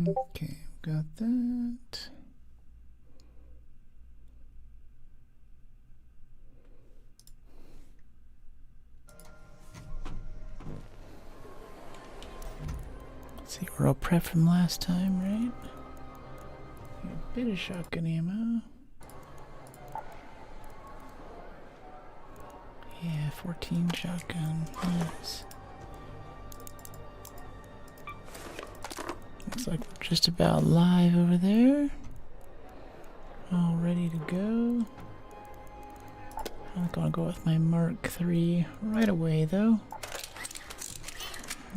Okay, got that. Let's see, we're all prepped from last time, right? A bit of shotgun ammo. Yeah, 14 shotgun. Nice. Looks like we're just about live over there. All ready to go. I'm gonna go with my Mark III right away though.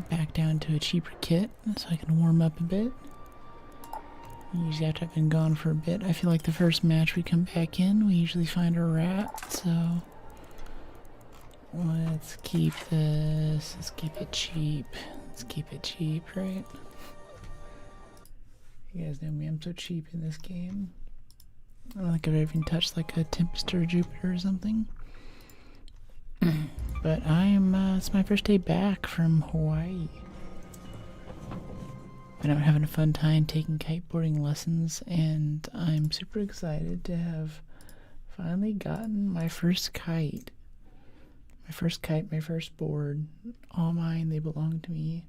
Back down to a cheaper kit so I can warm up a bit. Usually after I've been gone for a bit, I feel like the first match we come back in, we usually find a rat, so let's keep this. Let's keep it cheap. Let's keep it cheap, right? You guys know me, I'm so cheap in this game. I don't think I've ever even touched like a Tempest or a Jupiter or something. But it's my first day back from Hawaii. And I'm having a fun time taking kiteboarding lessons, and I'm super excited to have finally gotten my first kite. My first kite, my first board. All mine, they belong to me.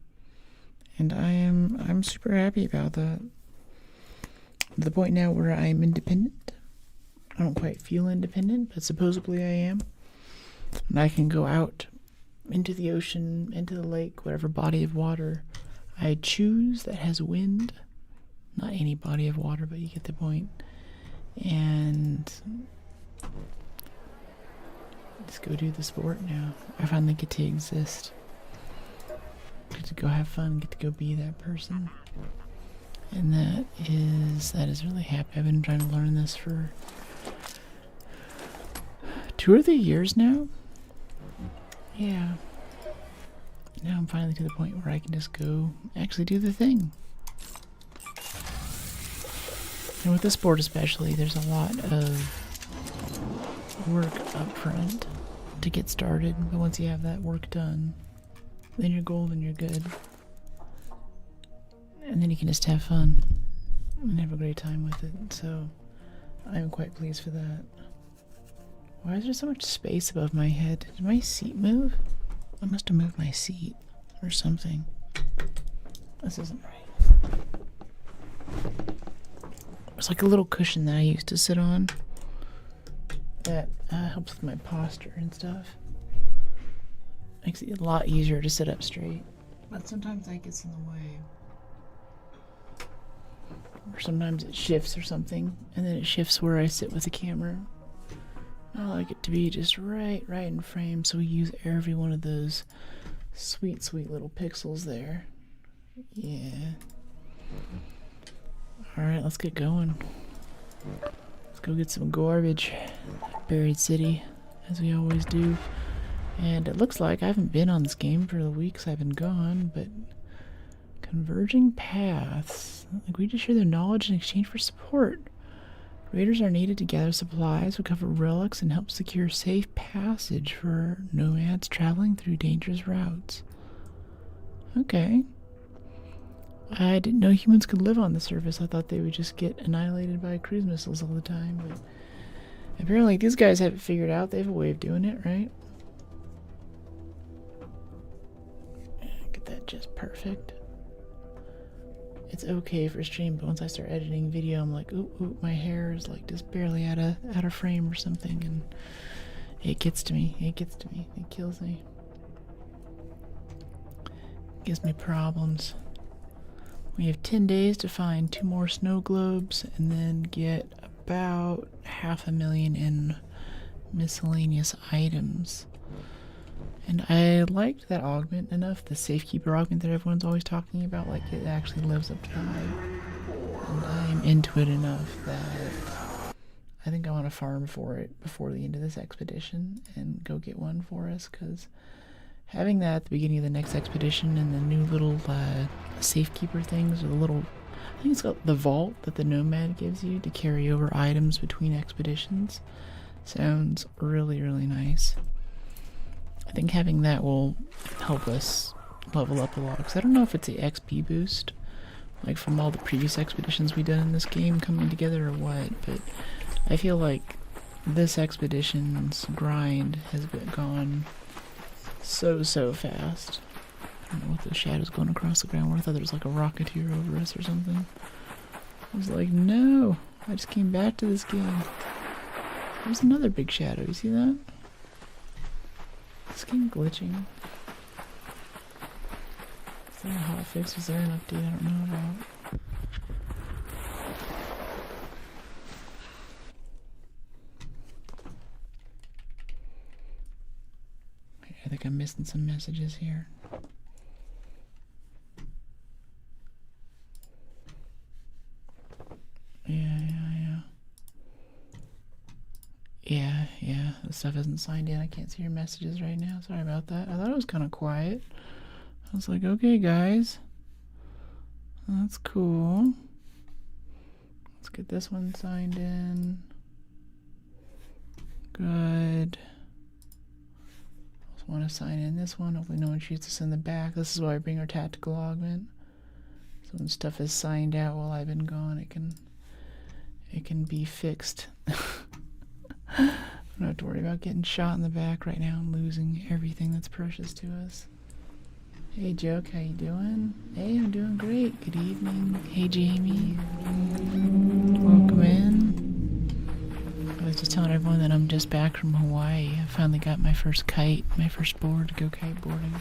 And I'm super happy about that. To the point now where I'm independent. I don't quite feel independent, but supposedly I am. And I can go out into the ocean, into the lake, whatever body of water I choose that has wind. Not any body of water, but you get the point. And just go do the sport now. I finally get to exist. Get to go have fun, get to go be that person. And that is really happy. I've been trying to learn this for 2 or 3 years now. Yeah. Now I'm finally to the point where I can just go actually do the thing. And with this sport especially, there's a lot of work up front to get started. But once you have that work done, then you're golden, you're good. And then you can just have fun and have a great time with it. So I'm quite pleased for that. Why is there so much space above my head? Did my seat move? I must have moved my seat or something. This isn't right. There's like a little cushion that I used to sit on that helps with my posture and stuff. Makes it a lot easier to sit up straight. But sometimes that gets in the way. Or sometimes it shifts or something, and then it shifts where I sit with the camera. I like it to be just right in frame, so we use every one of those sweet little pixels there. Yeah. Alright, let's get going. Let's go get some garbage. Buried City, as we always do. And it looks like I haven't been on this game for the weeks I've been gone, but converging paths. Agree to share their knowledge in exchange for support. Raiders are needed to gather supplies, recover relics, and help secure safe passage for nomads traveling through dangerous routes. Okay. I didn't know humans could live on the surface. I thought they would just get annihilated by cruise missiles all the time, but apparently these guys have it figured out. They have a way of doing it, right? Get that just perfect. It's okay for stream, but once I start editing video, I'm like, ooh, my hair is like just barely out of frame or something, and it gets to me. It gets to me. It kills me. It gives me problems. We have 10 days to find 2 more snow globes, and then get about 500,000 in miscellaneous items. And I liked that augment enough, the Safekeeper augment that everyone's always talking about, like it actually lives up to the hype. And I'm into it enough that I think I want to farm for it before the end of this expedition and go get one for us, because having that at the beginning of the next expedition and the new little Safekeeper things, or the little, I think it's called the vault that the Nomad gives you to carry over items between expeditions, sounds really nice. I think having that will help us level up a lot, because I don't know if it's the XP boost like from all the previous expeditions we done in this game coming together or what, but I feel like this expedition's grind has gone so fast. I don't know what those shadows going across the ground were. I thought there was like a rocketeer over us or something. I was like, no, I just came back to this game. There's another big shadow, you see that? This game glitching. Is there a hotfix? Is there an update I don't know about? I think I'm missing some messages here. Yeah. The stuff isn't signed in. I can't see your messages right now. Sorry about that. I thought it was kind of quiet. I was like, okay, guys. That's cool. Let's get this one signed in. Good. Also want to sign in this one. Hopefully no one shoots us in the back. This is why I bring our tactical augment. So when stuff is signed out while I've been gone, it can be fixed. I don't have to worry about getting shot in the back right now and losing everything that's precious to us. Hey Joke, how you doing? Hey, I'm doing great. Good evening. Hey Jamie. Welcome in. I was just telling everyone that I'm just back from Hawaii. I finally got my first kite, my first board to go kiteboarding.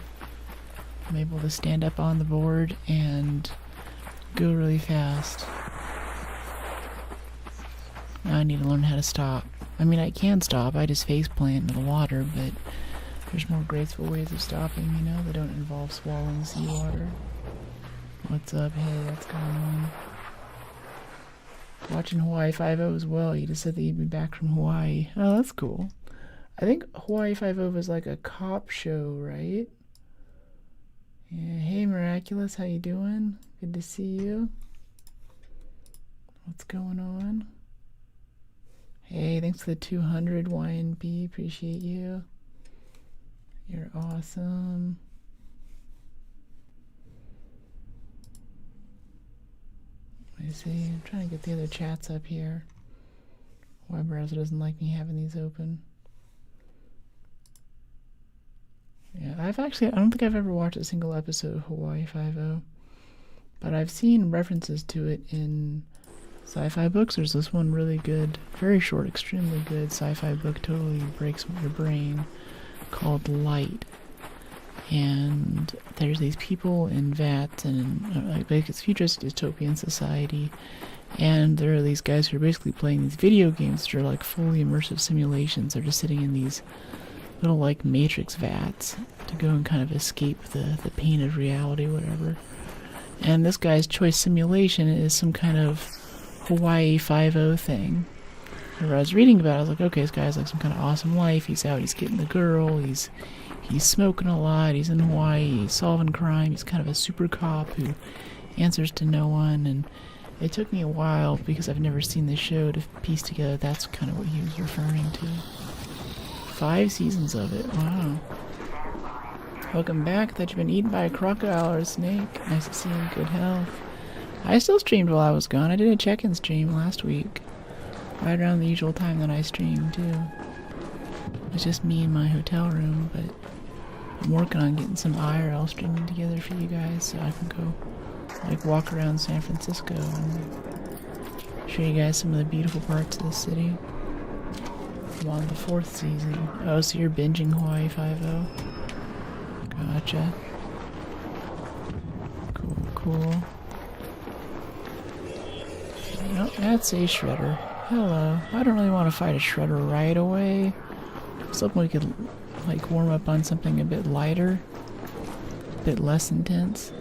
I'm able to stand up on the board and go really fast. Now I need to learn how to stop. I mean, I can stop, I just face plant into the water, but there's more graceful ways of stopping, you know, that don't involve swallowing seawater. What's up? Hey, what's going on? Watching Hawaii 5-0 as well. You just said that you'd be back from Hawaii. Oh, that's cool. I think Hawaii 5-0 was like a cop show, right? Yeah, hey Miraculous, how you doing? Good to see you. What's going on? Hey, thanks for the 200 YNB, appreciate you. You're awesome. Let me see, I'm trying to get the other chats up here. Web browser doesn't like me having these open. Yeah, I don't think I've ever watched a single episode of Hawaii 5-0, but I've seen references to it in sci-fi books. There's this one really good, very short, extremely good sci-fi book, totally breaks your brain, called Light. And there's these people in vats and like it's futuristic dystopian society, and there are these guys who are basically playing these video games that are like fully immersive simulations. They're just sitting in these little like matrix vats to go and kind of escape the pain of reality, whatever. And this guy's choice simulation is some kind of Hawaii 5-0 thing. Whenever I was reading about it, I was like, okay, this guy has like some kind of awesome life. He's out, he's getting the girl, he's smoking a lot, he's in Hawaii, he's solving crime, he's kind of a super cop who answers to no one. And it took me a while, because I've never seen this show, to piece together that's kind of what he was referring to. 5 seasons of it, wow. Welcome back. Thought you'd been eaten by a crocodile or a snake. Nice to see you in good health. I still streamed while I was gone. I did a check-in stream last week. Right around the usual time that I streamed, too. It was just me in my hotel room, but I'm working on getting some IRL streaming together for you guys so I can go, like, walk around San Francisco and show you guys some of the beautiful parts of the city. I'm on the 4th season. Oh, so you're binging Hawaii 5-0? Gotcha. Cool. Oh, that's a shredder. Hello. I don't really want to fight a shredder right away. I was hoping we could, like, warm up on something a bit lighter. A bit less intense.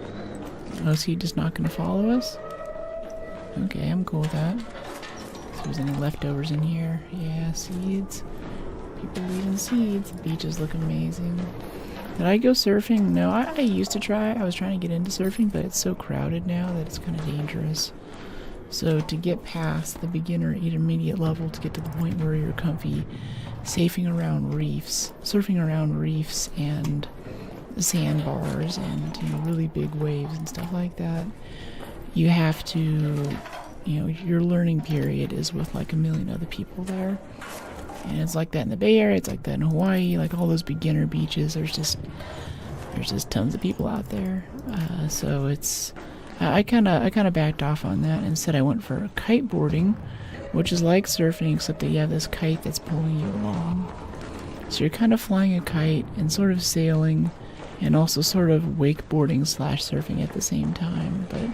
Oh, is he just not going to follow us? Okay, I'm cool with that. If there's any leftovers in here. Yeah, seeds. People leaving seeds. The beaches look amazing. Did I go surfing? No, I used to try. I was trying to get into surfing, but it's so crowded now that it's kind of dangerous. So to get past the beginner intermediate level, to get to the point where you're comfy surfing around reefs and sandbars and, you know, really big waves and stuff like that, you have to, you know, your learning period is with like a million other people there. And it's like that in the Bay Area, it's like that in Hawaii, like all those beginner beaches. There's just tons of people out there. So it's, I kind of backed off on that. Instead, I went for kiteboarding, which is like surfing, except that you have this kite that's pulling you along. So you're kind of flying a kite and sort of sailing, and also sort of wakeboarding / surfing at the same time. But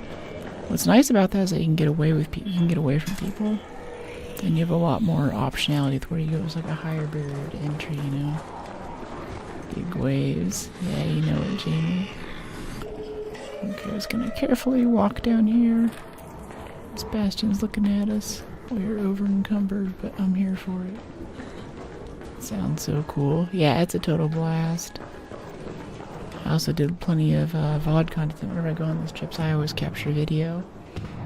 what's nice about that is that you can get away with you can get away from people, and you have a lot more optionality with where you go. It's like a higher barrier to entry, you know. Big waves. Yeah, you know it, Jamie. Okay, I was gonna carefully walk down here. Sebastian's looking at us. We're over encumbered, but I'm here for it. Sounds so cool. Yeah, it's a total blast. I also did plenty of VOD content. Whenever I go on those trips, I always capture video.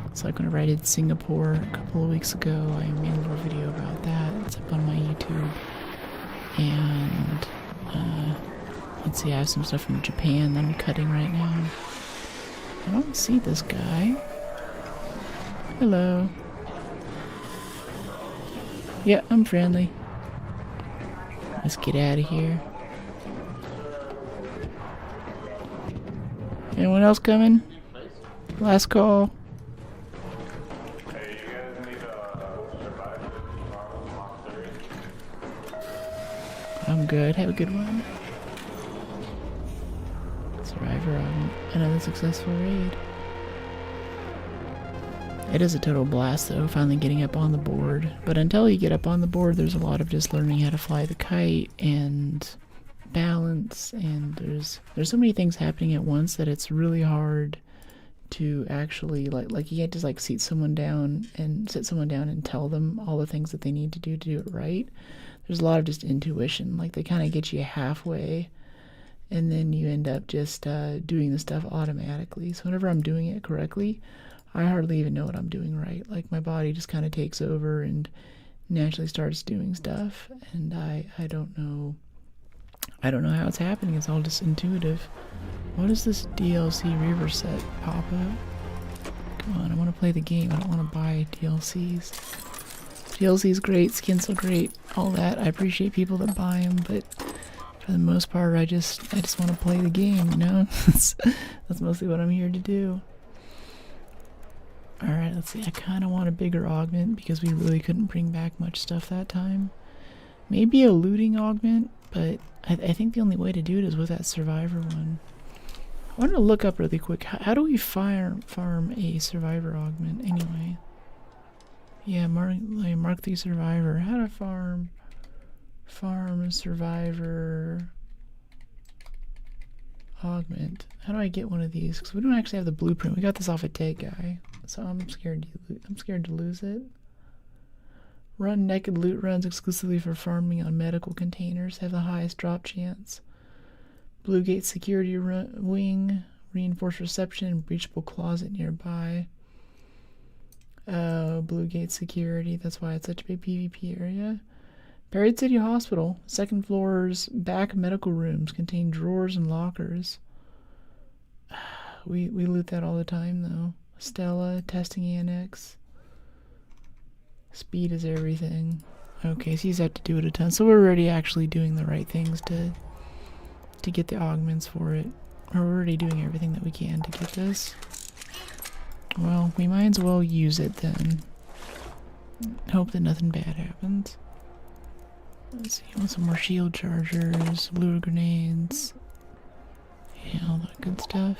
It's like whenever I did Singapore a couple of weeks ago, I made a little video about that. It's up on my YouTube. And let's see, I have some stuff from Japan that I'm cutting right now. I don't see this guy. Hello. Yeah, I'm friendly. Let's get out of here. Anyone else coming? Last call. Hey, you guys need to survive this. I'm good. Have a good one. Survivor on another successful raid. It is a total blast though, finally getting up on the board. But until you get up on the board, there's a lot of just learning how to fly the kite and balance, and there's so many things happening at once that it's really hard to actually like you can't just like sit someone down and tell them all the things that they need to do it right. There's a lot of just intuition. Like they kind of get you halfway, and then you end up just doing the stuff automatically. So whenever I'm doing it correctly, I hardly even know what I'm doing right. Like my body just kind of takes over and naturally starts doing stuff, and I don't know how it's happening. It's all just intuitive. What is this DLC river set pop up? Come on, I want to play the game. I don't want to buy DLCs. DLC's great, skin's so great, all that. I appreciate people that buy them, but for the most part, I just want to play the game, you know? That's mostly what I'm here to do. Alright, let's see. I kind of want a bigger augment because we really couldn't bring back much stuff that time. Maybe a looting augment, but I think the only way to do it is with that survivor one. I wanted to look up really quick. How do we farm a survivor augment anyway? Yeah, mark the survivor. How to farm a survivor augment. How do I get one of these? Because we don't actually have the blueprint. We got this off a tag guy, so I'm scared to lose it. Run naked loot runs exclusively for farming on medical containers. Have the highest drop chance. Blue gate security wing. Reinforced reception and breachable closet nearby. Blue gate security. That's why it's such a big PvP area. Buried City Hospital. Second floor's back medical rooms contain drawers and lockers. We loot that all the time though. Stella, testing annex. Speed is everything. Okay, so you have to do it a ton. So we're already actually doing the right things to get the augments for it. We're already doing everything that we can to get this. Well, we might as well use it then. Hope that nothing bad happens. Let's see, want some more shield chargers, lure grenades. Yeah, all that good stuff.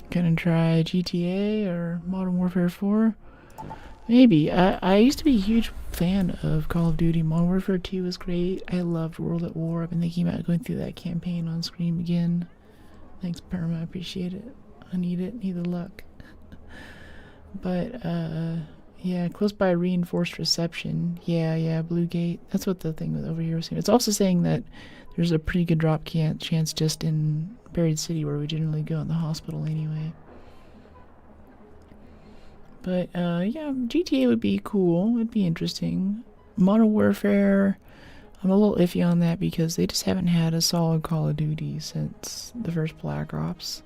Gonna try GTA or Modern Warfare 4? Maybe. I used to be a huge fan of Call of Duty. Modern Warfare 2 was great. I loved World at War. I've been thinking about going through that campaign on Scream again. Thanks, Perma. I appreciate it. I need it. Need the luck. But, yeah, close by reinforced reception. Yeah, Blue Gate. That's what the thing with over here was saying. It's also saying that there's a pretty good drop chance just in Buried City, where we generally go in the hospital anyway. But, yeah, GTA would be cool. It'd be interesting. Modern Warfare, I'm a little iffy on that because they just haven't had a solid Call of Duty since the first Black Ops.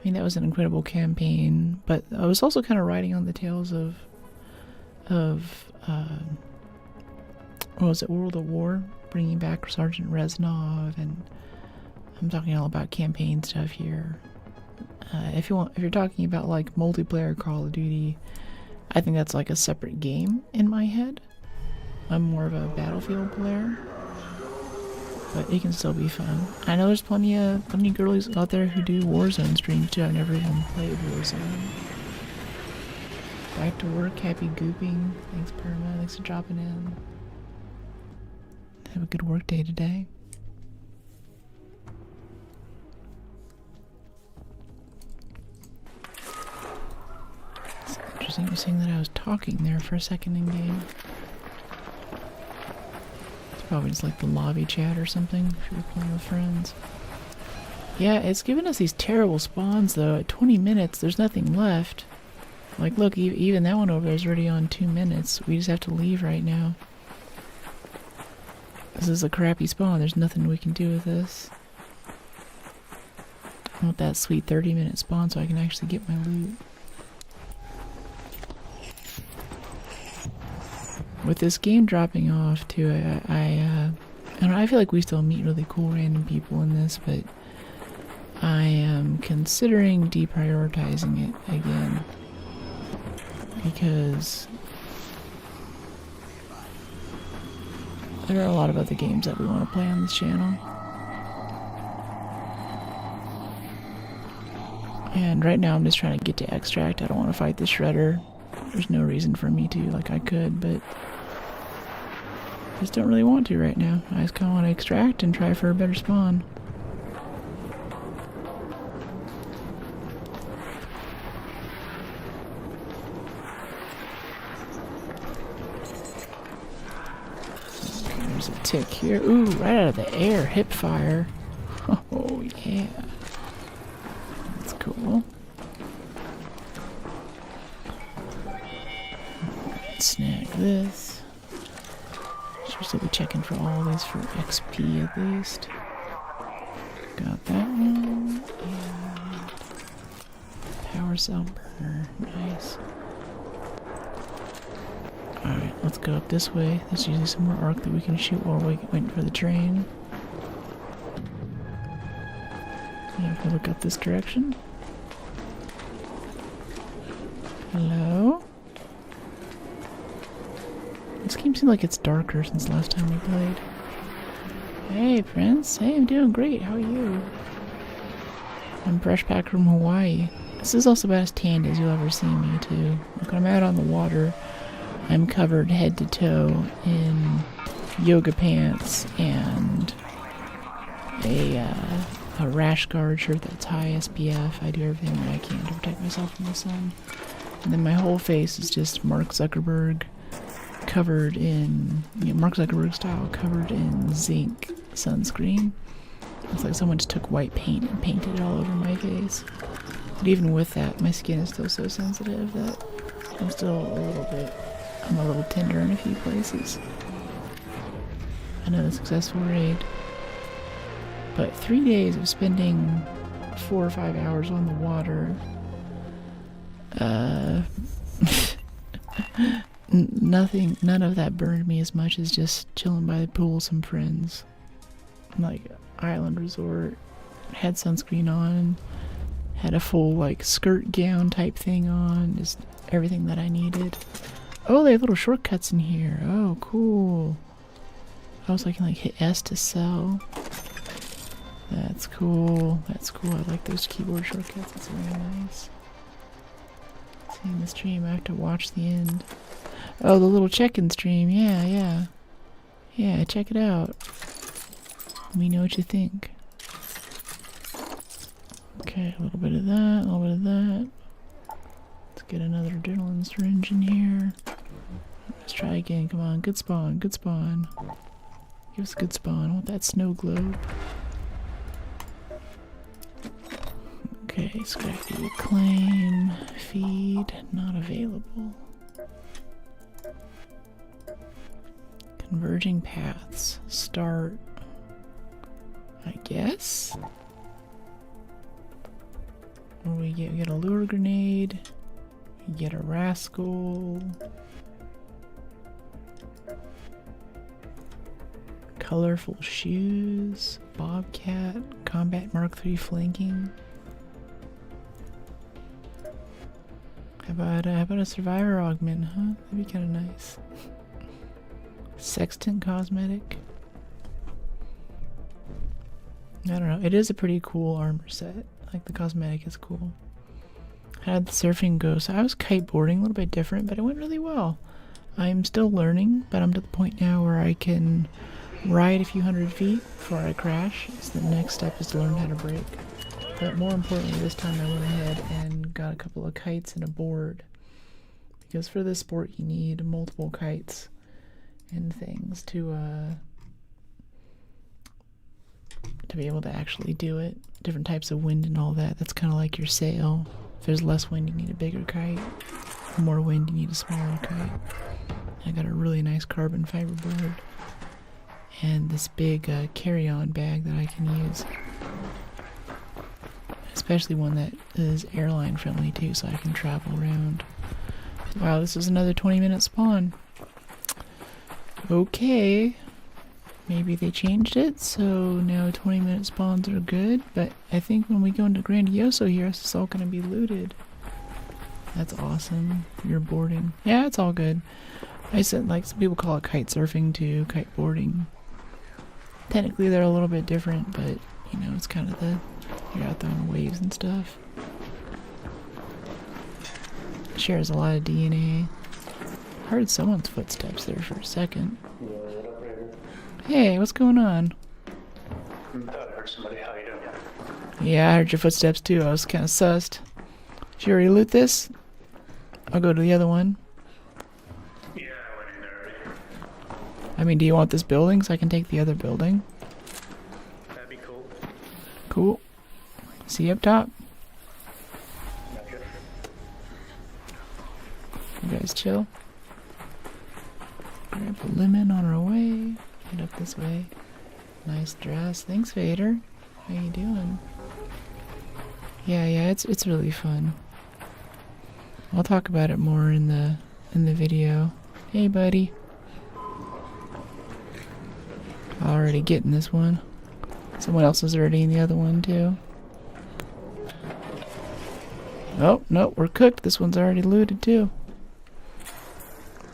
I mean, that was an incredible campaign, but I was also kind of riding on the tails of what was it, World at War, bringing back Sergeant Reznov, and I'm talking all about campaign stuff here. If you're talking about like multiplayer Call of Duty, I think that's like a separate game in my head. I'm more of a Battlefield player, but it can still be fun. I know there's plenty of girlies out there who do Warzone streams too. I've never even played Warzone. Back to work, happy gooping. Thanks, Perma. Thanks for dropping in. Have a good work day today. It's interesting seeing that I was talking there for a second in game. It's probably just like the lobby chat or something if you were playing with friends. Yeah, it's giving us these terrible spawns though. At 20 minutes, there's nothing left. Like, look, even that one over there is already on 2 minutes. We just have to leave right now. This is a crappy spawn. There's nothing we can do with this. I want that sweet 30-minute spawn so I can actually get my loot. With this game dropping off too, I don't know, I feel like we still meet really cool random people in this, but I am considering deprioritizing it again. Because there are a lot of other games that we want to play on this channel. And right now I'm just trying to get to extract. I don't want to fight the shredder. There's no reason for me to, like I could, but I just don't really want to right now. I just kind of want to extract and try for a better spawn. There's a tick here. Ooh, right out of the air. Hip fire. Oh, yeah. That's cool. Snag this. Should still be checking for all these for XP at least. Got that one. And power cell burner. Nice. Alright, let's go up this way. There's usually some more arc that we can shoot while we're waiting for the train. Yeah, if we look up this direction. Hello? This game seems like it's darker since last time we played. Hey, Prince. Hey, I'm doing great. How are you? I'm fresh back from Hawaii. This is also about as tanned as you'll ever see me, too. Look, when I'm out on the water, I'm covered head to toe in yoga pants and a rash guard shirt that's high SPF. I do everything that I can to protect myself from the sun. And then my whole face is just Mark Zuckerberg covered in, Mark Zuckerberg style, covered in zinc sunscreen. It's like someone just took white paint and painted it all over my face. But even with that, my skin is still so sensitive that I'm a little tender in a few places. Another successful raid. But 3 days of spending 4 or 5 hours on the water, none of that burned me as much as just chilling by the pool with some friends. Like, island resort, had sunscreen on, had a full, like, skirt gown type thing on, just everything that I needed. Oh, they have little shortcuts in here. Oh, cool. Also, I can, like, hit S to sell. That's cool. That's cool. I like those keyboard shortcuts. That's very nice. Seeing the stream, I have to watch the end. Oh, the little check-in stream. Yeah. Yeah, check it out. Let me know what you think. Okay, a little bit of that, a little bit of that. Let's get another adrenaline syringe in here. Let's try again. Come on, good spawn, good spawn. Give us a good spawn. I want that snow globe. Okay, Scrappy claim. Feed, not available. Converging paths. Start. I guess? What do we get? We get a lure grenade. We get a rascal. Colorful shoes. Bobcat. Combat Mark III flanking. How about a survivor augment, huh? That'd be kind of nice. Sextant cosmetic. I don't know. It is a pretty cool armor set. Like the cosmetic is cool. How did the surfing go? So I was kiteboarding, a little bit different, but it went really well. I'm still learning, but I'm to the point now where I can ride a few hundred feet before I crash. So the next step is to learn how to brake. But more importantly, this time I went ahead and got a couple of kites and a board. Because for this sport you need multiple kites and things to be able to actually do it. Different types of wind and all that. That's kind of like your sail. If there's less wind, you need a bigger kite. More wind, you need a smaller kite. I got a really nice carbon fiber board. And this big carry-on bag that I can use. Especially one that is airline friendly too, so I can travel around. Wow, this is another 20-minute spawn. Okay. Maybe they changed it, so now 20-minute spawns are good, but I think when we go into Grandioso here, it's all going to be looted. That's awesome. You're boarding. Yeah, it's all good. I said, like, some people call it kite surfing too, kite boarding. Technically, they're a little bit different, but, you know, it's kind of you're out there on the waves and stuff. Shares a lot of DNA. I heard someone's footsteps there for a second. Hey, what's going on? I thought I heard somebody. How you doing? Yeah, I heard your footsteps too. I was kind of sussed. Did you already loot this? I'll go to the other one. Yeah, I went in there already. I mean, do you want this building so I can take the other building? That'd be cool. Cool. See you up top. Okay. You guys chill. Grab a lemon on our way. Head up this way. Nice dress. Thanks, Vader. How you doing? Yeah, it's really fun. I'll talk about it more in the video. Hey, buddy. Already getting this one. Someone else is already in the other one too. Oh, no, we're cooked. This one's already looted too.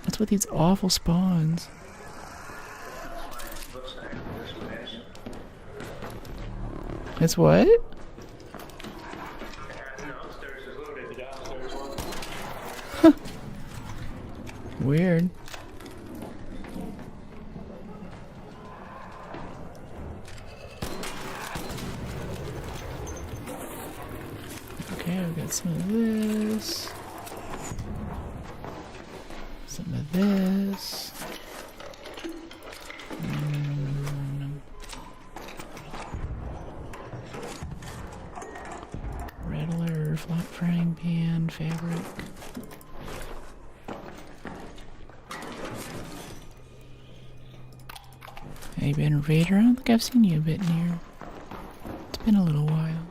What's with these awful spawns? It's what? Downstairs is loaded. The downstairs one. Weird. Okay, I've got some of this. Some of this. Rattler, flat frying pan, fabric. Have you been a raider? I don't think I've seen you a bit in here. It's been a little while.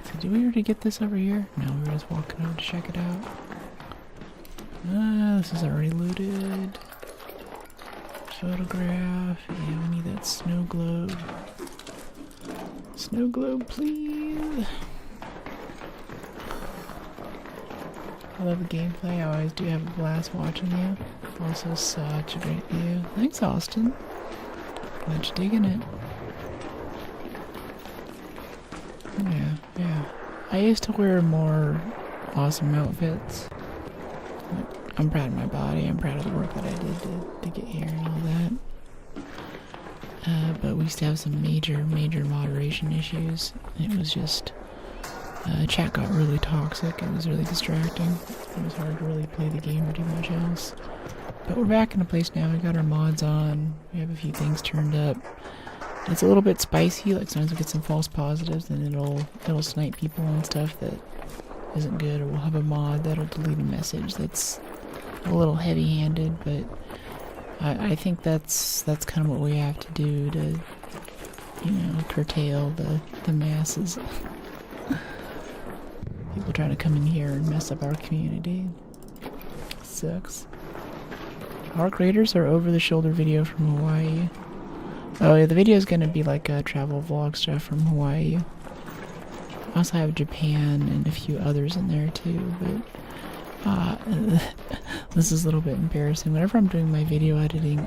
So did we already get this over here? No, we were just walking over to check it out. Ah, this is already looted. Photograph. Yeah, we need that snow globe. Snow globe, please. I love the gameplay. I always do have a blast watching you. Also, such a great view. Thanks, Austin. Glad you're digging it. Yeah. I used to wear more awesome outfits. I'm proud of my body. I'm proud of the work that I did to get here and all that. But we used to have some major moderation issues. It was just... chat got really toxic. It was really distracting. It was hard to really play the game or do much else. But we're back in a place now. We got our mods on. We have a few things turned up. It's a little bit spicy. Like sometimes we get some false positives, and it'll snipe people and stuff that isn't good. Or we'll have a mod that'll delete a message that's a little heavy-handed. But I think that's kind of what we have to do to you know, curtail the masses. People trying to come in here and mess up our community. Sucks. Our creators are over-the-shoulder video from Hawaii. Oh yeah, the video is gonna be like a travel vlog stuff from Hawaii. I also have Japan and a few others in there too, but this is a little bit embarrassing. Whenever I'm doing my video editing,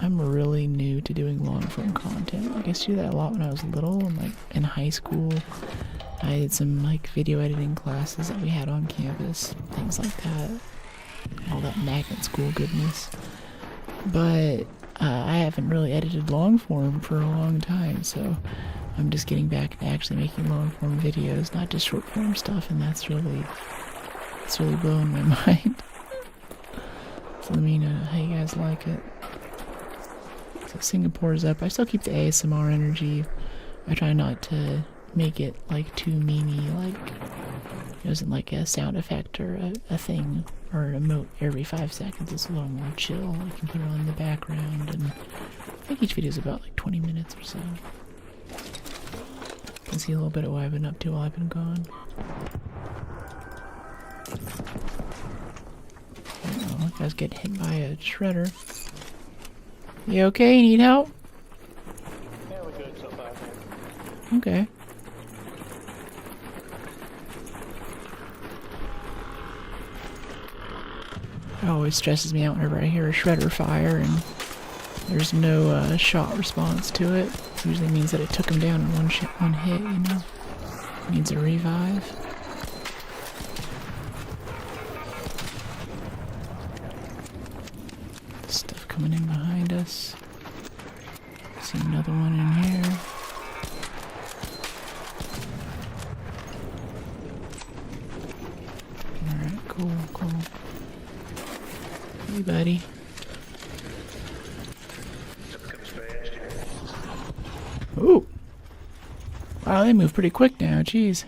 I'm really new to doing long-form content. Like, I used to do that a lot when I was little, and like in high school, I did some like video editing classes that we had on campus, things like that. All that magnet school goodness. But I haven't really edited long form for a long time, so I'm just getting back to actually making long form videos, not just short form stuff, and it's really blowing my mind. So let me know how you guys like it. So Singapore's up. I still keep the ASMR energy. I try not to make it like too memey, like it wasn't like a sound effect or a thing or an emote every 5 seconds. It's a little more chill. I can put it on in the background, and I think each video is about like 20 minutes or so. You can see a little bit of what I've been up to while I've been gone. Oh, that guy's getting hit by a shredder. You okay? You need help? Yeah, we're good so far. Okay. It always stresses me out whenever I hear a shredder fire and there's no shot response to it. It usually means that it took him down in one hit, you know? Needs a revive. Stuff coming in behind us. See another one in here. Alright, cool, cool. Hey, buddy. Ooh. Wow, they move pretty quick now, jeez.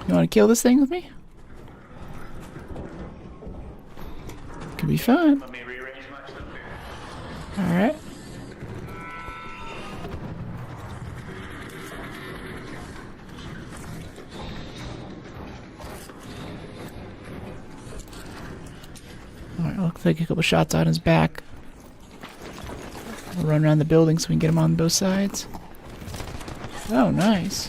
You want to kill this thing with me? Could be fun. Let me rearrange my stuff here. Alright. Alright, looks like a couple shots on his back. We'll run around the building so we can get him on both sides. Oh, nice.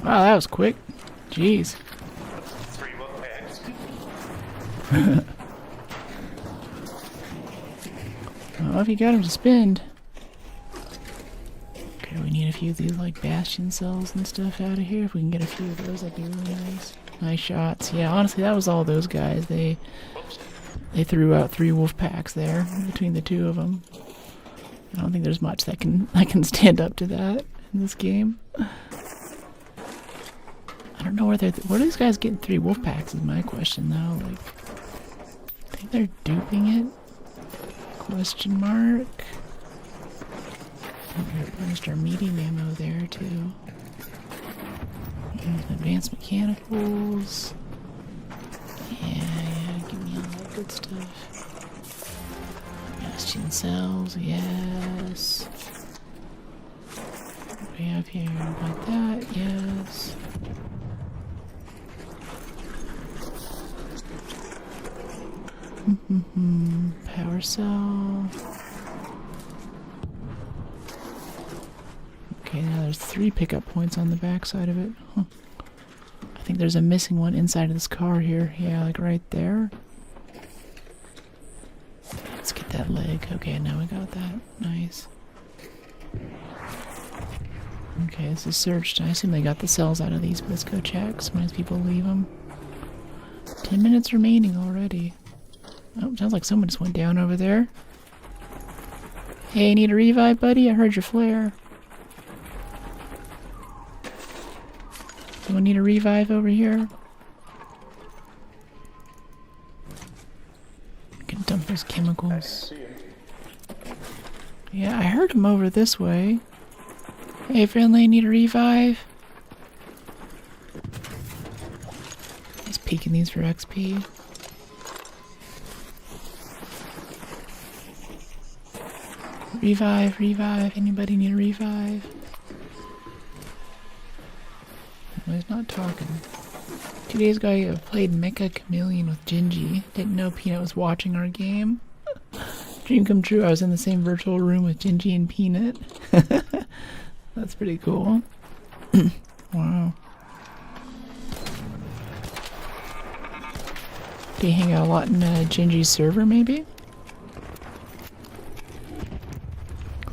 Wow, that was quick. Jeez. 3 book packs. Well, if you got him to spend. Okay, we need a few of these like bastion cells and stuff out of here. If we can get a few of those, that'd be really nice. Nice shots. Yeah, honestly, that was all those guys. They threw out 3 wolf packs there between the 2 of them. I don't think there's much that can stand up to that in this game. I don't know where are these guys getting 3 wolf packs is my question though. Like, I think they're duping it? Question mark. There's our medium ammo there too. Advanced mechanicals. Yeah, give me all that good stuff. Bastion cells, yes. What do we have here? Like that, yes. Power cell. Okay, now there's 3 pickup points on the back side of it. Huh. I think there's a missing one inside of this car here. Yeah, like right there. Let's get that leg. Okay, now we got that. Nice. Okay, this is searched. I assume they got the cells out of these, but let's go check. Sometimes people leave them. 10 minutes remaining already. Oh, sounds like someone just went down over there. Hey, need a revive, buddy? I heard your flare. Someone need a revive over here? I can dump those chemicals. Yeah, I heard him over this way. Hey, friendly, need a revive? peeking these for XP. Revive, revive. Anybody need a revive? No, he's not talking. 2 days ago, I played Mecha Chameleon with Gingy. Didn't know Peanut was watching our game. Dream come true. I was in the same virtual room with Gingy and Peanut. That's pretty cool. Wow. Do you hang out a lot in Gingy's server, maybe?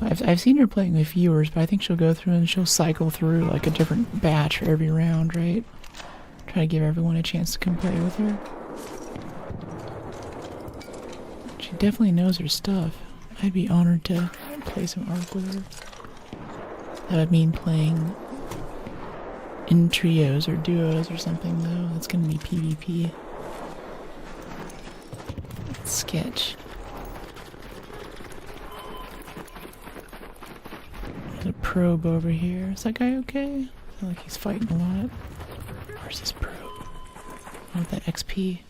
I've seen her playing with viewers, but I think she'll go through and she'll cycle through like a different batch for every round, right? Try to give everyone a chance to come play with her. She definitely knows her stuff. I'd be honored to play some Arc with her. That would mean playing in trios or duos or something, though. That's gonna be PvP. Sketch. There's a probe over here. Is that guy okay? I feel like he's fighting a lot. Where's this probe? I want that XP.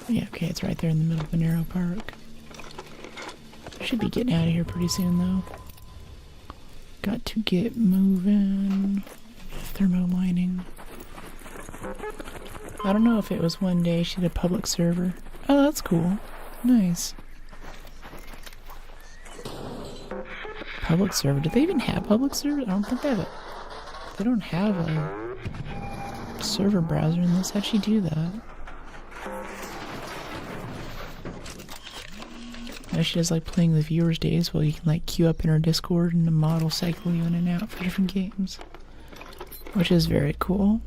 Yeah, okay, it's right there in the middle of the narrow park. Should be getting out of here pretty soon, though. Got to get moving. Thermo mining. I don't know if it was one day she did a public server. Oh, that's cool. Nice. Public server. Do they even have public server? I don't think they have it. They don't have a server browser in this. How'd she do that? Now she does like playing the viewers' days while you can like queue up in her Discord and the model cycle you in and out for different games. Which is very cool.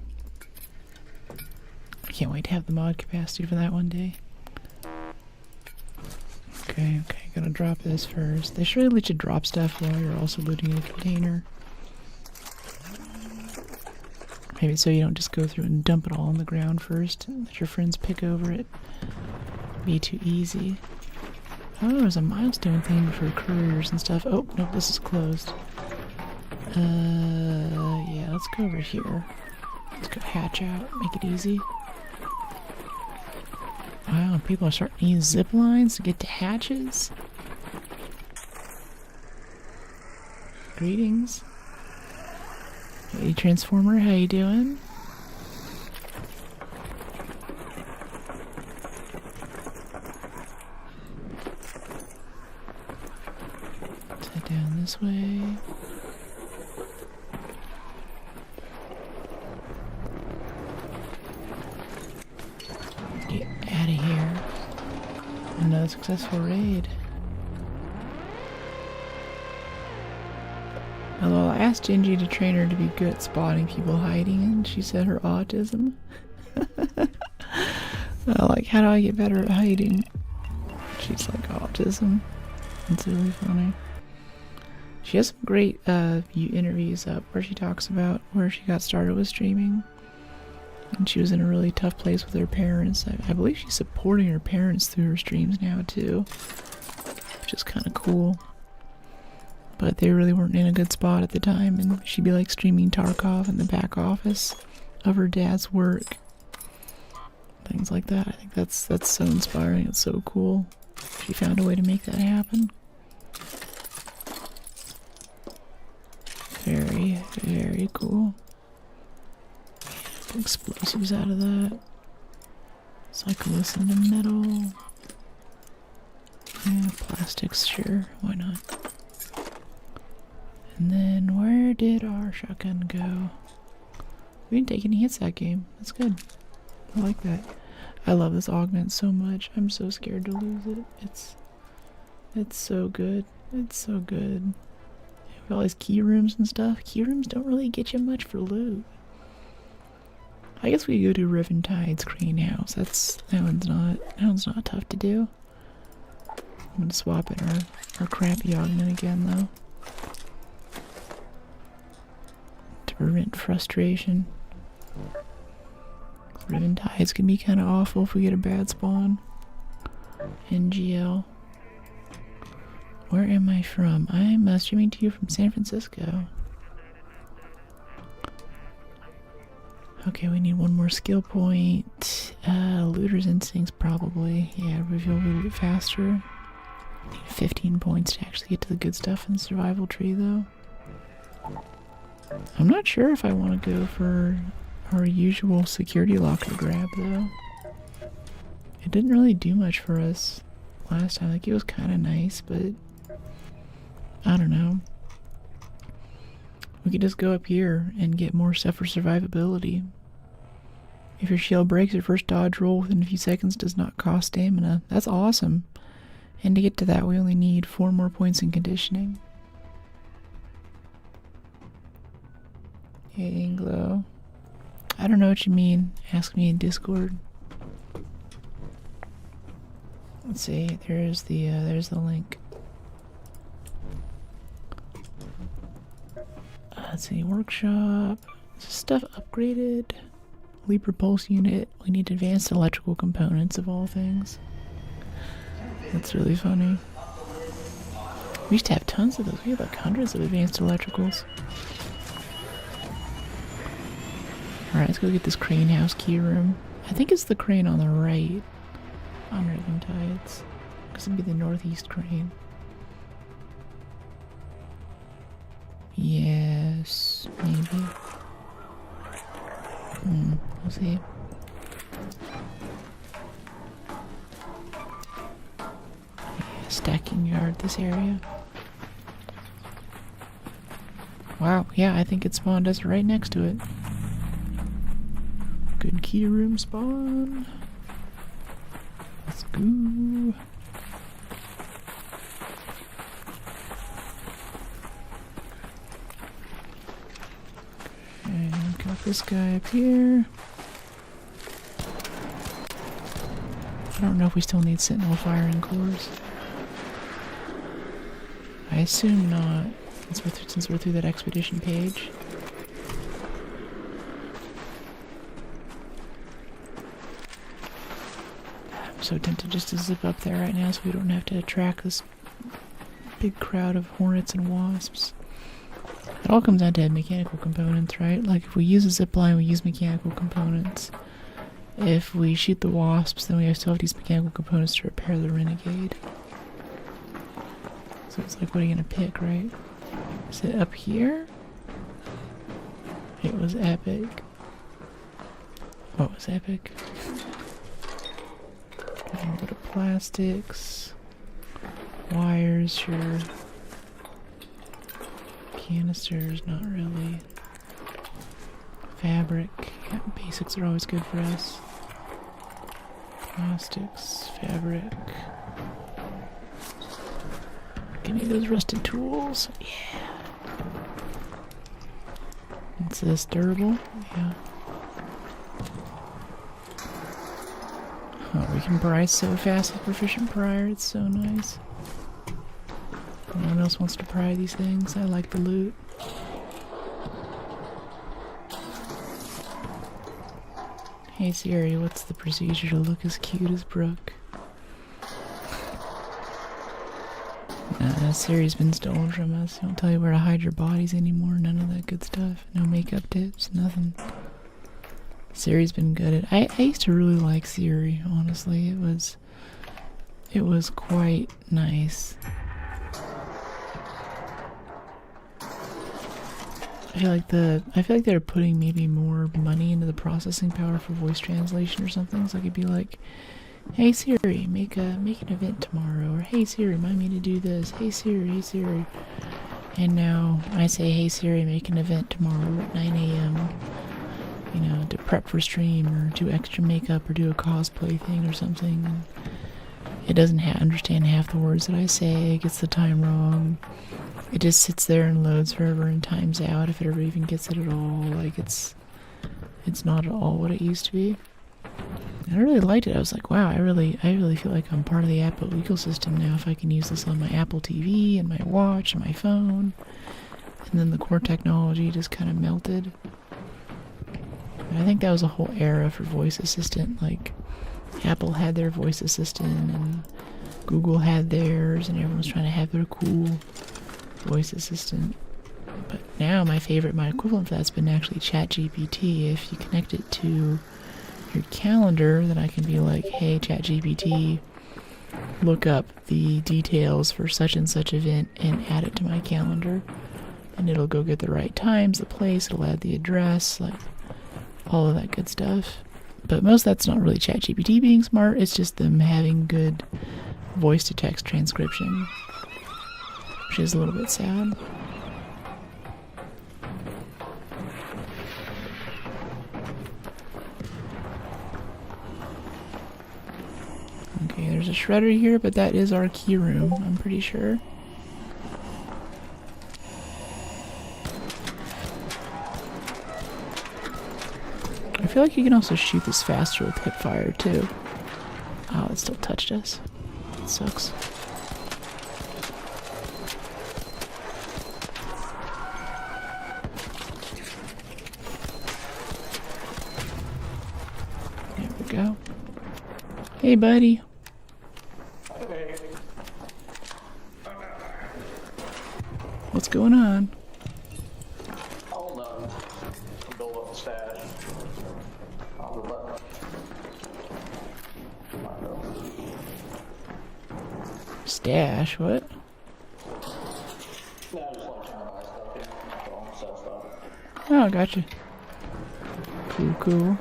I can't wait to have the mod capacity for that one day. Okay, gotta drop this first. They should really let you drop stuff while you're also looting a container. Maybe so you don't just go through and dump it all on the ground first and let your friends pick over it. Be too easy. Oh, there's a milestone thing for couriers and stuff. Oh, nope, this is closed. Yeah, let's go over here. Let's go hatch out, make it easy. Wow, people are starting to use zip lines to get to hatches. Greetings. Hey, Transformer, how you doing? Let's head down this way. Get out of here. Another successful raid. Although I asked Gingy to train her to be good at spotting people hiding, and she said her autism. Like, how do I get better at hiding? She's like, autism. It's really funny. She has some great interviews up where she talks about where she got started with streaming. And she was in a really tough place with her parents. I believe she's supporting her parents through her streams now too, which is kind of cool. But they really weren't in a good spot at the time, and she'd be like streaming Tarkov in the back office of her dad's work. Things like that. I think that's so inspiring. It's so cool. She found a way to make that happen. Very, very cool. Explosives out of that. Cyclists in the metal. Yeah, plastics, sure, why not? And then where did our shotgun go? We didn't take any hits that game. That's good. I like that. I love this augment so much. I'm so scared to lose it. It's so good. It's so good. With all these key rooms and stuff. Key rooms don't really get you much for loot. I guess we go to Riven Tide's Crane House. That one's not tough to do. I'm gonna swap in our crappy augment again though. To prevent frustration. Riven Tides can be kinda awful if we get a bad spawn. NGL. Where am I from? I'm streaming to you from San Francisco. Okay, we need one more skill point. Looter's instincts probably. Yeah, reveal loot faster. Need 15 points to actually get to the good stuff in the survival tree though. I'm not sure if I want to go for our usual security locker grab though. It didn't really do much for us last time. Like, it was kind of nice, but I don't know. We could just go up here and get more stuff for survivability. If your shield breaks, your first dodge roll within a few seconds does not cost stamina. That's awesome. And to get to that, we only need 4 more points in conditioning. Hey, Anglo. I don't know what you mean. Ask me in Discord. Let's see. There's the link. Let's see. Workshop. Stuff upgraded. Libra Pulse unit. We need advanced electrical components of all things. That's really funny. We used to have tons of those. We have like hundreds of advanced electricals. Alright, let's go get this crane house key room. I think it's the crane on the right on Ribbon Tides. Because it'd be the northeast crane. Yes, maybe. We'll see. Stacking yard, this area. Wow, yeah, I think it spawned us right next to it. Good key room spawn. Let's go. Okay, got this guy up here. I don't know if we still need sentinel firing cores. I assume not, since we're through that expedition page. I'm so tempted just to zip up there right now so we don't have to track this big crowd of hornets and wasps. It all comes down to mechanical components, right? Like, if we use a zip line, we use mechanical components. If we shoot the wasps, then we still have to use mechanical components to repair the renegade. So it's like, what are you gonna pick, right? Is it up here? It was epic. What was epic? A little bit of plastics. Wires, sure. Canisters, not really. Fabric. Yeah, basics are always good for us. Plastics, fabric. Give me those rusted tools. Yeah. It's this durable? Yeah. Oh, we can pry so fast with proficient prior. It's so nice. No one else wants to pry these things. I like the loot. Hey Siri, what's the procedure to look as cute as Brooke? Siri's been stolen from us. Don't tell you where to hide your bodies anymore. None of that good stuff. No makeup tips. Nothing. Siri's been good at. I used to really like Siri. Honestly, it was quite nice. I feel like they're putting maybe more money into the processing power for voice translation or something. So I could be like, "Hey Siri, make an event tomorrow," or "Hey Siri, remind me to do this." "Hey Siri." And now I say, "Hey Siri, make an event tomorrow at 9 a.m. You know, to prep for stream or do extra makeup or do a cosplay thing or something." And it doesn't understand half the words that I say. It gets the time wrong. It just sits there and loads forever and times out if it ever even gets it at all. Like, it's not at all what it used to be. And I really liked it. I was like, wow, I really feel like I'm part of the Apple ecosystem now if I can use this on my Apple TV and my watch and my phone. And then the core technology just kind of melted. And I think that was a whole era for voice assistant. Like, Apple had their voice assistant and Google had theirs, and everyone was trying to have their cool voice assistant. But now my equivalent for that's been actually ChatGPT. If you connect it to your calendar, then I can be like, hey, ChatGPT, look up the details for such and such event and add it to my calendar. And it'll go get the right times, the place, it'll add the address, like all of that good stuff. But most of that's not really ChatGPT being smart, it's just them having good voice-to-text transcription, which is a little bit sad. Okay, there's a shredder here, but that is our key room, I'm pretty sure. I feel like you can also shoot this faster with hip fire too. Oh, it still touched us. It sucks. There we go. Hey, buddy. What's going on? Hold on. Build up the stash. I'll be back. Stash? What? Yeah, I just like trying to buy stuff here. That's all. Sell stuff. Oh, gotcha. Cool, cool.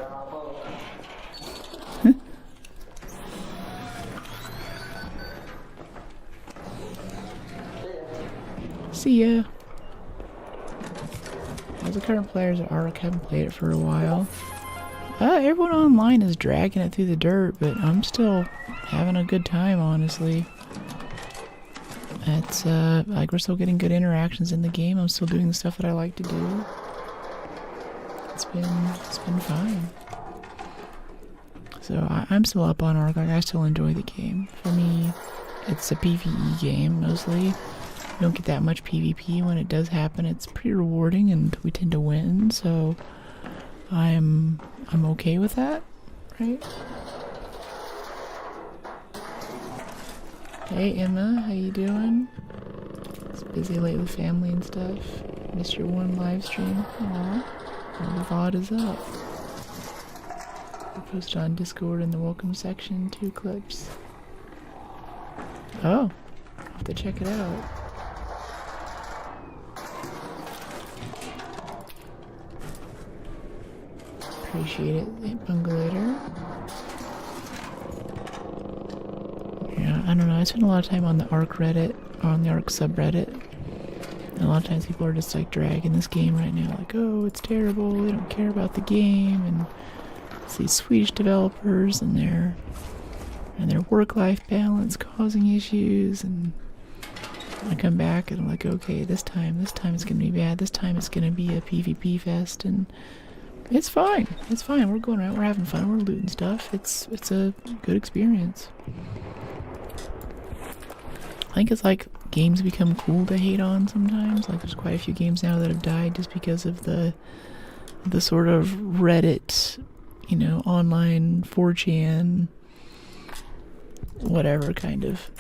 See ya. As the current players at Arc, haven't played it for a while. Everyone online is dragging it through the dirt, but I'm still having a good time, honestly. It's, like, we're still getting good interactions in the game. I'm still doing the stuff that I like to do. It's been fine. So, I'm still up on Arc. Like, I still enjoy the game. For me, it's a PvE game, mostly. You don't get that much PvP. When it does happen, it's pretty rewarding, and we tend to win, so I'm okay with that, right? Hey Emma, how you doing? It's busy late with family and stuff. Missed your one live stream. Aww. Well, the VOD is up. I posted on Discord in the welcome section 2 clips. Oh, I'll have to check it out. Appreciate it, Bungalator. Yeah, I don't know. I spend a lot of time on the Arc Reddit, or on the Arc subreddit. And a lot of times people are just like dragging this game right now, like, oh, it's terrible, they don't care about the game, and it's these Swedish developers and their work-life balance causing issues, and I come back and I'm like, okay, this time it's gonna be bad, this time it's gonna be a PvP fest, and it's fine, we're going around, we're having fun, we're looting stuff, it's a good experience. I think it's like games become cool to hate on sometimes. Like there's quite a few games now that have died just because of the sort of Reddit, you know, online 4chan, whatever kind of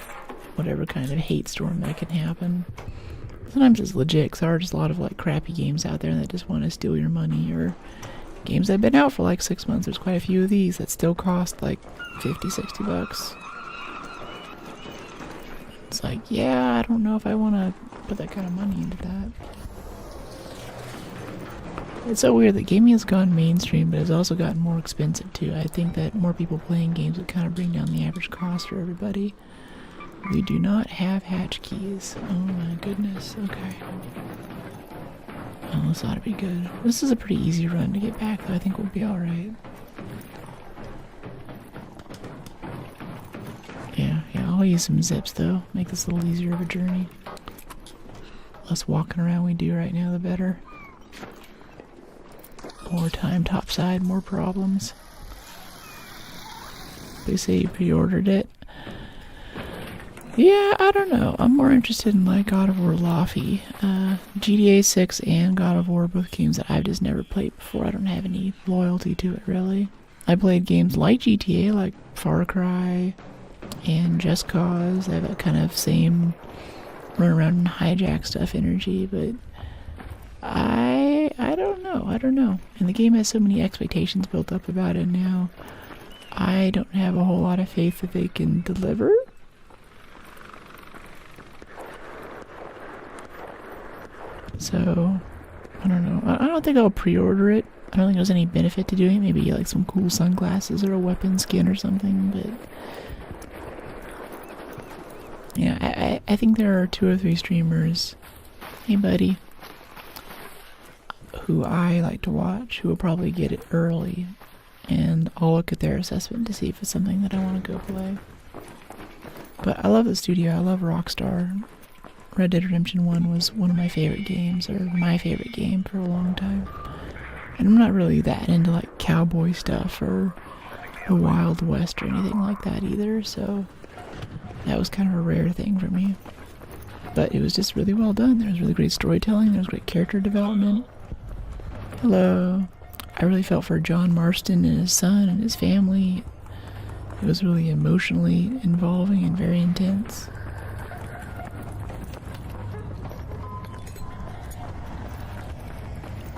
hate storm that can happen. Sometimes it's legit, because there are just a lot of like crappy games out there that just want to steal your money, or games that have been out for like 6 months. There's quite a few of these that still cost like $50-$60. It's like, yeah, I don't know if I want to put that kind of money into that. It's so weird that gaming has gone mainstream, but it's also gotten more expensive too. I think that more people playing games would kind of bring down the average cost for everybody. We do not have hatch keys. Oh my goodness, okay. Oh, this ought to be good. This is a pretty easy run to get back, though. I think we'll be alright. Yeah, I'll use some zips though. Make this a little easier of a journey. Less walking around we do right now, the better. More time topside, more problems. They say you pre-ordered it. Yeah, I don't know. I'm more interested in like God of War Lofty. GTA 6 and God of War, both games that I've just never played before. I don't have any loyalty to it really. I played games like GTA, like Far Cry and Just Cause. They have that kind of same run around and hijack stuff energy, but I don't know. I don't know. And the game has so many expectations built up about it now. I don't have a whole lot of faith that they can deliver. So, I don't know. I don't think I'll pre-order it. I don't think there's any benefit to doing it. Maybe like some cool sunglasses or a weapon skin or something, but yeah, I think there are 2 or 3 streamers, hey buddy, who I like to watch, who will probably get it early, and I'll look at their assessment to see if it's something that I want to go play. But I love the studio. I love Rockstar. Red Dead Redemption 1 was one of my favorite games, or my favorite game for a long time. And I'm not really that into like cowboy stuff or the Wild West or anything like that either, so that was kind of a rare thing for me. But it was just really well done. There was really great storytelling, there was great character development. Hello. I really felt for John Marston and his son and his family. It was really emotionally involving and very intense.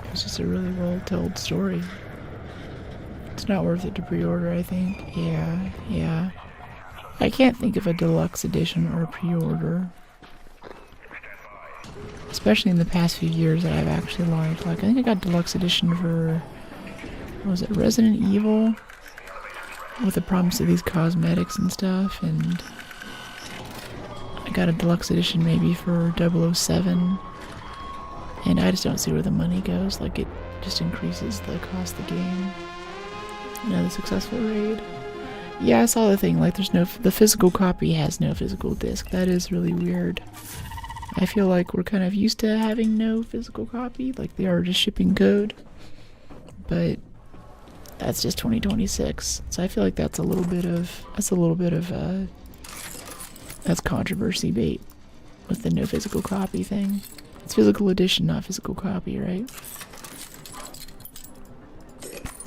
It was just a really well-told story. It's not worth it to pre-order, I think. Yeah. I can't think of a deluxe edition or a pre-order, especially in the past few years, that I've actually liked. Like, I think I got deluxe edition for, what was it, Resident Evil, with the promise of these cosmetics and stuff, and I got a deluxe edition maybe for 007, and I just don't see where the money goes. Like, it just increases the cost of the game. Another successful raid. Yeah, I saw the thing, like the physical copy has no physical disc. That is really weird. I feel like we're kind of used to having no physical copy, like they are just shipping code. But that's just 2026. So I feel like that's controversy bait with the no physical copy thing. It's physical edition, not physical copy, right?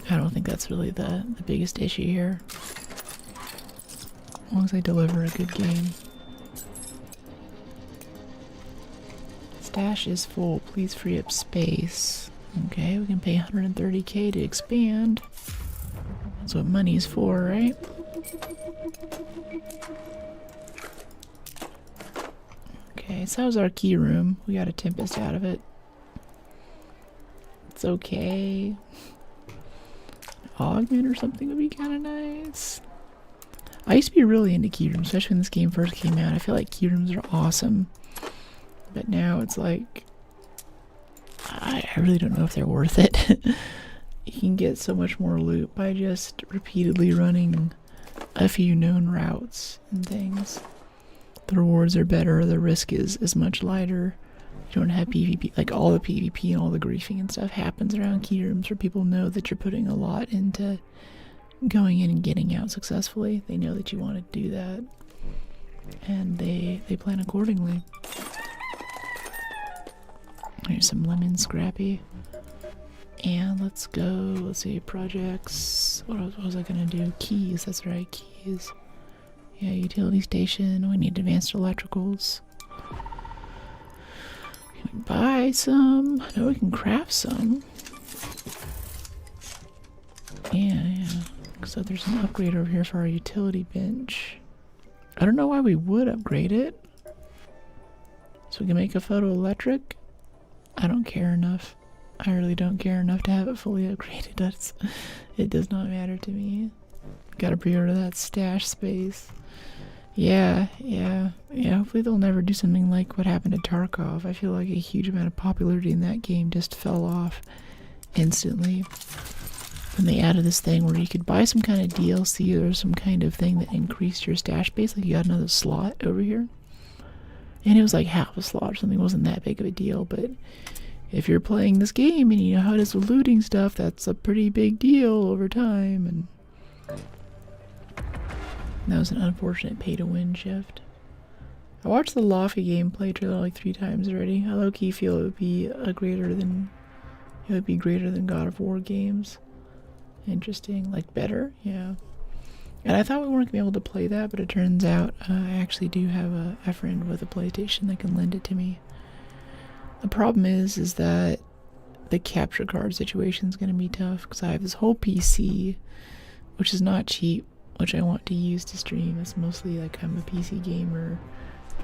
I don't think that's really the biggest issue here. As long as I deliver a good game. Stash is full. Please free up space. Okay, we can pay 130k to expand. That's what money's for, right? Okay, so that was our key room. We got a Tempest out of it. It's okay. Augment or something would be kind of nice. I used to be really into key rooms, especially when this game first came out. I feel like key rooms are awesome. But now it's like, I really don't know if they're worth it. You can get so much more loot by just repeatedly running a few known routes and things. The rewards are better, the risk is much lighter. You don't have PvP, like all the PvP and all the griefing and stuff happens around key rooms where people know that you're putting a lot into going in and getting out successfully. They know that you want to do that, and they plan accordingly. Here's some lemon scrappy. And let's go, let's see, projects. What was I gonna do? Keys, that's right, keys. Yeah, utility station, we need advanced electricals. Can we buy some? No, we can craft some. Yeah. So there's an upgrade over here for our utility bench. I don't know why we would upgrade it. So we can make a photoelectric? I don't care enough. I really don't care enough to have it fully upgraded. It does not matter to me. Gotta pre-order that stash space. Yeah. Hopefully they'll never do something like what happened to Tarkov. I feel like a huge amount of popularity in that game just fell off instantly. When they added this thing where you could buy some kind of DLC or some kind of thing that increased your stash base, like you got another slot over here. And it was like half a slot or something. It wasn't that big of a deal, but if you're playing this game and you know how it is with looting stuff, that's a pretty big deal over time. And that was an unfortunate pay-to-win shift. I watched the Lofty gameplay trailer like 3 times already. I low-key feel it would be greater than God of War games. Interesting, like better, yeah. And I thought we weren't gonna be able to play that, but it turns out I actually do have a friend with a PlayStation that can lend it to me. The problem is that the capture card situation is going to be tough because I have this whole PC, which is not cheap, which I want to use to stream. It's mostly like I'm a PC gamer.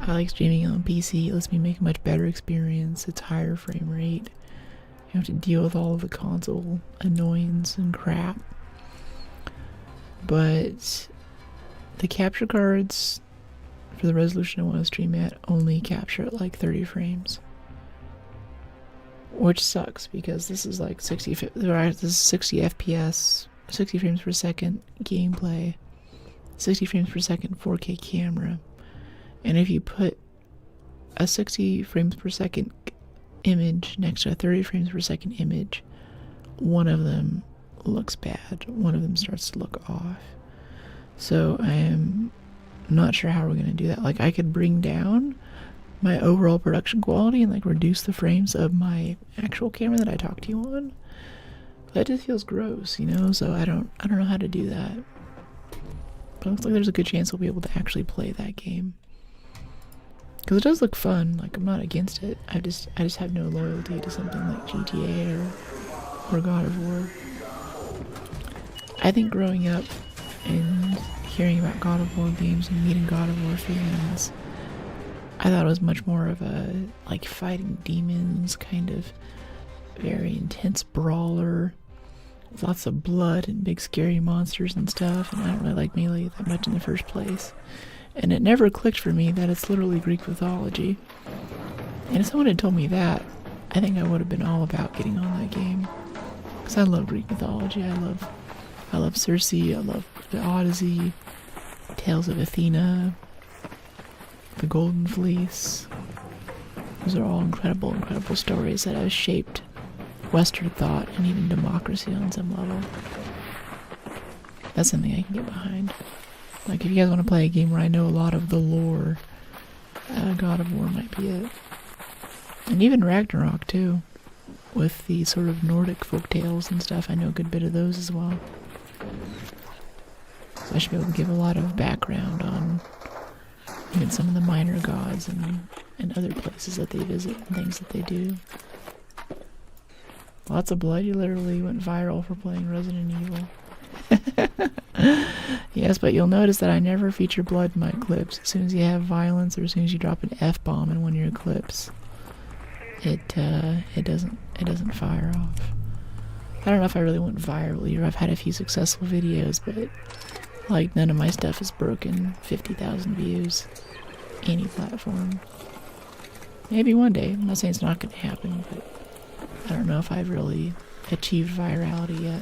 I like streaming on PC. It lets me make a much better experience. It's higher frame rate. You have to deal with all of the console annoyance and crap. But the capture cards for the resolution I want to stream at only capture at like 30 frames. Which sucks because this is like 60 FPS, 60 frames per second gameplay, 60 frames per second 4K camera. And if you put a 60 frames per second image next to a 30 frames per second image, one of them looks bad. One of them starts to look off. So I am not sure how we're going to do that. Like, I could bring down my overall production quality and like reduce the frames of my actual camera that I talk to you on. But that just feels gross, you know? So I don't know how to do that. But it looks like there's a good chance we'll be able to actually play that game. Because it does look fun. Like, I'm not against it. I just have no loyalty to something like GTA or God of War. I think growing up and hearing about God of War games and meeting God of War fans, I thought it was much more of a like fighting demons kind of very intense brawler with lots of blood and big scary monsters and stuff, and I don't really like melee that much in the first place. And it never clicked for me that it's literally Greek mythology. And if someone had told me that, I think I would have been all about getting on that game. Because I love Greek mythology. I love Circe, I love the Odyssey, Tales of Athena, the Golden Fleece. Those are all incredible, incredible stories that have shaped Western thought and even democracy on some level. That's something I can get behind. Like, if you guys want to play a game where I know a lot of the lore, God of War might be it. And even Ragnarok, too. With the sort of Nordic folktales and stuff, I know a good bit of those as well. So I should be able to give a lot of background on even some of the minor gods and other places that they visit and things that they do. Lots of blood. You literally went viral for playing Resident Evil. Yes, but you'll notice that I never feature blood in my clips. As soon as you have violence or as soon as you drop an F-bomb in one of your clips, it doesn't fire off. I don't know if I really went viral either. I've had a few successful videos, but like none of my stuff has broken 50,000 views. Any platform. Maybe one day. I'm not saying it's not going to happen, but I don't know if I've really achieved virality yet.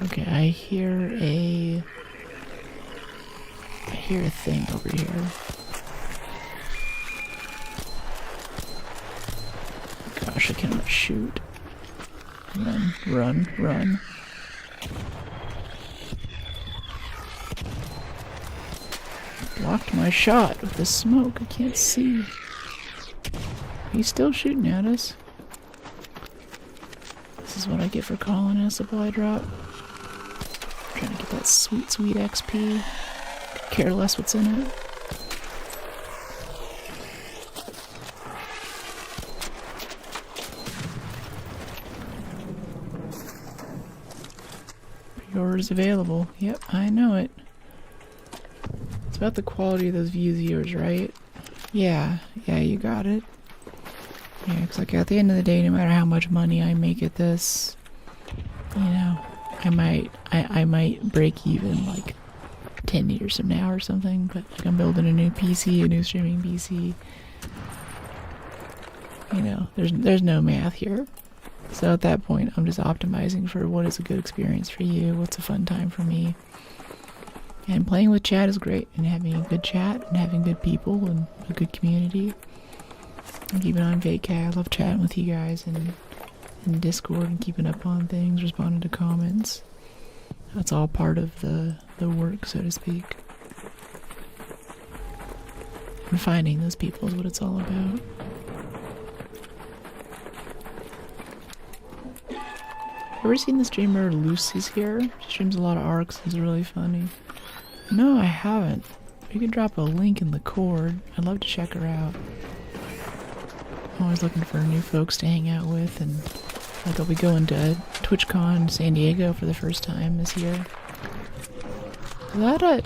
Okay, I hear a thing over here. Gosh, I cannot shoot. Run, run, run. Blocked my shot with the smoke. I can't see. He's still shooting at us. This is what I get for calling in a supply drop. Trying to get that sweet, sweet XP. Could care less what's in it. Pre-orders available. Yep, I know it. It's about the quality of those viewers, right? Yeah, you got it. Yeah, it's like at the end of the day, no matter how much money I make at this, you know, I might break even like 10 years from now or something, but like I'm building a new PC, a new streaming PC. You know, there's no math here. So at that point, I'm just optimizing for what is a good experience for you, what's a fun time for me. And playing with chat is great, and having a good chat, and having good people, and a good community. And keeping on VK, I love chatting with you guys, and in Discord, and keeping up on things, responding to comments. That's all part of the work, so to speak. And finding those people is what it's all about. Ever seen the streamer Lucy's here? She streams a lot of arcs, it's really funny. No, I haven't. You can drop a link in the cord. I'd love to check her out. I'm always looking for new folks to hang out with, and like I'll be going to TwitchCon San Diego for the first time this year. Is that a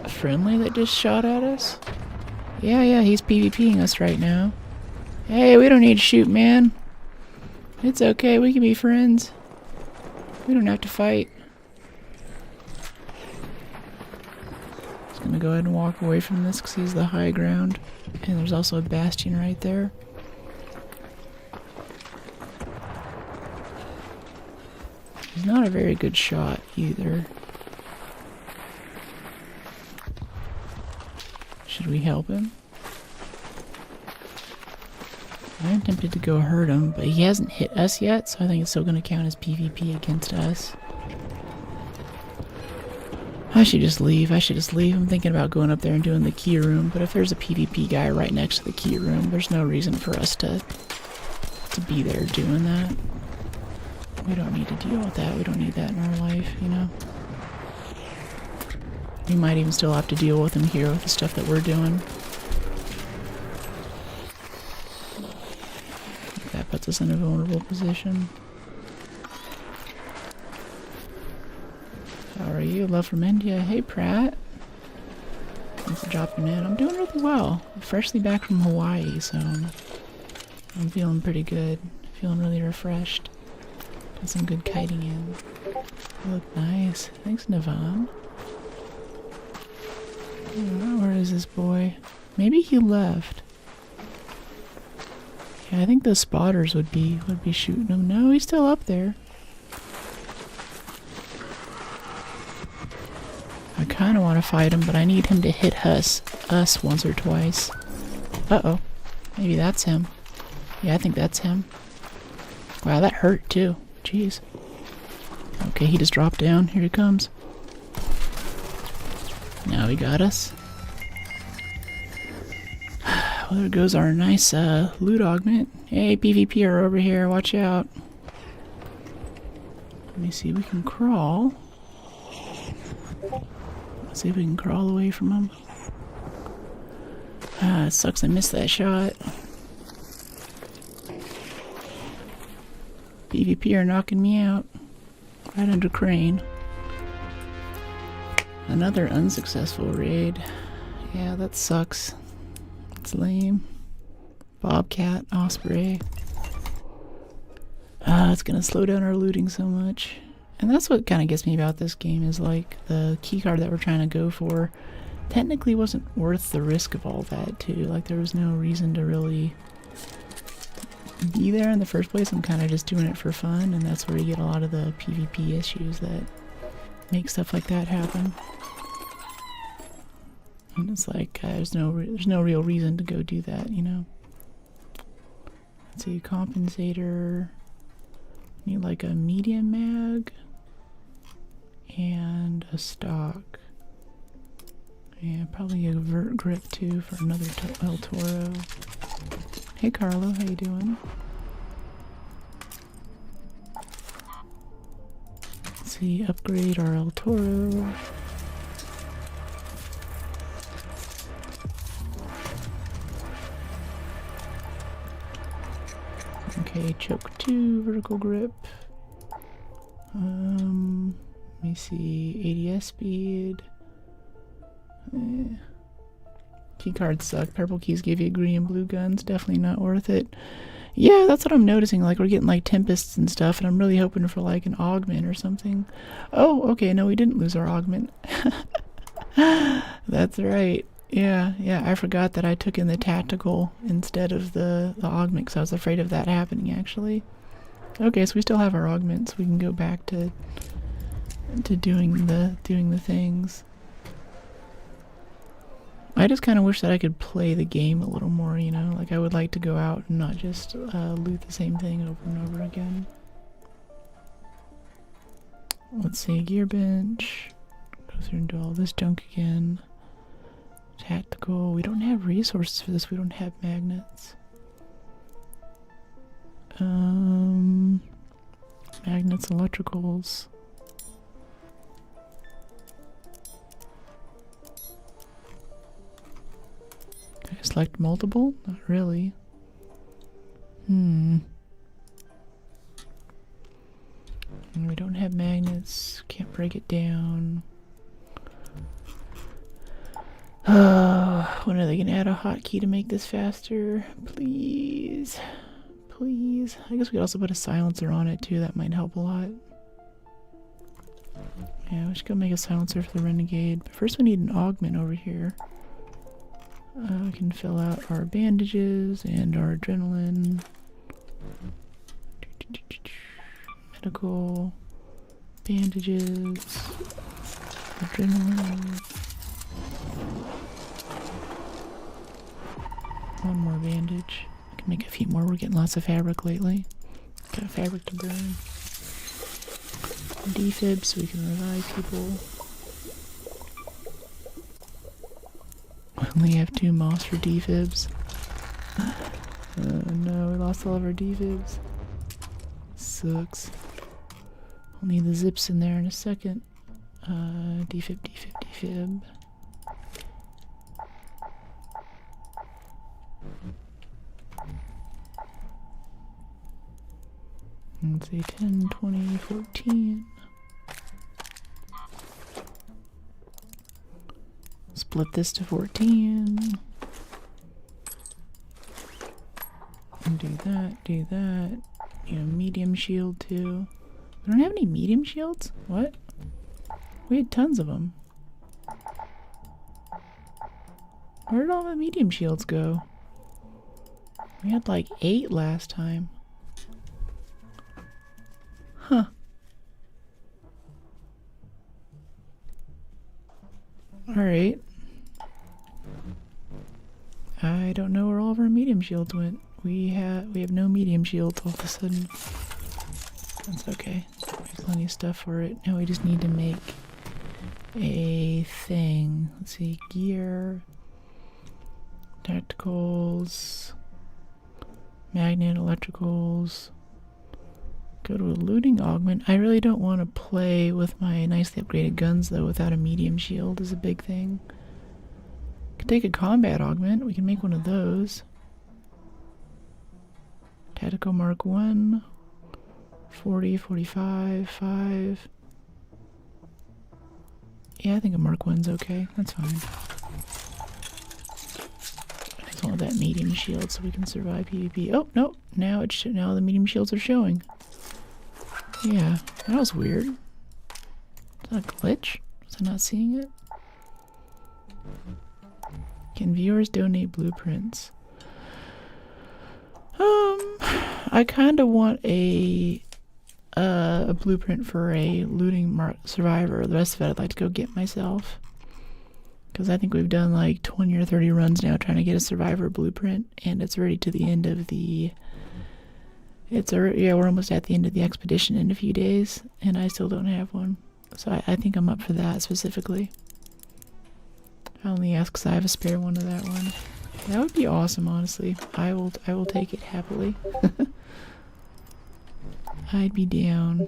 friendly that just shot at us? Yeah, he's PvPing us right now. Hey, we don't need to shoot, man. It's okay, we can be friends. We don't have to fight. Just gonna go ahead and walk away from this because he's the high ground. And there's also a bastion right there. He's not a very good shot either. Should we help him? I'm tempted to go hurt him, but he hasn't hit us yet, so I think it's still going to count as PvP against us. I should just leave. I'm thinking about going up there and doing the key room, but if there's a PvP guy right next to the key room, there's no reason for us to be there doing that. We don't need to deal with that. We don't need that in our life, you know? We might even still have to deal with him here with the stuff that we're doing. That puts us in a vulnerable position. How are you? Love from India. Hey, Pratt. Thanks for dropping in. I'm doing really well. I'm freshly back from Hawaii, so I'm feeling pretty good. Feeling really refreshed. Got some good kiting in. You look nice. Thanks, Navan. Where is this boy? Maybe he left. Yeah, I think the spotters would be shooting him. No, he's still up there. I kind of want to fight him, but I need him to hit us once or twice. Uh-oh. Maybe that's him. Yeah, I think that's him. Wow, that hurt too. Jeez. Okay, he just dropped down. Here he comes. Now he got us. Well, there goes our nice loot augment. Hey, PvPer over here. Watch out. Let me see if we can crawl. Let's see if we can crawl away from him. Ah, it sucks I missed that shot. PvPer knocking me out. Right under crane. Another unsuccessful raid. Yeah, that sucks. It's lame. Bobcat, Osprey. It's gonna slow down our looting so much. And that's what kind of gets me about this game is like the keycard that we're trying to go for technically wasn't worth the risk of all that too. Like there was no reason to really be there in the first place. I'm kind of just doing it for fun, and that's where you get a lot of the PvP issues that make stuff like that happen. And it's like there's no real reason to go do that, you know. Let's see, compensator. Need like a medium mag and a stock. Yeah, probably a vert grip too for another El Toro. Hey Carlo, how you doing? Let's see, upgrade our El Toro. Okay, choke 2, vertical grip. Let me see, ADS speed. Keycards suck. Purple keys give you green and blue guns. Definitely not worth it. Yeah, that's what I'm noticing. Like, we're getting, like, Tempests and stuff, and I'm really hoping for, like, an augment or something. Oh, okay, no, we didn't lose our augment. That's right. Yeah, I forgot that I took in the tactical instead of the augment, because I was afraid of that happening, actually. Okay, so we still have our augment, so we can go back to doing the things. I just kind of wish that I could play the game a little more, you know? Like, I would like to go out and not just loot the same thing over and over again. Let's see, gear bench. Go through and do all this junk again. Tactical. We don't have resources for this. We don't have magnets. Magnets, electricals. Can I select multiple? Not really. And we don't have magnets. Can't break it down. When are they gonna add a hotkey to make this faster? Please. Please. I guess we could also put a silencer on it too. That might help a lot. Yeah, we should go make a silencer for the Renegade. But first we need an augment over here. We can fill out our bandages and our adrenaline. Medical. Bandages. Adrenaline. One more bandage. I can make a few more. We're getting lots of fabric lately. Got fabric to burn. Defib so we can revive people. We only have 2 moss for defibs. Oh no, we lost all of our defibs. Sucks. We'll need the zips in there in a second. Defib. Let's see, 10, 20, 14. Split this to 14. And do that. You know, medium shield too. We don't have any medium shields? What? We had tons of them. Where did all the medium shields go? We had like 8 last time. Huh. Alright. I don't know where all of our medium shields went. We have no medium shields all of a sudden. That's okay. There's plenty of stuff for it. Now we just need to make a thing. Let's see, gear, tacticals, magnet, electricals. Go to a looting augment. I really don't want to play with my nicely upgraded guns though without a medium shield is a big thing. Could take a combat augment. We can make one of those. Tactical Mark 1. 40, 45, 5. Yeah, I think a Mark 1's okay. That's fine. I just want that medium shield so we can survive PvP. Oh, no. Now now the medium shields are showing. Yeah, that was weird. Is that a glitch? Was I not seeing it? Can viewers donate blueprints? I kind of want a blueprint for a looting survivor. The rest of it I'd like to go get myself. Because I think we've done like 20 or 30 runs now trying to get a survivor blueprint. And it's already to the end of the... yeah, we're almost at the end of the expedition in a few days, and I still don't have one. So I think I'm up for that specifically. I only ask because I have a spare one of that one. That would be awesome, honestly. I will take it happily. I'd be down.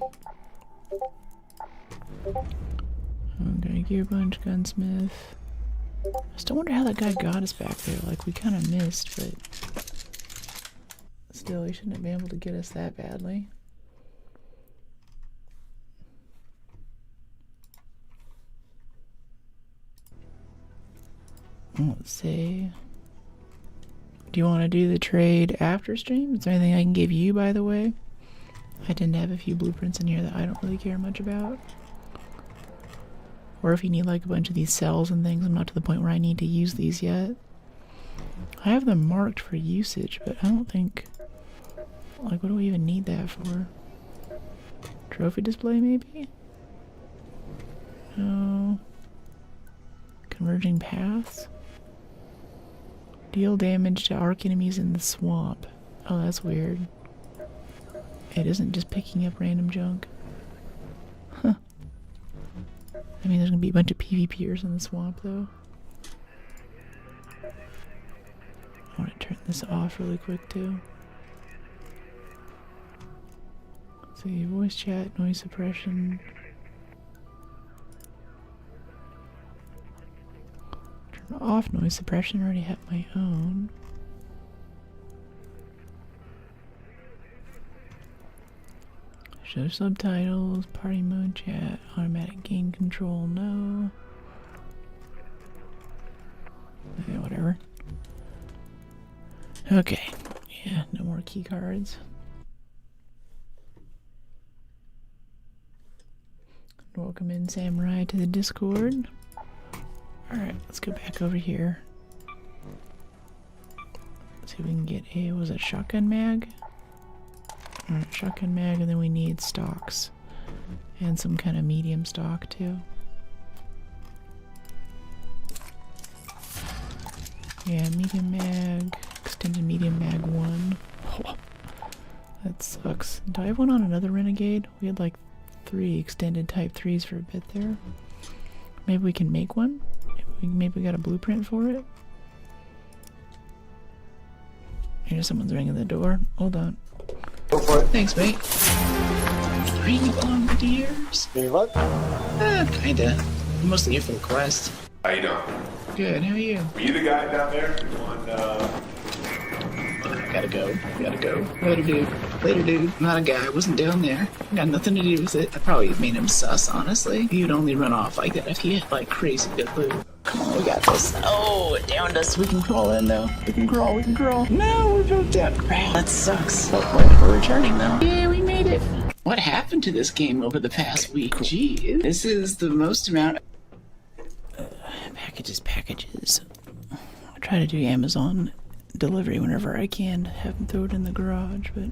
Okay, gear bunch, gunsmith. I still wonder how that guy got us back there. Like, we kind of missed, but... Still, he shouldn't have been able to get us that badly. Let's see. Do you want to do the trade after stream? Is there anything I can give you, by the way? I tend to have a few blueprints in here that I don't really care much about. Or if you need like a bunch of these cells and things, I'm not to the point where I need to use these yet. I have them marked for usage, but I don't think... Like, what do we even need that for? Trophy display, maybe? No. Converging paths? Deal damage to arc enemies in the swamp. Oh, that's weird. It isn't just picking up random junk. Huh. I mean, there's gonna be a bunch of PvPers in the swamp, though. I want to turn this off really quick, too. Let's see, voice chat, noise suppression. Turn off noise suppression, I already have my own. Show subtitles, party mode, chat, automatic game control, no. Okay, whatever. Okay, yeah, no more key cards. Welcome in, Samurai, to the Discord. Alright, let's go back over here. Let's see if we can get a, was it shotgun mag? Alright, shotgun mag, and then we need stocks. And some kind of medium stock, too. Yeah, medium mag, extended medium mag 1. Oh, that sucks. Do I have one on another Renegade? We had like 3 extended type 3s for a bit there. Maybe we can make one? Maybe we got a blueprint for it? Here's someone's ringing the door. Hold on. Go for it. Thanks, mate. Are you volunteers? You what? Kinda. I'm mostly here for the quest. How you doing? Good, how are you? Were you the guy down there on, Gotta go. Later, dude. I'm not a guy. I wasn't down there. Got nothing to do with it. I probably made him sus, honestly. You'd only run off like that if he had, like, crazy good loot. Come on, we got this. Oh, it downed us. We can crawl in, though. We can crawl. No, we're both down. Crap, that sucks. But we're returning, though. Yeah, we made it. What happened to this game over the past week? Gee, this is the most amount... Packages. I try to do Amazon delivery whenever I can, have them throw it in the garage, but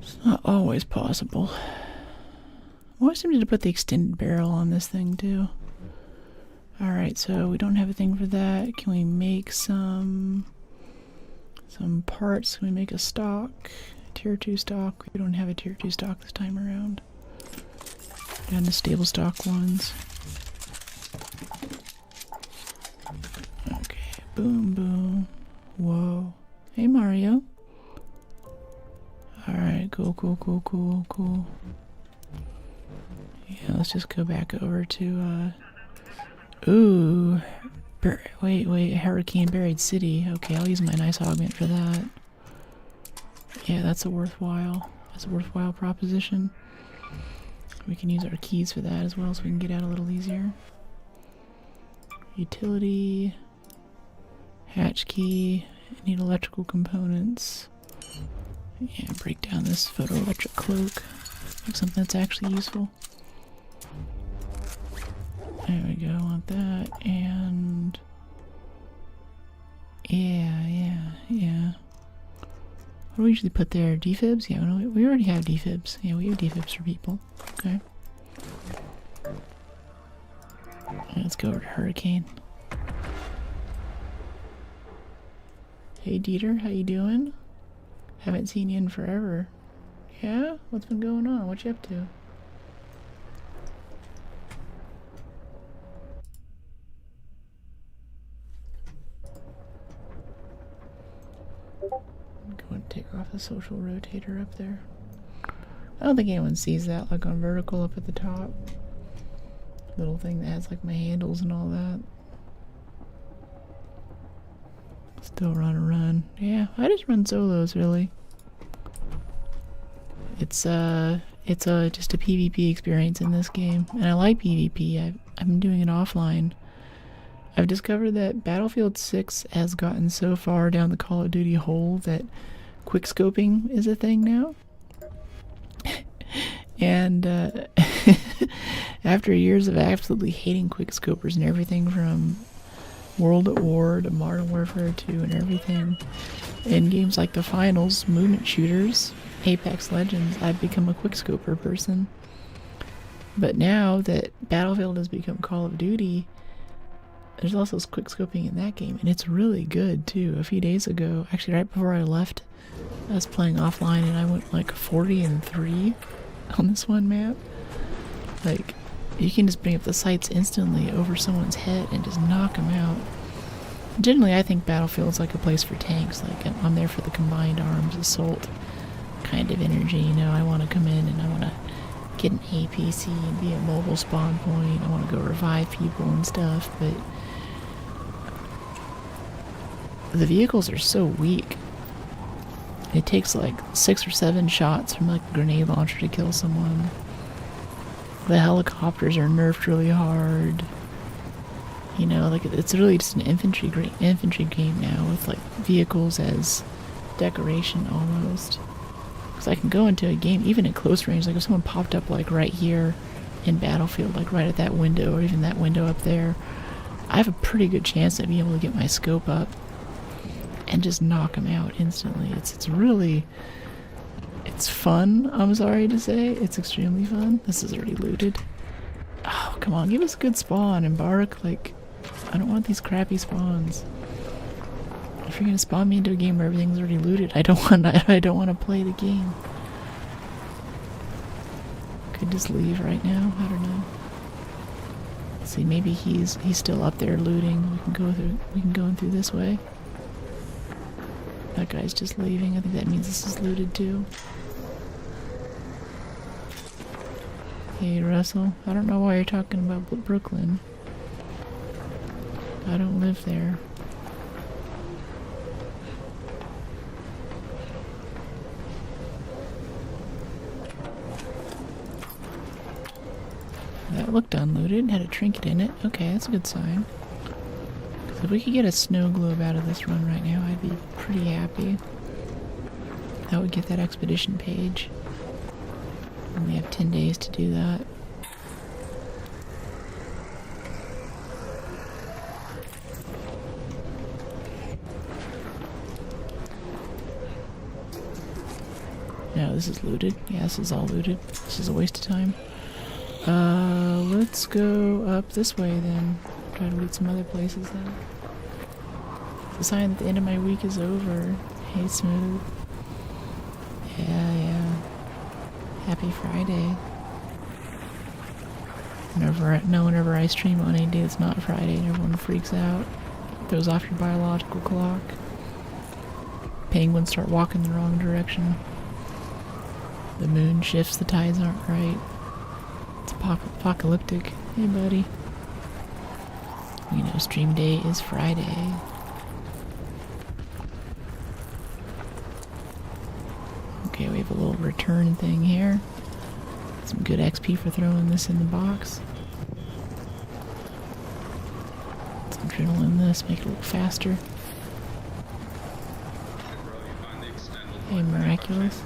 it's not always possible. I always tempted to put the extended barrel on this thing too. Alright, so we don't have a thing for that. Can we make some parts? Can we make a stock? Tier 2 stock? We don't have a tier 2 stock this time around. And the stable stock ones. Okay, boom. Whoa. Hey, Mario. Alright, cool. Yeah, let's just go back over to, ooh. Wait, Hurricane Buried City. Okay, I'll use my nice augment for that. Yeah, that's a worthwhile proposition. We can use our keys for that as well so we can get out a little easier. Utility, hatch key, I need electrical components. Yeah, break down this photoelectric cloak. Make something that's actually useful. There we go, want that, and... Yeah. What do we usually put there? Defibs? Yeah, we already have defibs. Yeah, we have defibs for people. Okay. Let's go over to Hurricane. Hey Dieter, how you doing? Haven't seen you in forever. Yeah? What's been going on? What you up to? I'm going to take off the social rotator up there. I don't think anyone sees that, like on vertical up at the top. Little thing that has like my handles and all that. Still run. Yeah, I just run solos really. It's just a PvP experience in this game, and I like PvP. I've been doing it offline. I've discovered that Battlefield 6 has gotten so far down the Call of Duty hole that quickscoping is a thing now. And after years of absolutely hating quickscopers and everything from World at War to Modern Warfare 2 and everything, in games like the Finals, movement shooters, Apex Legends, I've become a quickscoper person. But now that Battlefield has become Call of Duty, there's also quickscoping in that game, and it's really good too. A few days ago, actually right before I left, I was playing offline and I went like 40-3 on this one map. Like, you can just bring up the sights instantly over someone's head and just knock them out. Generally, I think Battlefield's like a place for tanks. Like, I'm there for the combined arms assault kind of energy, you know. I want to come in and I want to get an APC and be a mobile spawn point. I want to go revive people and stuff, but the vehicles are so weak. It takes like 6 or 7 shots from like a grenade launcher to kill someone. The helicopters are nerfed really hard. You know, like it's really just an infantry game now with like vehicles as decoration almost. Because I can go into a game even at close range, like if someone popped up like right here in Battlefield, like right at that window or even that window up there, I have a pretty good chance of being able to get my scope up and just knock them out instantly. It's really, it's fun, I'm sorry to say. It's extremely fun. This is already looted. Oh, come on, give us a good spawn, Embark. Like, I don't want these crappy spawns. If you're gonna spawn me into a game where everything's already looted, I don't want to play the game. Could just leave right now. I don't know. Let's see, maybe he's still up there looting. We can go in through this way. That guy's just leaving. I think that means this is looted too. Hey Russell, I don't know why you're talking about Brooklyn. I don't live there. That looked unlooted, had a trinket in it. Okay, that's a good sign. So if we could get a snow globe out of this run right now, I'd be pretty happy. That would get that expedition page. And we have 10 days to do that. No, this is looted. Yeah, this is all looted. This is a waste of time. Let's go up this way then. Try to loot some other places then. It's a sign that the end of my week is over. Hey, Smooth. Yeah. Happy Friday. Whenever I stream on any day that's not Friday, everyone freaks out. Throws off your biological clock. Penguins start walking the wrong direction. The moon shifts, the tides aren't right. It's apocalyptic. Hey, buddy. You know, stream day is Friday. Okay, we have a little return thing here. Some good XP for throwing this in the box. Some adrenaline in this, make it look faster. Hey, Miraculous.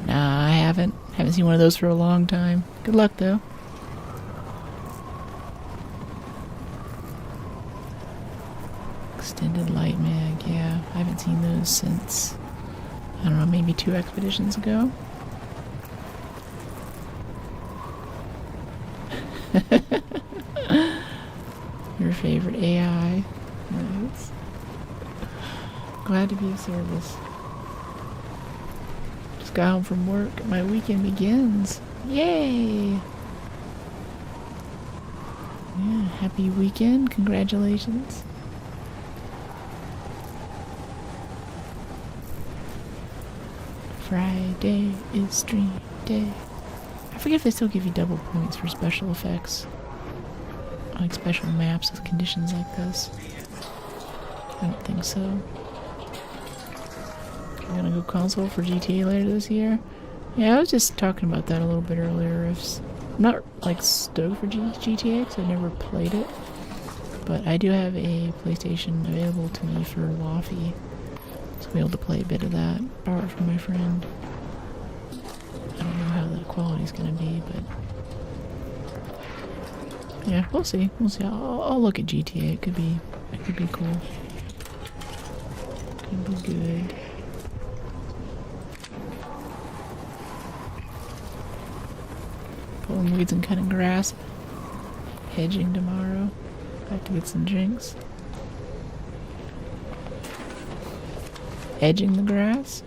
Nah, I haven't. Haven't seen one of those for a long time. Good luck, though. Extended light mag, yeah. I haven't seen those since, I don't know, maybe 2 expeditions ago. Your favorite AI. Nice. Glad to be of service. Just got home from work. My weekend begins. Yay! Yeah, happy weekend. Congratulations. Friday is stream day. I forget if they still give you double points for special effects. Like special maps with conditions like this. I don't think so. I'm gonna go console for GTA later this year. Yeah, I was just talking about that a little bit earlier. I'm not like stoked for GTA because I've never played it. But I do have a PlayStation available to me for Lofty. So I'll be able to play a bit of that. Borrow it from my friend. I don't know how the quality's gonna be, but yeah, we'll see. We'll see. I'll look at GTA. It could be cool. Could be good. Pulling weeds and cutting grass. Hedging tomorrow. Have to get some drinks. Edging the grass.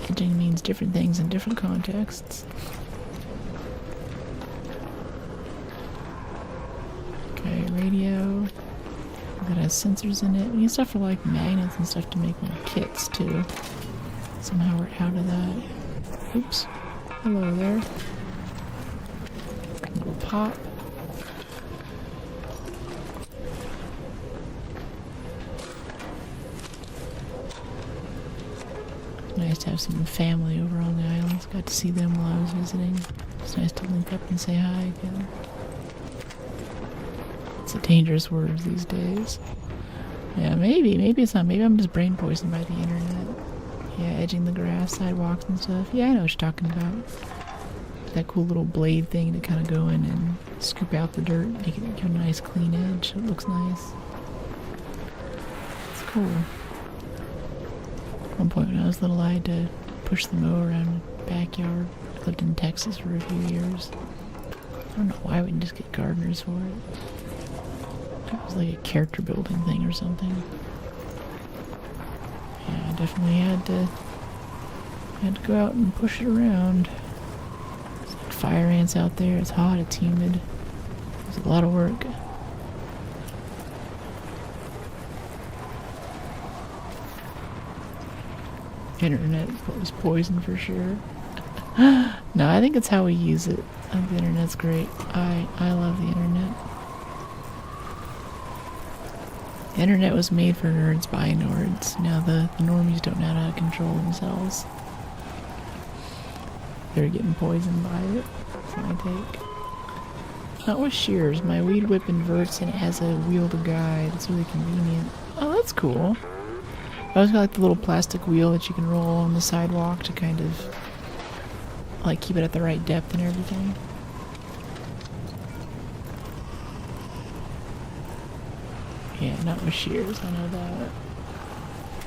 Edging means different things in different contexts. Okay, radio. That has sensors in it. We need stuff for like magnets and stuff to make more kits too. Somehow we're out of that. Oops. Hello there. A little pop. Nice to have some family over on the islands. Got to see them while I was visiting. It's nice to link up and say hi again. It's a dangerous word these days. Yeah, maybe it's not. Maybe I'm just brain poisoned by the internet. Yeah, edging the grass, sidewalks and stuff. Yeah, I know what you're talking about. That cool little blade thing to kind of go in and scoop out the dirt, make it give a nice clean edge. It looks nice. It's cool. At one point when I was little, I had to push the mower around the backyard. I lived in Texas for a few years. I don't know why we didn't just get gardeners for it. It was like a character building thing or something. Yeah, I definitely had to go out and push it around. There's like fire ants out there. It's hot. It's humid. It's a lot of work. Internet is poison for sure. No, I think it's how we use it. I think the internet's great. I love the internet. The internet was made for nerds by nerds. Now the normies don't know how to control themselves. They're getting poisoned by it. That's my take. Not with shears. My weed whip inverts and it has a wheel to guide. It's really convenient. Oh, that's cool. I always got like the little plastic wheel that you can roll on the sidewalk to kind of like keep it at the right depth and everything. Yeah, not with shears, I know that.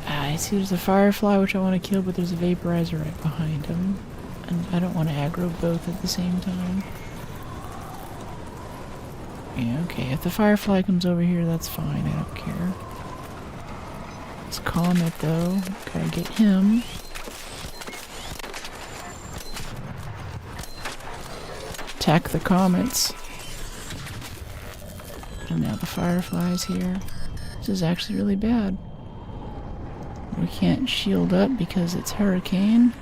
I see there's a firefly which I want to kill, but there's a vaporizer right behind him. And I don't want to aggro both at the same time. Yeah, okay, if the firefly comes over here, that's fine, I don't care. It's Comet though, gotta get him. Attack the comets. And now the firefly's here. This is actually really bad. We can't shield up because it's hurricane.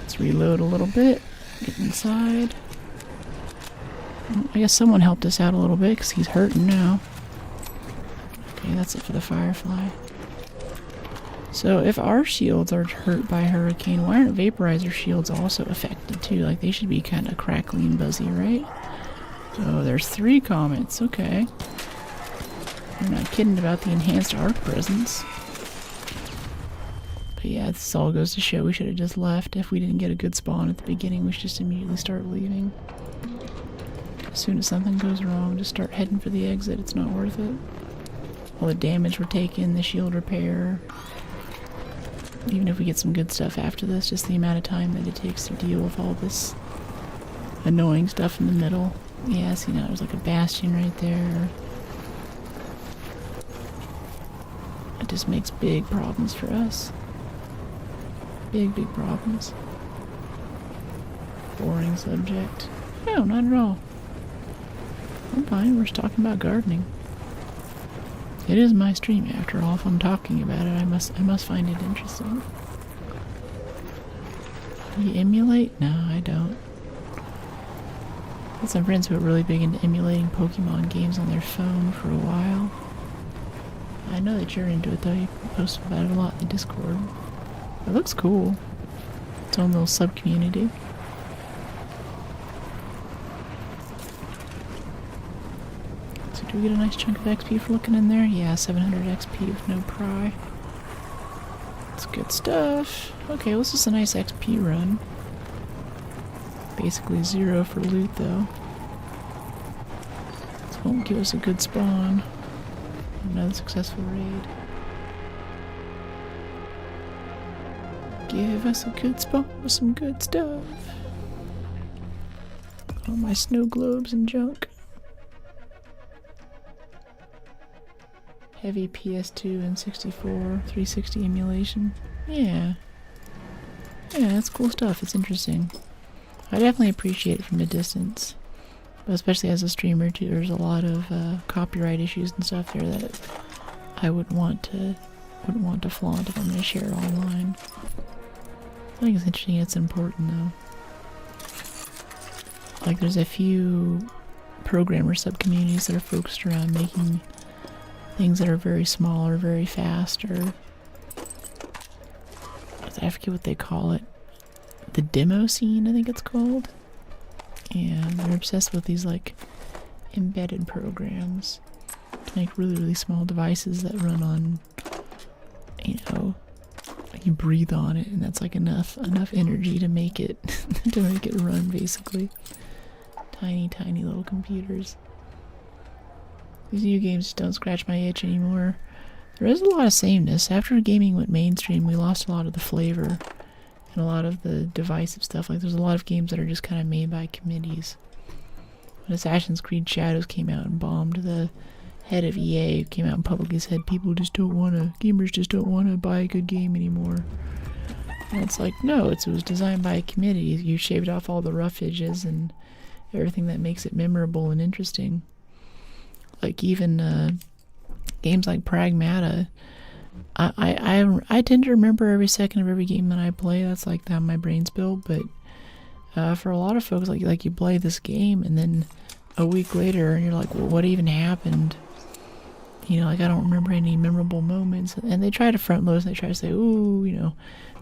Let's reload a little bit. Get inside. I guess someone helped us out a little bit because he's hurting now. Okay, that's it for the firefly. So if our shields are hurt by hurricane, why aren't vaporizer shields also affected too? Like they should be kind of crackly and buzzy, right? Oh, there's 3 comets. Okay. I'm not kidding about the enhanced arc presence. But yeah, this all goes to show we should have just left. If we didn't get a good spawn at the beginning, we should just immediately start leaving. As soon as something goes wrong, just start heading for the exit. It's not worth it. All the damage we're taking, the shield repair. Even if we get some good stuff after this, just the amount of time that it takes to deal with all this annoying stuff in the middle. Yeah, see now there's like a bastion right there. It just makes big problems for us. Big problems. Boring subject. No, not at all. I'm fine, we're just talking about gardening. It is my stream after all. If I'm talking about it, I must find it interesting. Do you emulate? No, I don't. I had some friends who were really big into emulating Pokemon games on their phone for a while. I know that you're into it though, you posted about it a lot in the Discord. It looks cool. Its own little sub-community. So do we get a nice chunk of XP for looking in there? Yeah, 700 XP with no pry. That's good stuff. Okay, well, this is a nice XP run. Basically 0 for loot though. This won't give us a good spawn. Another successful raid. Give us a good spawn with some good stuff. All my snow globes and junk. Heavy PS2 and 64, 360 emulation. Yeah. Yeah, that's cool stuff. It's interesting. I definitely appreciate it from a distance. But especially as a streamer too, there's a lot of copyright issues and stuff there that I wouldn't want to flaunt if I'm going to share it online. I think it's interesting, it's important though. Like there's a few programmer sub-communities that are focused around making things that are very small or very fast or I forget what they call it. The demo scene, I think it's called. And they're obsessed with these like embedded programs to make really, really small devices that run on, you know, you breathe on it, and that's like enough energy to make it to make it run, basically. Tiny, tiny little computers. These new games just don't scratch my itch anymore. There is a lot of sameness. After gaming went mainstream, we lost a lot of the flavor and a lot of the divisive stuff. Like, there's a lot of games that are just kind of made by committees. When Assassin's Creed Shadows came out and bombed, the head of EA came out and publicly said gamers just don't want to buy a good game anymore. And it's like, no, it was designed by a committee. You shaved off all the rough edges and everything that makes it memorable and interesting. Like, even games like Pragmata, I tend to remember every second of every game that I play. That's like how my brain's built. But for a lot of folks, like you play this game and then a week later and you're like, well, what even happened? You know, like, I don't remember any memorable moments. And they try to front load, and they try to say, ooh, you know,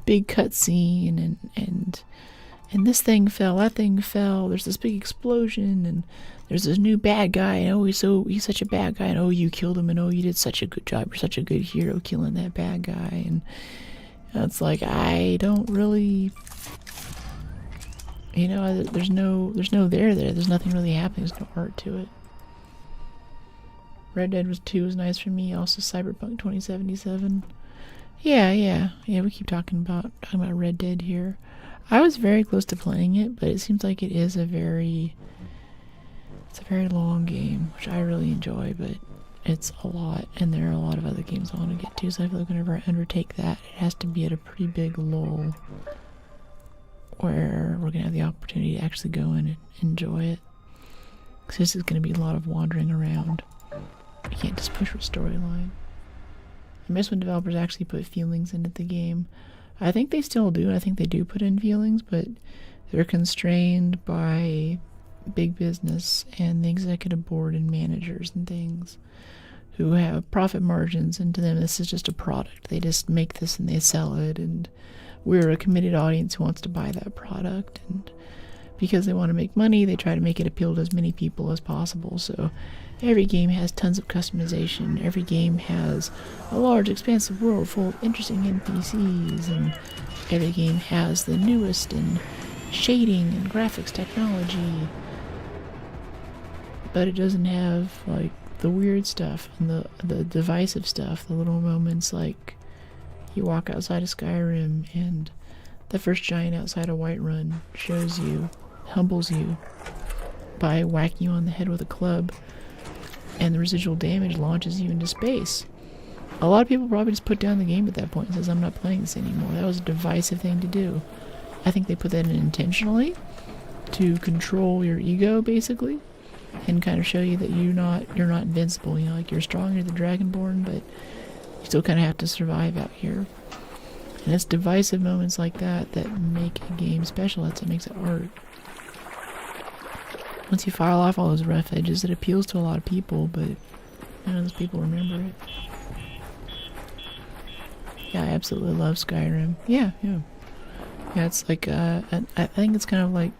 big cutscene and this thing fell, that thing fell, there's this big explosion, and there's this new bad guy, and oh, he's such a bad guy, and oh, you killed him, and oh, you did such a good job, you're such a good hero killing that bad guy. And it's like, I don't really, you know, there's no there's nothing really happening, there's no art to it. Red Dead 2 was nice for me, also Cyberpunk 2077. Yeah, we keep talking about Red Dead here. I was very close to playing it, but it seems like it is a very long game, which I really enjoy, but it's a lot, and there are a lot of other games I want to get to, so I feel like whenever I undertake that, it has to be at a pretty big lull, where we're going to have the opportunity to actually go in and enjoy it. Because this is going to be a lot of wandering around. You can't just push a storyline. I miss when developers actually put feelings into the game. I think they still do. I think they do put in feelings, but they're constrained by big business and the executive board and managers and things who have profit margins, and to them this is just a product. They just make this and they sell it, and we're a committed audience who wants to buy that product, and because they want to make money, they try to make it appeal to as many people as possible. So every game has tons of customization. Every game has a large, expansive world full of interesting NPCs, and every game has the newest in shading and graphics technology. But it doesn't have, like, the weird stuff and the divisive stuff, the little moments like you walk outside of Skyrim and the first giant outside of Whiterun humbles you by whacking you on the head with a club, and the residual damage launches you into space. A lot of people probably just put down the game at that point and says, I'm not playing this anymore. That was a divisive thing to do. I think they put that in intentionally to control your ego, basically, and kind of show you that you're not invincible. You know, like, you're strong, you're the Dragonborn, but you still kind of have to survive out here. And it's divisive moments like that that make a game special. That's what makes it art. Once you file off all those rough edges, it appeals to a lot of people, but none of those people remember it. Yeah, I absolutely love Skyrim. Yeah, it's like, I think it's kind of like,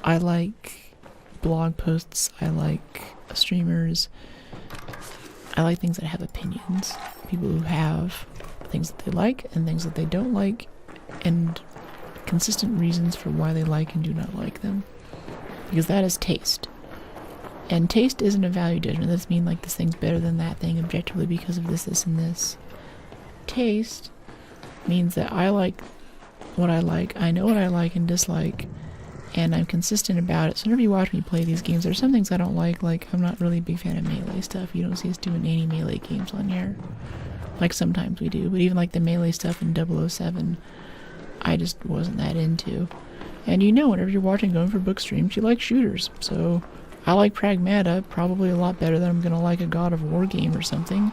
I like blog posts, I like streamers, I like things that have opinions, people who have things that they like and things that they don't like, and consistent reasons for why they like and do not like them. Because that is taste. And taste isn't a value judgment. That doesn't mean, like, this thing's better than that thing objectively because of this, this, and this. Taste means that I like what I like, I know what I like and dislike, and I'm consistent about it. So whenever you watch me play these games, there's some things I don't like I'm not really a big fan of melee stuff. You don't see us doing any melee games on here. Like, sometimes we do, but even like the melee stuff in 007, I just wasn't that into. And you know, whenever you're watching Going for Book streams, you like shooters. So I like Pragmata probably a lot better than I'm gonna like a God of War game or something,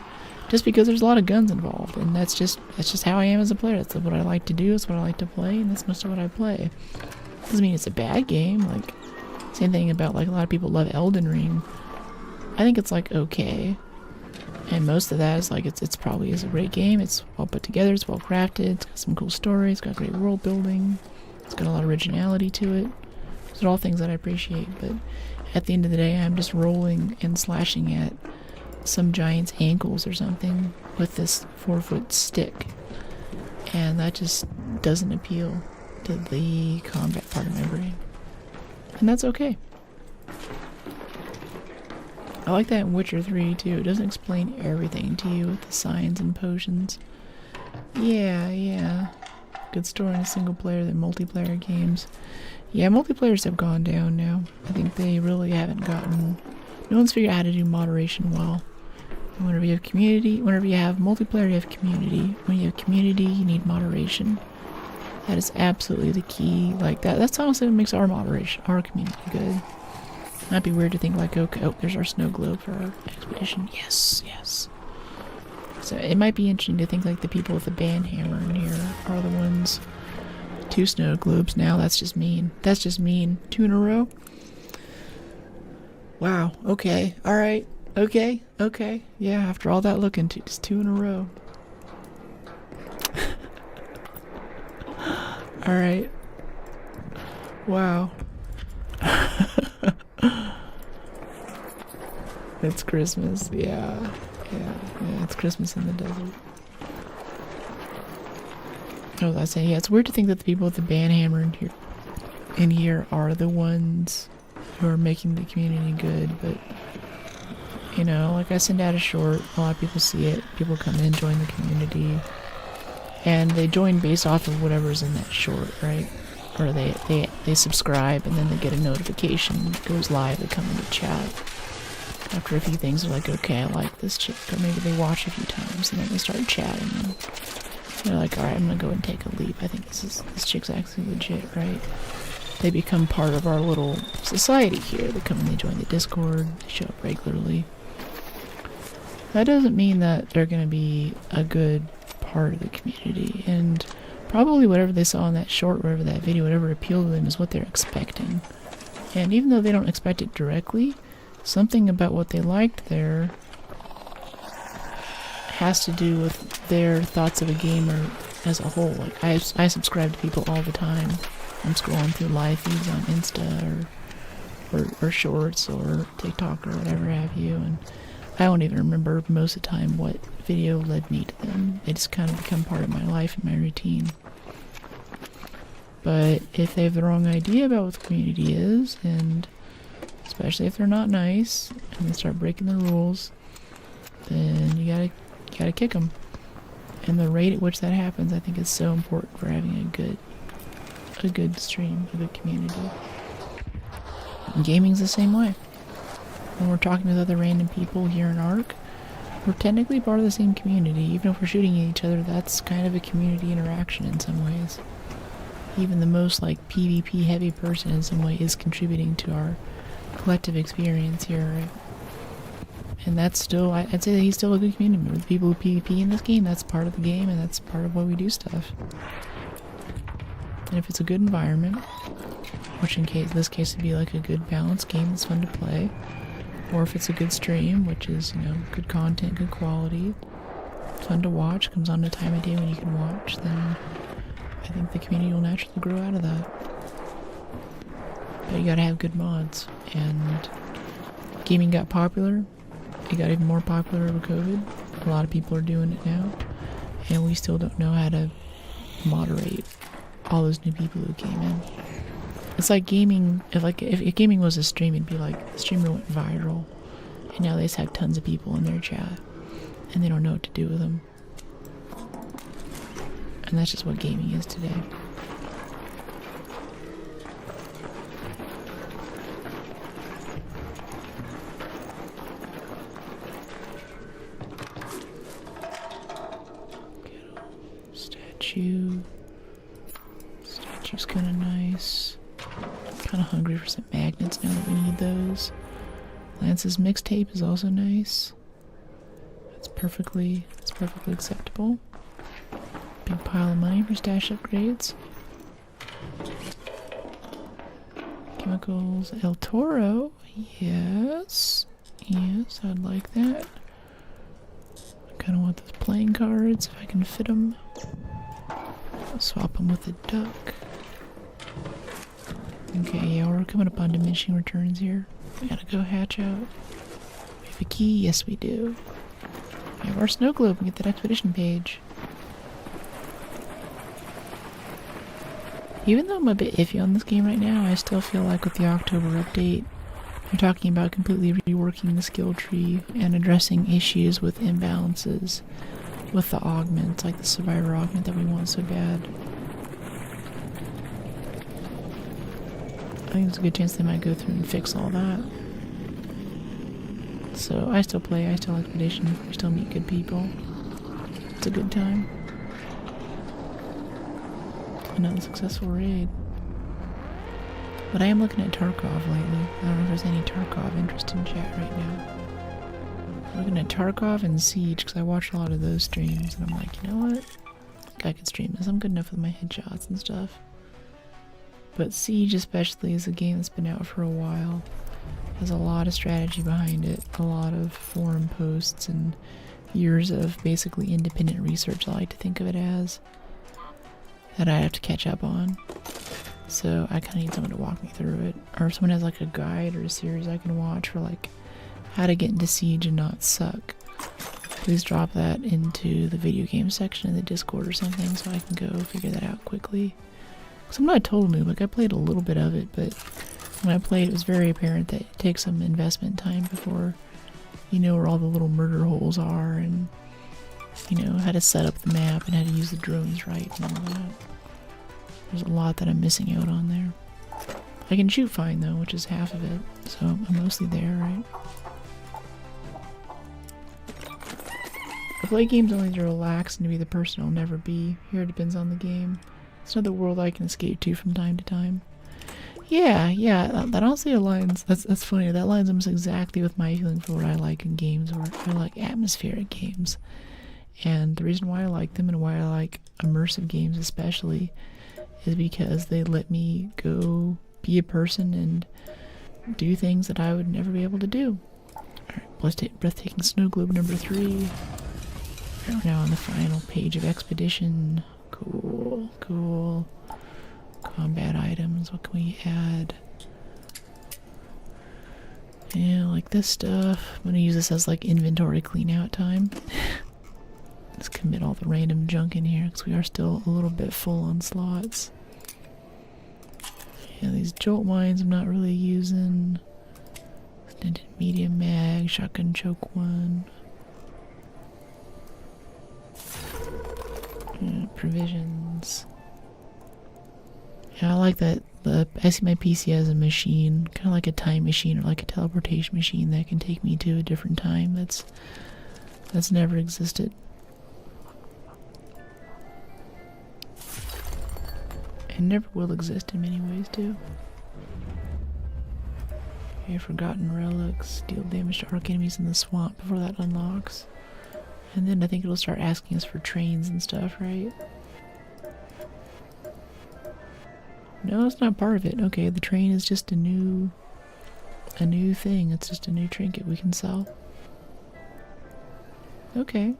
just because there's a lot of guns involved, and that's just how I am as a player. That's what I like to do, that's what I like to play, and that's most of what I play. Doesn't mean it's a bad game. Like, same thing about, like, a lot of people love Elden Ring. I think it's, like, okay. And most of that is like, it's probably is a great game. It's well put together, it's well crafted, it's got some cool stories, it's got great world building, it's got a lot of originality to it. Those are all things that I appreciate, but at the end of the day, I'm just rolling and slashing at some giant's ankles or something with this 4-foot stick. And that just doesn't appeal to the combat part of my brain. And that's okay. I like that in Witcher 3 too. It doesn't explain everything to you with the signs and potions. Yeah. Good story in a single player than multiplayer games. Yeah, multiplayers have gone down now. I think they really haven't gotten... No one's figured out how to do moderation well. And whenever you have community, whenever you have multiplayer, you have community. When you have community, you need moderation. That is absolutely the key. Like that's honestly what makes our moderation, our community good. Might be weird to think like, okay, oh, there's our snow globe for our expedition. Yes. So it might be interesting to think like the people with the band hammer in here are the ones. 2 snow globes now. That's just mean. 2 in a row. Wow. Okay. All right. Okay. Yeah. After all that looking, just 2 in a row. All right. Wow. It's Christmas. Yeah. It's Christmas in the desert. Oh, I say, yeah, it's weird to think that the people with the band hammer in here are the ones who are making the community good, but you know, like I send out a short, a lot of people see it, people come in, join the community, and they join based off of whatever's in that short, right? Or they subscribe and then they get a notification, it goes live, they come into chat. After a few things, they're like, okay, I like this chick, or maybe they watch a few times and then they start chatting and they're like, alright, I'm gonna go and take a leap. I think this chick's actually legit, right? They become part of our little society here. They come and they join the Discord, they show up regularly. That doesn't mean that they're gonna be a good part of the community, and probably whatever they saw in that short, whatever that video, whatever appealed to them is what they're expecting. And even though they don't expect it directly, something about what they liked there has to do with their thoughts of a gamer as a whole. Like I subscribe to people all the time. I'm scrolling through live feeds on Insta or Shorts or TikTok or whatever have you, and I don't even remember most of the time what video led me to them. They just kind of become part of my life and my routine. But if they have the wrong idea about what the community is, and especially if they're not nice and they start breaking the rules, then you gotta kick them. And the rate at which that happens, I think, is so important for having a good stream, a good community. And gaming's the same way. When we're talking with other random people here in Arc, we're technically part of the same community. Even if we're shooting at each other, that's kind of a community interaction in some ways. Even the most like PvP heavy person in some way is contributing to our collective experience here, right? And that's still, I'd say that he's still a good community member. The people who PvP in this game, that's part of the game, and that's part of why we do stuff. And if it's a good environment, which in this case would be like a good balanced game that's fun to play, or if it's a good stream, which is, you know, good content, good quality, fun to watch, comes on a time of day when you can watch, then I think the community will naturally grow out of that. But you gotta have good mods, and gaming got popular. It got even more popular over COVID. A lot of people are doing it now, and we still don't know how to moderate all those new people who came in. It's like gaming. If gaming was a stream, it'd be like the streamer went viral, and now they just have tons of people in their chat, and they don't know what to do with them. And that's just what gaming is today. Statue's kind of nice. Kind of hungry for some magnets now that we need those. Lance's mixtape is also nice. It's perfectly acceptable. Big pile of money for stash upgrades. Chemicals. El Toro. Yes, I'd like that. kind of want those playing cards if I can fit them. I'll swap them with a duck. Okay, yeah, we're coming up on diminishing returns here. We gotta go hatch out. We have a key? Yes, we do. We have our snow globe and get that expedition page. Even though I'm a bit iffy on this game right now, I still feel like with the October update, they're talking about completely reworking the skill tree and addressing issues with imbalances with the augments, like the survivor augment that we want so bad. I think there's a good chance they might go through and fix all that. So I still play, I still expedition, I still meet good people. It's a good time. Another successful raid. But I am looking at Tarkov lately. I don't know if there's any Tarkov interest in chat right now. I'm looking at Tarkov and Siege because I watch a lot of those streams and I'm like, you know what? I think I could stream this. I'm good enough with my headshots and stuff. But Siege especially is a game that's been out for a while. Has a lot of strategy behind it, a lot of forum posts and years of basically independent research, I like to think of it as, that I have to catch up on. So I kind of need someone to walk me through it. Or if someone has like a guide or a series I can watch for like how to get into Siege and not suck, please drop that into the video game section in the Discord or something so I can go figure that out quickly. Because I'm not a total noob, like I played a little bit of it, but when I played it was very apparent that it takes some investment time before you know where all the little murder holes are and you know how to set up the map and how to use the drones right and all that. There's a lot that I'm missing out on there. I can shoot fine though, which is half of it, so I'm mostly there, right? I play games only to relax and to be the person I'll never be. Here it depends on the game. It's another world I can escape to from time to time. Yeah, that honestly aligns. That's funny. That lines almost exactly with my feeling for what I like in games, or I like atmospheric games. And the reason why I like them and why I like immersive games especially is because they let me go be a person and do things that I would never be able to do. Alright, breathtaking snow globe number 3. We're now on the final page of expedition. Cool, cool. Combat items, what can we add? Yeah, like this stuff. I'm gonna use this as like inventory clean out time. Just commit all the random junk in here because we are still a little bit full on slots. Yeah, these jolt mines I'm not really using. Extended medium mag, shotgun choke 1. Yeah, provisions. Yeah, I like that. I see my PC as a machine, kind of like a time machine or like a teleportation machine that can take me to a different time that's never existed. And never will exist in many ways too. Okay, forgotten relics, deal damage to arc enemies in the swamp before that unlocks. And then I think it'll start asking us for trains and stuff, right? No, it's not part of it. Okay, the train is just a new thing. It's just a new trinket we can sell. Okay.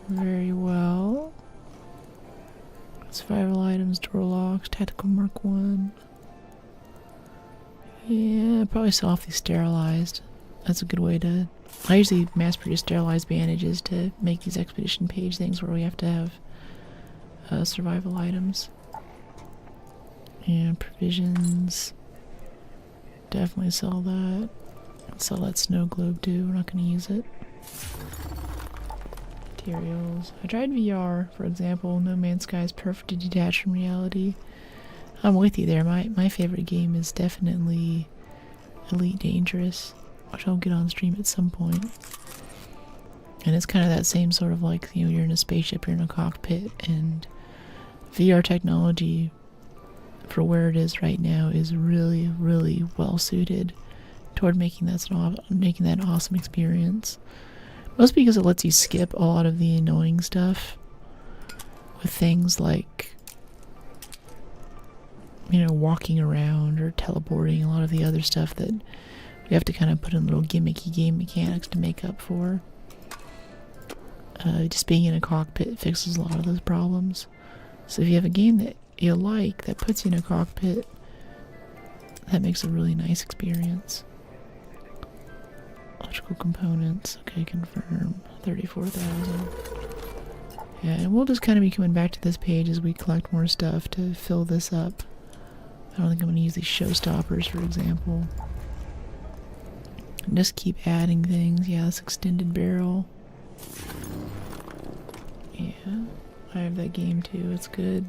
Very well. Survival items, door locks, tactical mark 1. Yeah, probably sell off these sterilized. That's a good way to... I usually mass produce sterilized bandages to make these expedition page things where we have to have survival items. And provisions. Definitely sell that. Sell that snow globe too, we're not going to use it. Materials. I tried VR, for example. No Man's Sky is perfect to detach from reality. I'm with you there. My favorite game is definitely Elite Dangerous, which I'll get on stream at some point. And it's kind of that same sort of like, you know, you're in a spaceship, you're in a cockpit, and VR technology for where it is right now is really, really well suited toward making that an awesome experience. Mostly because it lets you skip a lot of the annoying stuff with things like, you know, walking around or teleporting, a lot of the other stuff that You have to kind of put in little gimmicky game mechanics to make up for. Just being in a cockpit fixes a lot of those problems. So if you have a game that you like that puts you in a cockpit, that makes a really nice experience. Electrical components. Okay, confirm. 34,000. Yeah, and we'll just kind of be coming back to this page as we collect more stuff to fill this up. I don't think I'm going to use these showstoppers, for example. And just keep adding things. Yeah, this extended barrel. Yeah, I have that game too. It's good.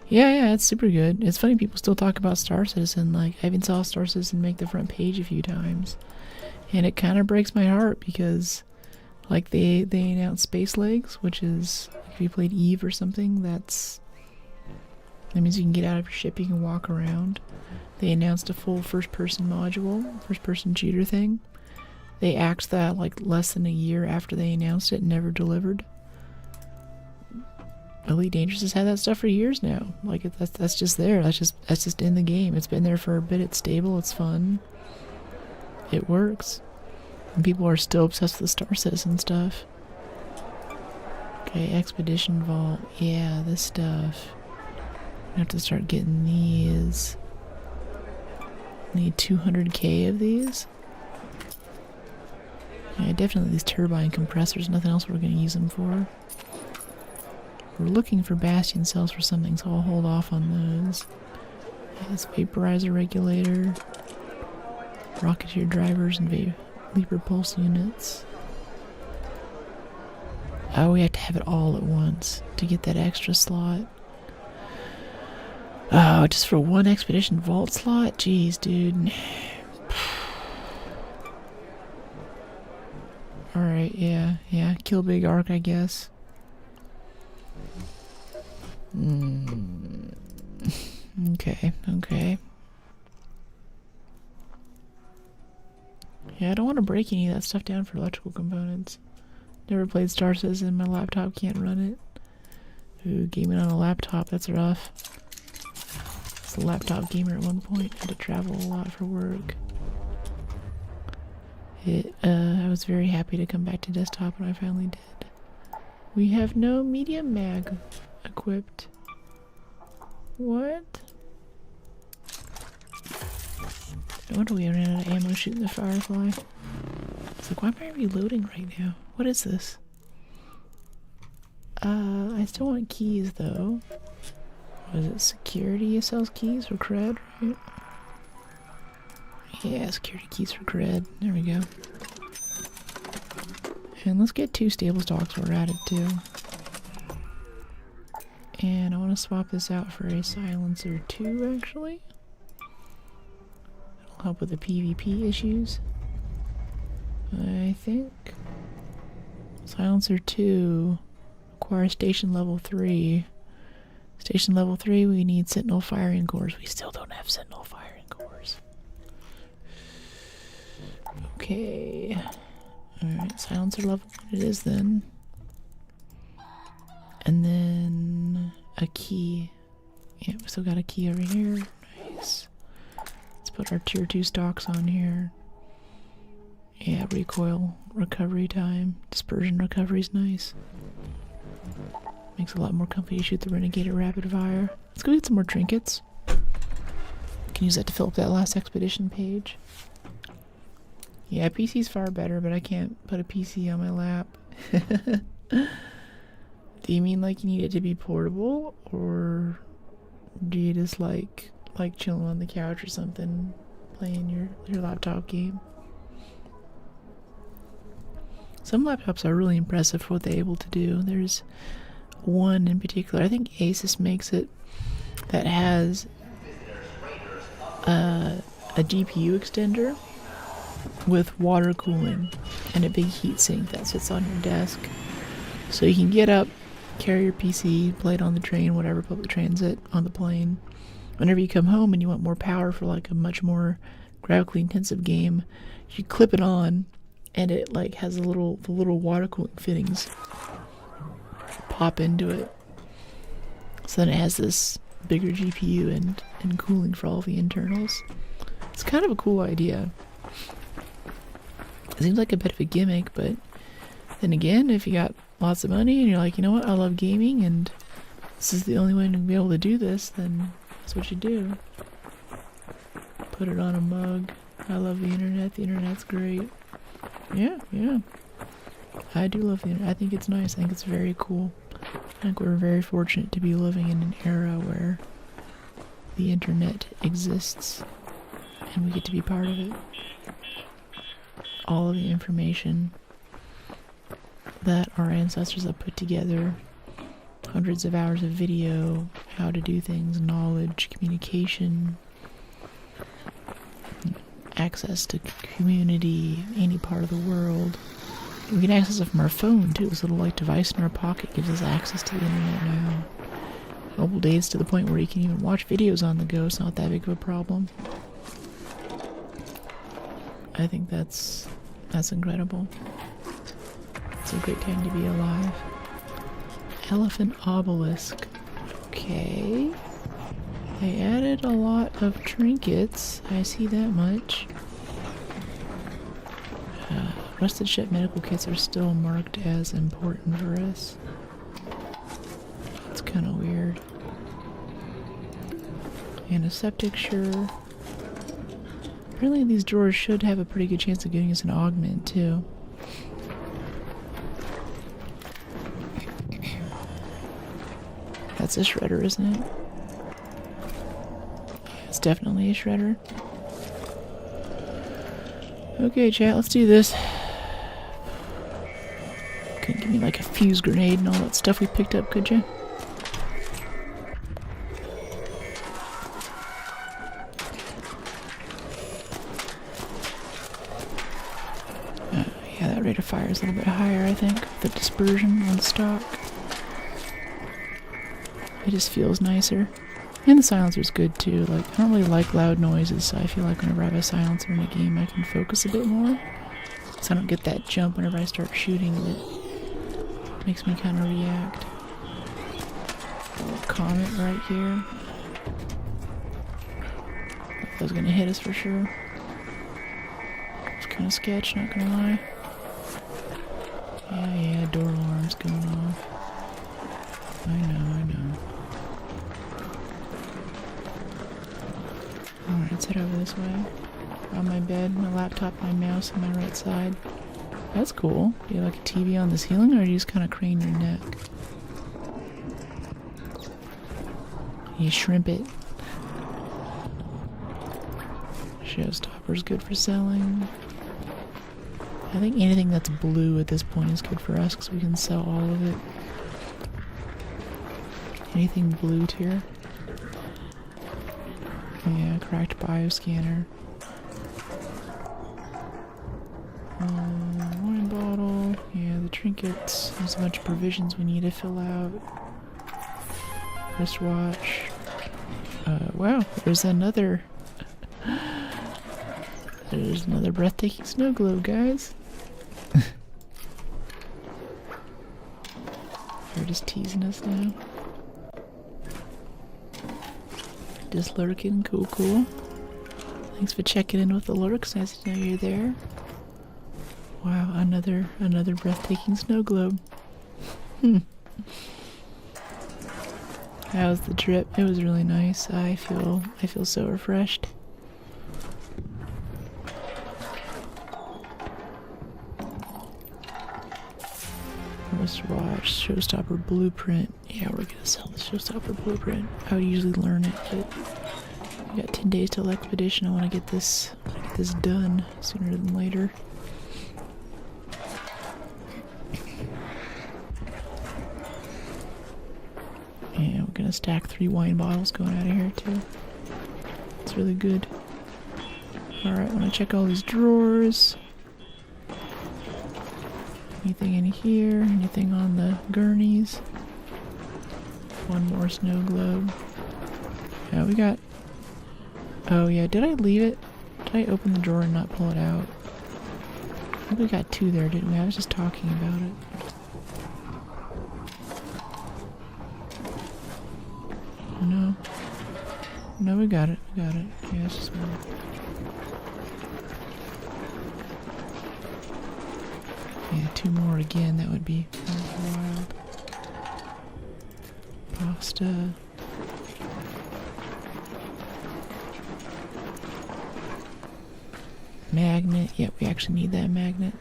Yeah, it's super good. It's funny people still talk about Star Citizen. Like, I even saw Star Citizen make the front page a few times. And it kind of breaks my heart because, like, they announced Space Legs, which is, if you played Eve or something, that means you can get out of your ship, you can walk around. They announced a full first-person module, first-person shooter thing. They axed that, like, less than a year after they announced it and never delivered. Elite Dangerous has had that stuff for years now. Like, that's just there. That's just in the game. It's been there for a bit. It's stable. It's fun. It works. And people are still obsessed with the Star Citizen stuff. Okay, Expedition Vault. Yeah, this stuff. I have to start getting these. Need 200k of these. Yeah, definitely these turbine compressors. Nothing else we're going to use them for. We're looking for Bastion cells for something, so I'll hold off on those. Yeah, this vaporizer regulator. Rocketeer drivers and Leaper pulse units. Oh, we have to have it all at once to get that extra slot. Oh, just for one Expedition Vault slot? Jeez, dude. Alright, yeah. Kill Big Arc, I guess. Okay. Yeah, I don't want to break any of that stuff down for electrical components. Never played Star Citizen, my laptop can't run it. Ooh, gaming on a laptop, that's rough. I was a laptop gamer at one point, had to travel a lot for work. I was very happy to come back to desktop when I finally did. We have no medium mag equipped. What? I wonder we ran out of ammo shooting the Firefly. It's like, why am I reloading right now? What is this? I still want keys though. What is it? Security sells keys for cred, right? Yeah, security keys for cred. There we go. And let's get 2 stable stocks while we're at it too. And I want to swap this out for a silencer 2 actually. It'll help with the PvP issues. I think silencer 2 requires station level 3. Station level 3 we need sentinel firing cores. We still don't have sentinel firing cores. Okay. Alright, silencer level 1 it is then. And then a key. Yeah, we still got a key over here. Nice. Let's put our tier 2 stocks on here. Yeah, recoil recovery time. Dispersion recovery is nice. Makes it a lot more comfy to shoot the Renegade at rapid fire. Let's go get some more trinkets. Can use that to fill up that last expedition page. Yeah, PC's far better, but I can't put a PC on my lap. Do you mean like you need it to be portable, or do you just like chilling on the couch or something, playing your laptop game? Some laptops are really impressive for what they're able to do. There's one in particular, I think Asus makes it, that has a GPU extender with water cooling and a big heatsink that sits on your desk. So you can get up, carry your PC, play it on the train, whatever, public transit, on the plane. Whenever you come home and you want more power for like a much more graphically intensive game, you clip it on and it like has the little water cooling fittings pop into it. So then it has this bigger GPU and cooling for all the internals. It's kind of a cool idea. It seems like a bit of a gimmick, but then again, if you got lots of money and you're like, you know what, I love gaming and this is the only way to be able to do this, then that's what you do. Put it on a mug. I love the internet. The internet's great. Yeah. I do love the internet. I think it's nice. I think it's very cool. I think we're very fortunate to be living in an era where the internet exists and we get to be part of it. All of the information that our ancestors have put together, hundreds of hours of video, how to do things, knowledge, communication, access to community, any part of the world. We can access it from our phone too. This little like device in our pocket gives us access to the internet now. Mobile days to the point where you can even watch videos on the go. It's not that big of a problem. I think that's incredible. It's a great time to be alive. Elephant obelisk. Okay. They added a lot of trinkets. I see that much. Rusted ship medical kits are still marked as important for us. It's kind of weird. Antiseptic, sure. Apparently these drawers should have a pretty good chance of giving us an augment too. That's a shredder, isn't it? It's definitely a shredder. Okay, chat, let's do this. Couldn't give me like a fuse grenade and all that stuff we picked up, could you? Yeah, that rate of fire is a little bit higher, I think. The dispersion on stock. It just feels nicer. And the silencer's good too. Like, I don't really like loud noises, so I feel like whenever I have a silencer in a game, I can focus a bit more. So I don't get that jump whenever I start shooting that makes me kind of react. A little comet right here. That was gonna hit us for sure. It's kind of sketch, not gonna lie. Yeah, door alarm's going off. I know. Alright, let's head over this way. On my bed, my laptop, my mouse on my right side. That's cool. Do you like a TV on the ceiling, or do you just kind of crane your neck? You shrimp it. Showstopper's good for selling. I think anything that's blue at this point is good for us, because we can sell all of it. Anything blue tier? Yeah, cracked bioscanner. Wine bottle. Yeah, the trinkets. There's a bunch of provisions we need to fill out. Wristwatch. Wow, there's another... There's another breathtaking snow globe, guys. They're just teasing us now. Just lurking, cool. Thanks for checking in with the lurks. Nice to know you're there. Wow, another breathtaking snow globe. How was the trip? It was really nice. I feel so refreshed. Wristwatch, showstopper blueprint. Yeah, we're gonna sell the showstopper blueprint. I would usually learn it, but we got 10 days till expedition. I want to get this done sooner than later. And we're gonna stack 3 wine bottles going out of here too. It's really good. Alright, I want to check all these drawers. Anything in here? Anything on the gurneys? One more snow globe. Yeah, we got... Oh yeah, did I leave it? Did I open the drawer and not pull it out? I think we got 2 there, didn't we? I was just talking about it. No. No, we got it. Yeah, it's just one. Yeah, 2 more again, that would be wild. Pasta. Magnet. Yep, we actually need that magnet.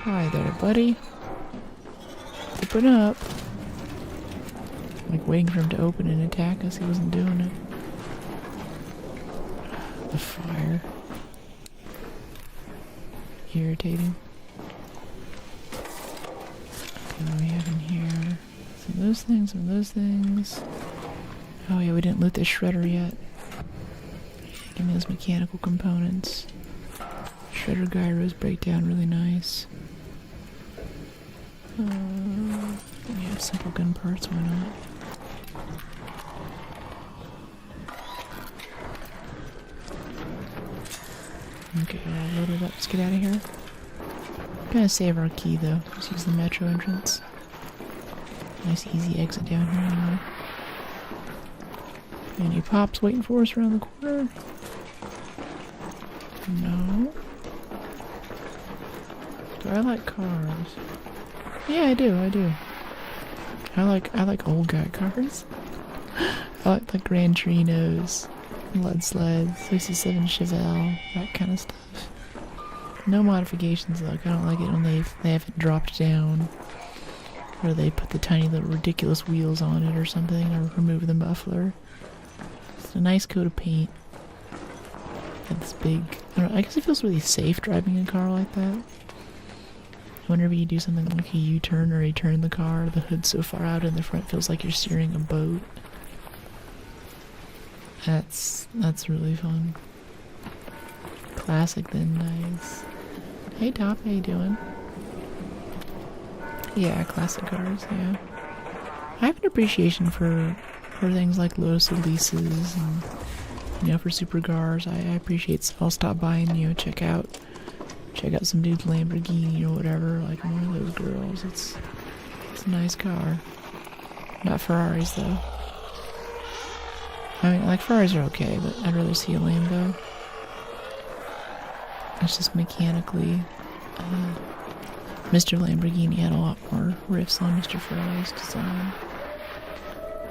Hi there, buddy. Open up. Like waiting for him to open and attack us. He wasn't doing it. The fire. Irritating. Okay, what do we have in here? Some of those things, some of those things. Oh yeah, we didn't loot the shredder yet. Give me those mechanical components. Shredder gyros break down really nice. We have simple gun parts, why not? Okay, we're all loaded up. Let's get out of here. I'm gonna save our key though. Just use the metro entrance. Nice easy exit down here anyway. Any pops waiting for us around the corner? No. Do I like cars? Yeah, I do. I like old guy cars. I like the Gran Torinos, Lead Sleds, 67 Chevelle, that kind of stuff. No modifications though. I don't like it when they haven't dropped down, or they put the tiny little ridiculous wheels on it or something, or remove the muffler. It's a nice coat of paint. And this big. I don't know, I guess it feels really safe driving a car like that. Whenever you do something like a U-turn or a turn the car, the hood's so far out in the front, feels like you're steering a boat. That's really fun. Classic then, nice. Hey Top, how you doing? Yeah, classic cars, yeah. I have an appreciation for things like Lotus Elises and, you know, for supercars. I appreciate, so I'll stop by and, you know, check out some dude's Lamborghini or whatever, like one of those girls. It's a nice car. Not Ferraris though. I mean, like Ferraris are okay, but I'd rather see a Lambo. It's just mechanically, Mr. Lamborghini had a lot more riffs on Mr. Ferrari's design.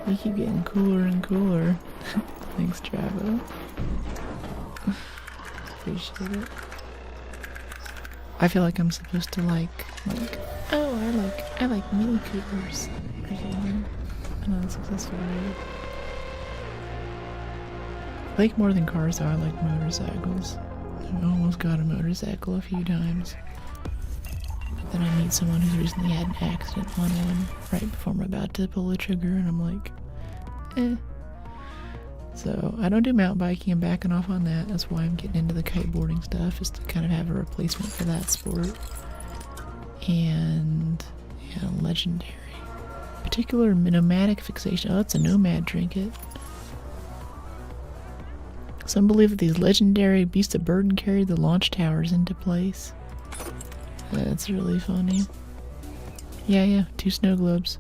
We keep getting cooler and cooler. Thanks, Travo. Appreciate it. I feel like I'm supposed to like, oh, I like Mini Coopers or something. An unsuccessful way. I like more than cars though, I like motorcycles. I almost got a motorcycle a few times. But then I meet someone who's recently had an accident on one right before I'm about to pull the trigger, and I'm like, eh. So I don't do mountain biking. I'm backing off on that. That's why I'm getting into the kiteboarding stuff, is to kind of have a replacement for that sport. And yeah, legendary. Particular nomadic fixation. Oh, it's a nomad trinket. Some believe that these legendary beasts of burden carried the launch towers into place. That's really funny. Yeah, 2 snow globes.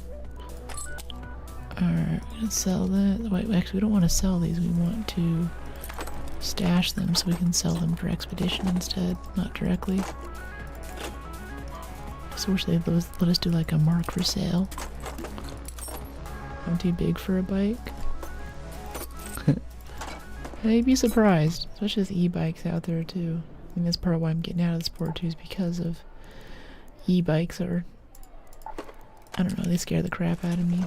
Alright, we're gonna sell that. Wait, actually, we don't want to sell these. We want to stash them so we can sell them for expedition instead, not directly. So wish they'd let us do like a mark for sale. I'm too big for a bike. You'd be surprised, especially with e-bikes out there too. I think that's part of why I'm getting out of the sport too, is because of e-bikes are, I don't know, they scare the crap out of me.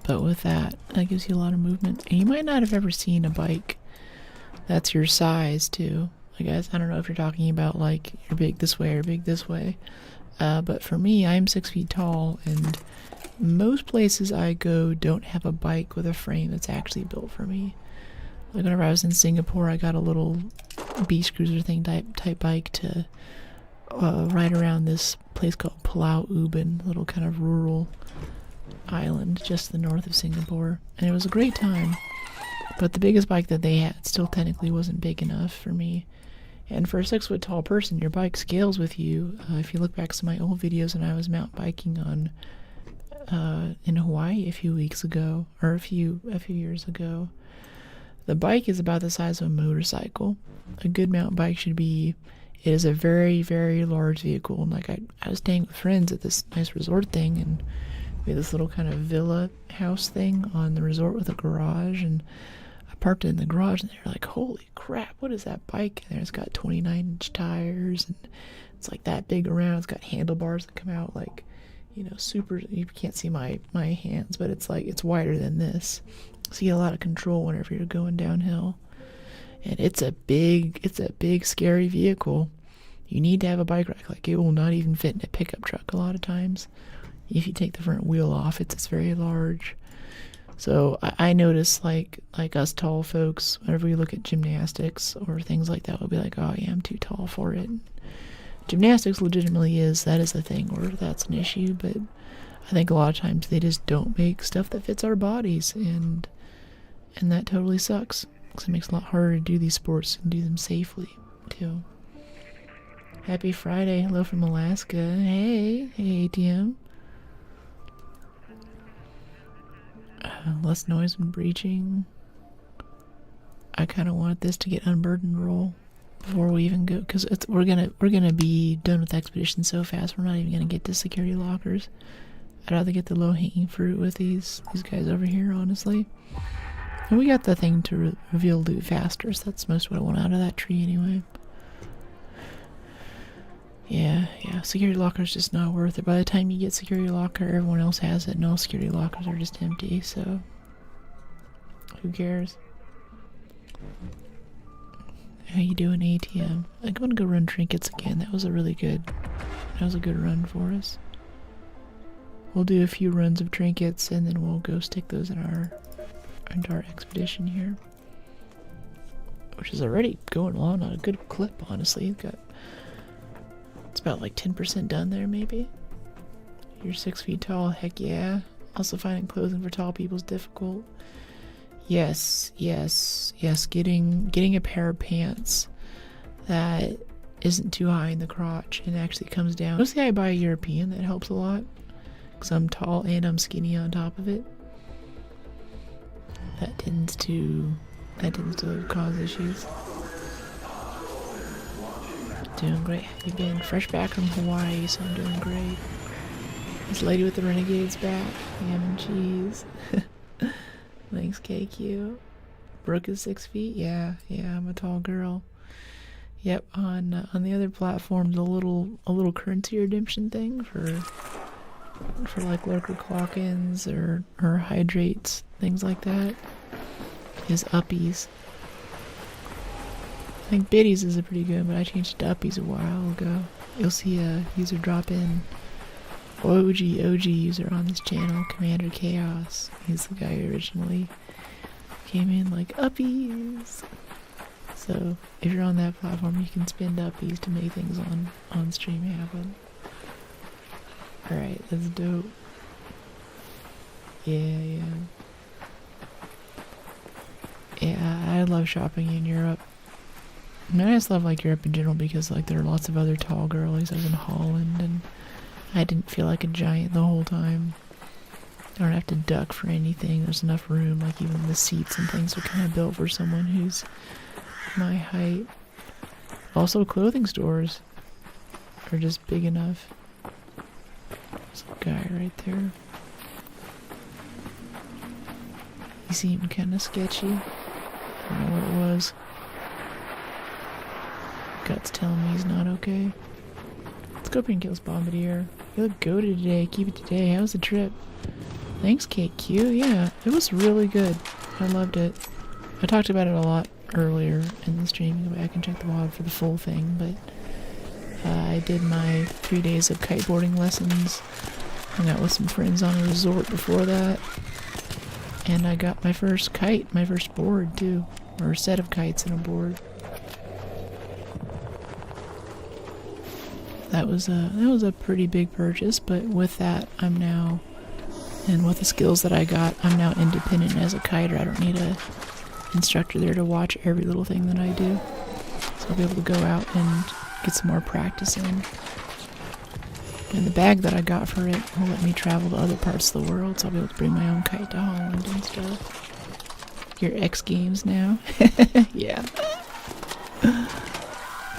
But with that gives you a lot of movement. And you might not have ever seen a bike that's your size too. I guess, I don't know if you're talking about like you're big this way or big this way. But for me, I'm 6 feet tall, and most places I go don't have a bike with a frame that's actually built for me. Like whenever I was in Singapore, I got a little beach cruiser thing type bike to ride around this place called Pulau Ubin, a little kind of rural island just to the north of Singapore, and it was a great time. But the biggest bike that they had still technically wasn't big enough for me. And for a 6 foot tall person, your bike scales with you. If you look back at some of my old videos when I was mountain biking on in Hawaii a few weeks ago, or a few years ago, The bike is about the size of a motorcycle. A good mountain bike should be. It is a very, very large vehicle. And like I was staying with friends at this nice resort thing, and we had this little kind of villa house thing on the resort with a garage, and I parked it in the garage, and they're like, "Holy crap, what is that bike?" And it's got 29-inch tires, and it's like that big around. It's got handlebars that come out like, super. You can't see my hands, but it's like it's wider than this, so you get a lot of control whenever you're going downhill. And it's a big, scary vehicle. You need to have a bike rack. Like, it will not even fit in a pickup truck a lot of times. If you take the front wheel off, it's very large. So I notice, like us tall folks, whenever we look at gymnastics or things like that, we'll be like, oh yeah, I'm too tall for it. Gymnastics legitimately that is a thing where that's an issue, but I think a lot of times they just don't make stuff that fits our bodies, and that totally sucks. Because it makes it a lot harder to do these sports and do them safely, too. Happy Friday. Hello from Alaska. Hey ATM. Less noise when breaching. I kind of want this to get unburdened roll before we even go, because we're gonna be done with the expedition so fast we're not even gonna get to security lockers. I'd rather get the low-hanging fruit with these guys over here, honestly. And we got the thing to reveal loot faster, so that's most what I want out of that tree anyway. Yeah, security locker's just not worth it. By the time you get security locker, everyone else has it, and all security lockers are just empty, so who cares? How you doing, ATM? I'm gonna go run trinkets again. That was a good run for us. We'll do a few runs of trinkets, and then we'll go stick those into our expedition here, which is already going along on a good clip, honestly. It's about like 10% done there, maybe. You're 6 feet tall, heck yeah. Also, finding clothing for tall people is difficult. Yes, getting a pair of pants that isn't too high in the crotch and actually comes down. Mostly I buy a European. That helps a lot, because I'm tall and I'm skinny on top of it. That tends to cause issues. Doing great. Have you been? Fresh back from Hawaii, so I'm doing great. This lady with the Renegade's back. Ham and cheese. Thanks, KQ. Brooke is 6 feet. Yeah, I'm a tall girl. Yep. On the other platforms, a little currency redemption thing for like lurker clock-ins or hydrates, things like that, is uppies. I think biddies is a pretty good, but I changed it to uppies a while ago. You'll see a user drop in. OG user on this channel, Commander Chaos. He's the guy who originally came in like uppies. So if you're on that platform, you can spend uppies to make things on stream happen. Alright, that's dope. Yeah, I love shopping in Europe. I mean, I just love like Europe in general because like there are lots of other tall girlies. I was in Holland and I didn't feel like a giant the whole time. I don't have to duck for anything. There's enough room, like even the seats and things are kind of built for someone who's my height. Also, clothing stores are just big enough. There's a guy right there. He seemed kind of sketchy. I don't know what it was. Gut's telling me he's not okay. Let's go up and kill this bombardier. You look goated today. Keep it today. How was the trip? Thanks, KQ. Yeah, it was really good. I loved it. I talked about it a lot earlier in the stream. Go back and check the VOD for the full thing, but I did my 3 days of kiteboarding lessons. Hung out with some friends on a resort before that. And I got my first kite, my first board too. Or a set of kites and a board. That was a pretty big purchase, but with that, I'm now, and with the skills that I got, I'm now independent as a kiter. I don't need a instructor there to watch every little thing that I do. So I'll be able to go out and get some more practice in. And the bag that I got for it will let me travel to other parts of the world, so I'll be able to bring my own kite to Holland and stuff. Your X Games now. Yeah.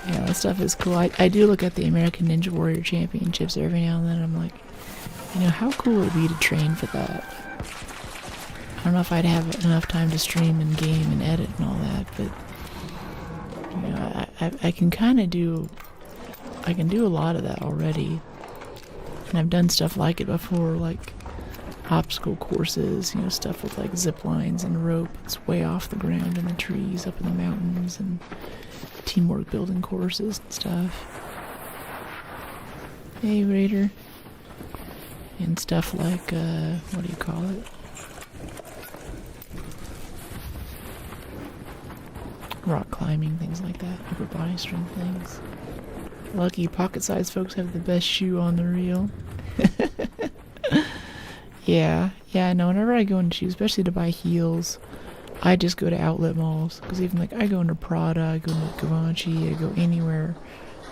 Yeah, that stuff is cool. I do look at the American Ninja Warrior Championships every now and then, and I'm like, you know, how cool would it be to train for that? I don't know if I'd have enough time to stream and game and edit and all that, but you know, I can kind of do, I can do a lot of that already. And I've done stuff like it before, like obstacle courses, you know, stuff with like zip lines and rope. It's way off the ground in the trees up in the mountains, and teamwork building courses and stuff. Hey, Raider. And stuff like, what do you call it? Rock climbing, things like that. Upper body strength things. Lucky pocket-sized folks have the best shoe on the reel. Yeah, I know. Whenever I go into shoes, especially to buy heels, I just go to outlet malls. Because even like I go into Prada, I go into Givenchy, I go anywhere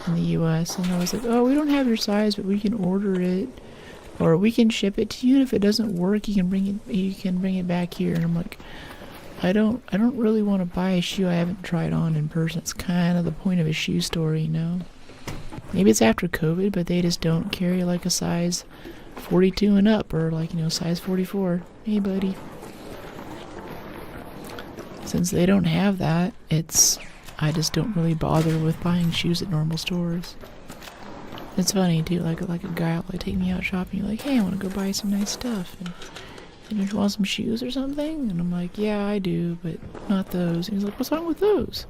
in the U.S. And I was like, oh, we don't have your size, but we can order it, or we can ship it to you. And if it doesn't work, you can bring it back here. And I'm like, I don't really want to buy a shoe I haven't tried on in person. It's kind of the point of a shoe store, you know. Maybe it's after COVID, but they just don't carry like a size 42 and up, or like, you know, size 44. Hey, buddy. Since they don't have that, I just don't really bother with buying shoes at normal stores. It's funny too, like a guy will like take me out shopping, like, hey, I want to go buy some nice stuff, and you want some shoes or something? And I'm like, yeah, I do, but not those. And he's like, what's wrong with those?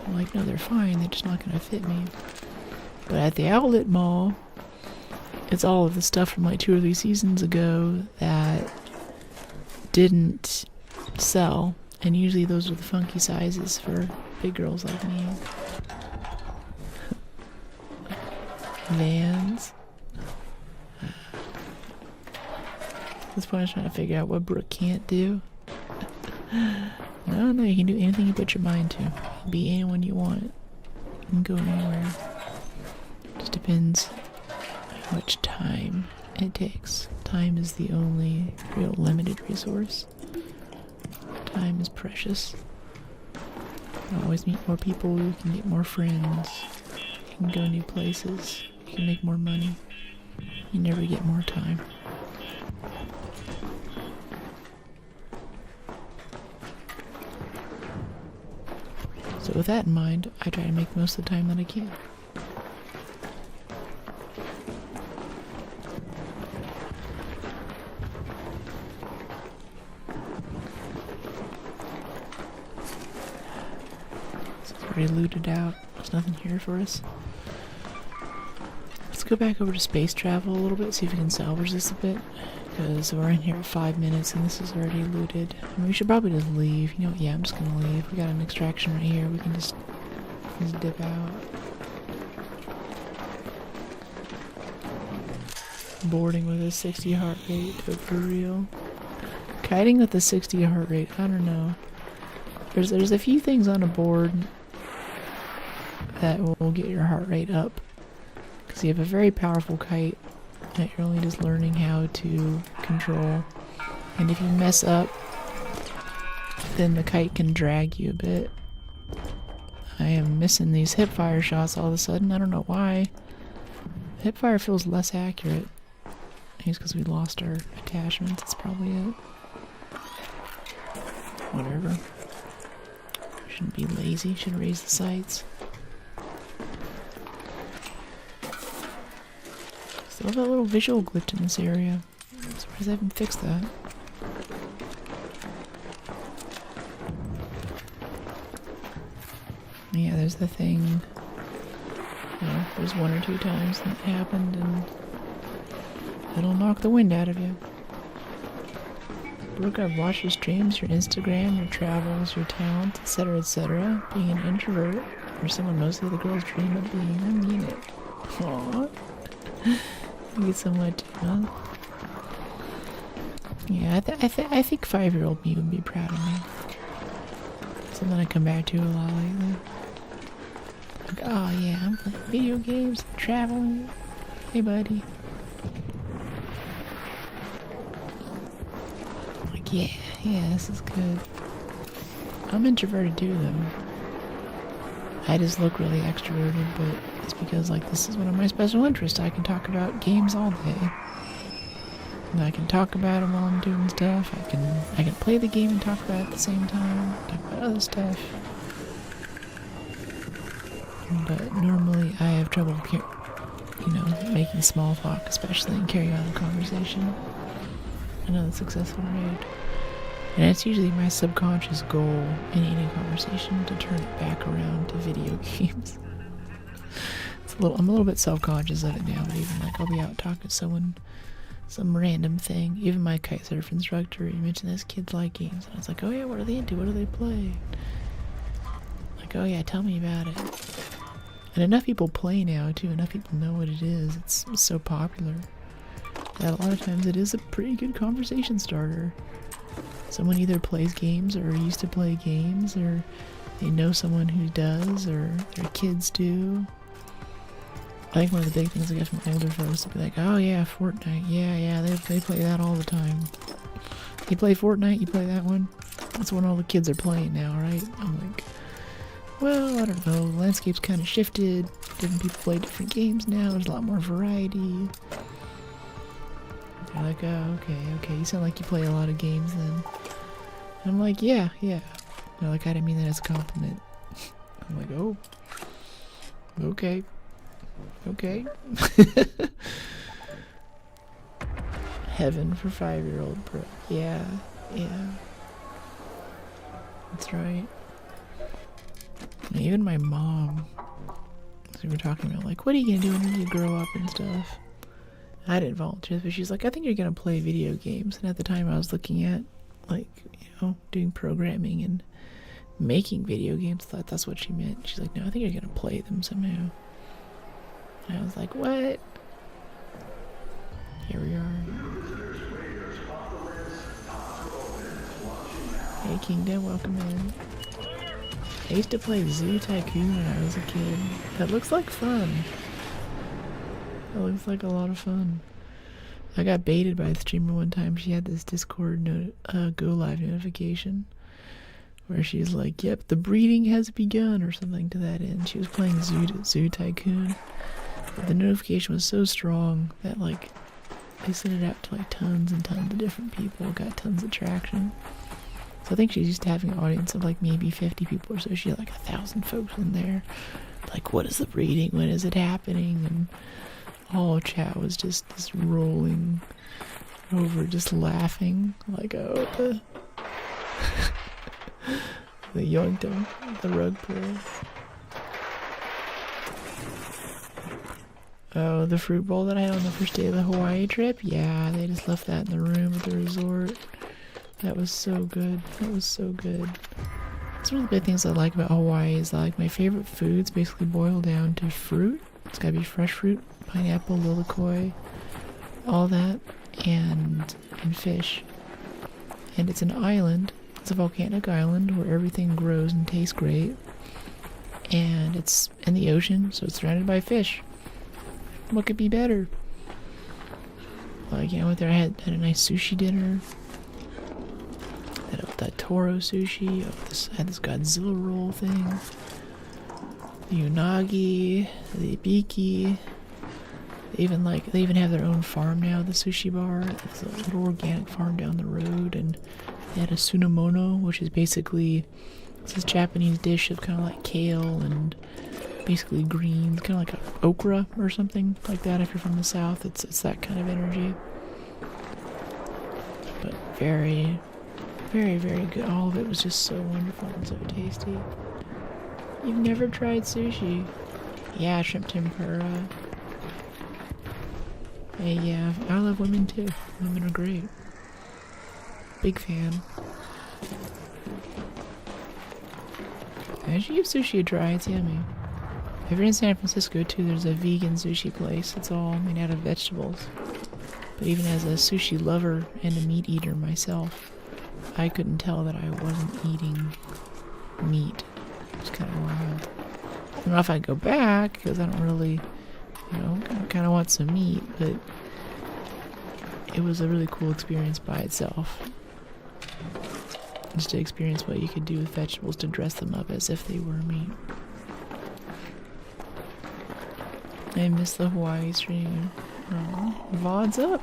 I'm like, no, they're fine, they're just not gonna fit me. But at the outlet mall, it's all of the stuff from like 2 or 3 seasons ago that didn't sell, and usually those are the funky sizes for big girls like me. Vans. At this point, I'm trying to figure out what Brooke can't do. No, you can do anything you put your mind to. You can be anyone you want. You can go anywhere. Just depends how much time it takes. Time is the only real limited resource. Time is precious. You can always meet more people, you can get more friends, you can go new places, you can make more money. You never get more time. So with that in mind, I try to make most of the time that I can. Already looted out. There's nothing here for us. Let's go back over to space travel a little bit, see if we can salvage this a bit. Because we're in here at 5 minutes and this is already looted. I mean, we should probably just leave. You know what? Yeah, I'm just gonna leave. We got an extraction right here. We can just dip out. Boarding with a 60 heart rate, but for real. Kiting with a 60 heart rate, I don't know. There's a few things on a board that will get your heart rate up, because you have a very powerful kite that you're only just learning how to control, and if you mess up, then the kite can drag you a bit. I am missing these hip fire shots all of a sudden. I don't know why. Hip fire feels less accurate. I think it's because we lost our attachments. That's probably it. Whatever. Shouldn't be lazy. Should raise the sights. Still have a little visual glitch in this area. I'm surprised I haven't fixed that. Yeah, there's the thing. You know, there's 1 or 2 times that happened, and it'll knock the wind out of you. Brooke, I've watched your streams, your Instagram, your travels, your talents, etc., etc. Being an introvert, or someone most of the girls dream of being. I mean it. Aww. You get so much, huh? Yeah, I think 5-year-old me would be proud of me. Something I come back to a lot lately. Like, oh yeah, I'm playing video games, traveling. Hey buddy. Like, yeah, this is good. I'm introverted too, though. I just look really extroverted, but it's because, like, this is one of my special interests. I can talk about games all day. And I can talk about them while I'm doing stuff. I can play the game and talk about it at the same time. Talk about other stuff. But normally I have trouble, making small talk, especially, and carrying on a conversation. Another successful raid. And it's usually my subconscious goal in any conversation to turn it back around to video games. I'm a little bit self-conscious of it now, but even like I'll be out talking to someone, some random thing. Even my kitesurf instructor, he mentioned this kids like games, and I was like, oh yeah, what are they into? What do they play? Like, oh yeah, tell me about it. And enough people play now too. Enough people know what it is. It's so popular that a lot of times it is a pretty good conversation starter. Someone either plays games or used to play games, or they know someone who does, or their kids do. I think one of the big things I get from older folks to be like, oh yeah, Fortnite, yeah, they play that all the time. You play Fortnite, you play that one? That's what all the kids are playing now, right? I'm like, well, I don't know, the landscape's kind of shifted, different people play different games now, there's a lot more variety. They're like, oh, okay, you sound like you play a lot of games then. And I'm like, yeah. They're like, I didn't mean that as a compliment. I'm like, oh, okay. Heaven for 5-year-old bro. Yeah. That's right. And even my mom, we were talking about, like, what are you gonna do when you grow up and stuff? I didn't volunteer, but she's like, I think you're gonna play video games. And at the time I was looking at, like, doing programming and making video games. Thought that's what she meant. She's like, no, I think you're gonna play them somehow. And I was like, what? Here we are. Hey Kingdom, welcome in. I used to play Zoo Tycoon when I was a kid. That looks like fun. That looks like a lot of fun. I got baited by a streamer one time. She had this Discord go live notification where she's like, yep, the breeding has begun, or something to that end. She was playing Zoo Tycoon. But the notification was so strong that, like, they sent it out to, like, tons and tons of different people. Got tons of traction. So I think she's used to having an audience of, like, maybe 50 people or so. She had, like, 1,000 folks in there. Like, what is the breeding? When is it happening? And all chat was just rolling over, just laughing. Like, oh, the yoinked him, the rug pull. Oh, the fruit bowl that I had on the first day of the Hawaii trip? Yeah, they just left that in the room at the resort. That was so good. That's one of the big things I like about Hawaii is that, like, my favorite foods basically boil down to fruit. It's gotta be fresh fruit, pineapple, lilikoi, all that, and fish. And it's an island. It's a volcanic island where everything grows and tastes great. And it's in the ocean, so it's surrounded by fish. What could be better? Like, I went there, I had a nice sushi dinner. That Toro sushi. I had this Godzilla roll thing. The unagi, the ibiki. They even have their own farm now, the sushi bar. It's a little organic farm down the road, and they had a sunamono, which is basically this Japanese dish of kind of like kale and basically greens, kind of like a okra or something like that. If you're from the south, it's that kind of energy. But very, very, very good. All of it was just so wonderful and so tasty. You've never tried sushi? Yeah, shrimp tempura. Hey, yeah, I love women too. Women are great. Big fan. I should give sushi a try, it's yummy. If you're in San Francisco too, there's a vegan sushi place. It's all made out of vegetables. But even as a sushi lover and a meat eater myself, I couldn't tell that I wasn't eating meat. It's kind of wild. I don't know if I'd go back, because I don't really, I kind of want some meat, but it was a really cool experience by itself. Just to experience what you could do with vegetables to dress them up as if they were meat. I miss the Hawaii stream. Oh, VOD's up.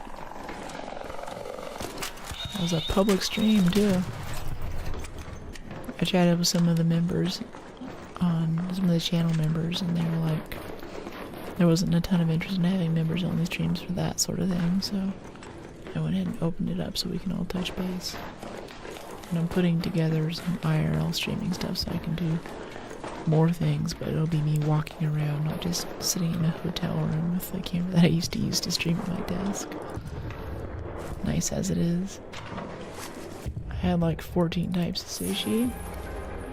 That was a public stream too. I chatted with some of the members some of the channel members, and they were like, there wasn't a ton of interest in having members only streams for that sort of thing, so I went ahead and opened it up so we can all touch base. And I'm putting together some IRL streaming stuff so I can do more things, but it'll be me walking around, not just sitting in a hotel room with the camera that I used to use to stream at my desk. Nice as it is. I had like 14 types of sushi,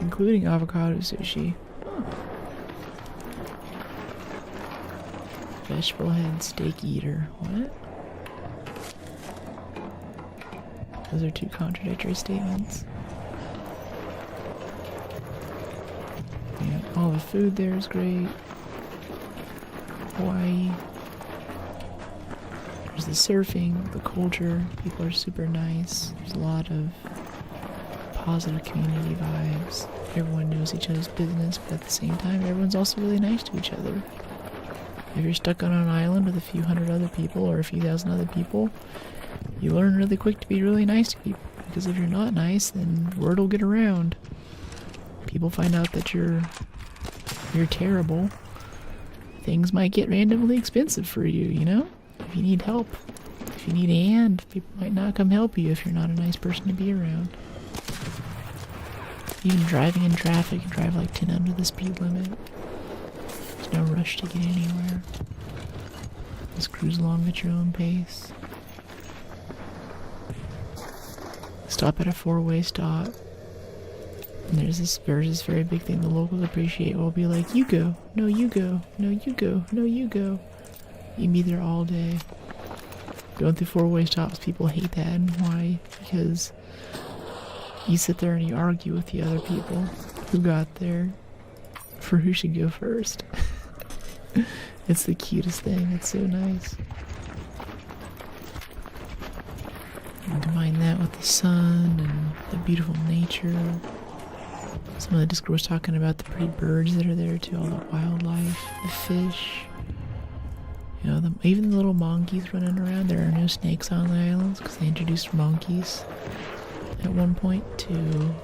including avocado sushi. Vegetable head steak eater. What? Those are two contradictory statements. Yeah, all the food there is great. Hawaii. There's the surfing, the culture. People are super nice. There's a lot of positive community vibes. Everyone knows each other's business, but at the same time, everyone's also really nice to each other. If you're stuck on an island with a few hundred other people or a few thousand other people, you learn really quick to be really nice to people. Because if you're not nice, then word will get around. People find out that you're terrible. Things might get randomly expensive for you, you know? If you need help, if you need a hand, people might not come help you if you're not a nice person to be around. Even driving in traffic, you drive like 10 under the speed limit. There's no rush to get anywhere. Just cruise along at your own pace. Stop at a four-way stop. And there's this very big thing the locals appreciate. We'll be like, you go, no you go, no you go, no you go. You can be there all day. Going through four-way stops, people hate that. And why? Because you sit there and you argue with the other people who got there for who should go first. It's the cutest thing. It's so nice. And combine that with the sun and the beautiful nature. Some of the Discord was talking about the pretty birds that are there too, all the wildlife, the fish. You know, even the little monkeys running around. There are no snakes on the islands because they introduced monkeys at one point to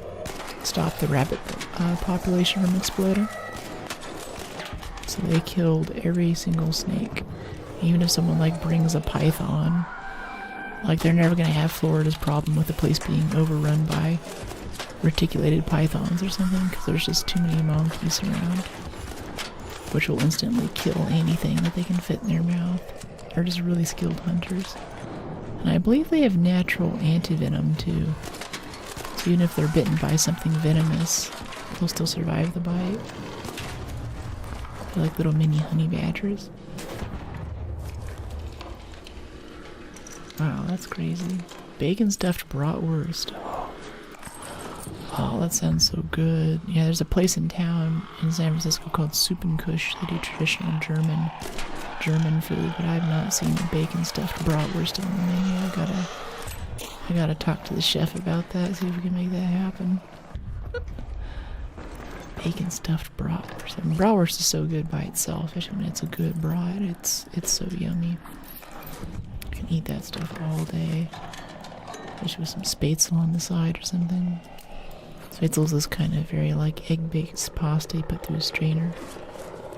stop the rabbit population from exploding. So they killed every single snake. Even if someone like brings a python, like they're never gonna have Florida's problem with the place being overrun by reticulated pythons or something, because there's just too many monkeys around, which will instantly kill anything that they can fit in their mouth. They're just really skilled hunters. And I believe they have natural antivenom too. So even if they're bitten by something venomous, they'll still survive the bite. They're like little mini honey badgers. Wow, that's crazy. Bacon stuffed bratwurst. Oh, that sounds so good. Yeah, there's a place in town in San Francisco called Soup and Kush. They do traditional German food, but I've not seen the bacon stuffed bratwurst on the menu. I gotta talk to the chef about that, see if we can make that happen. Bacon stuffed bratwurst. I mean, bratwurst is so good by itself, especially when it's a good brat. It's so yummy. You can eat that stuff all day, especially with some spätzle on the side or something. Spätzle's this kind of very like egg-based pasta you put through a strainer.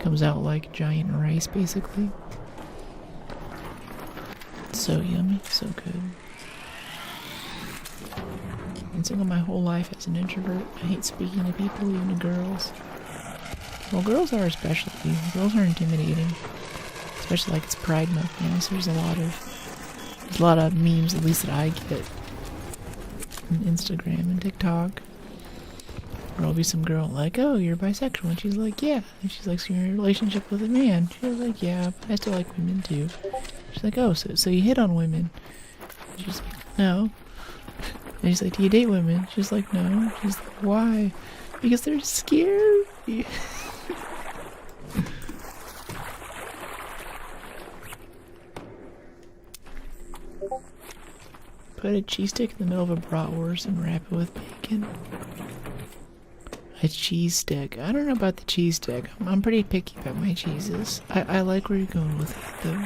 Comes out like giant rice, basically. It's so yummy, so good. Been single my whole life as an introvert. I hate speaking to people, even to girls. Well, girls are especially. Girls are intimidating, especially like it's Pride Month now. So there's a lot of memes, at least that I get, on Instagram and TikTok. There'll be some girl like, oh, you're bisexual, and she's like, yeah. And she's like, so you're in a relationship with a man? She's like, yeah, but I still like women too. She's like, oh, so you hit on women? And she's like, no. And he's like, do you date women? She's like, no. She's like, why? Because they're scared. Put a cheese stick in the middle of a bratwurst and wrap it with bacon. A cheese stick. I don't know about the cheese stick. I'm pretty picky about my cheeses. I like where you're going with it, though.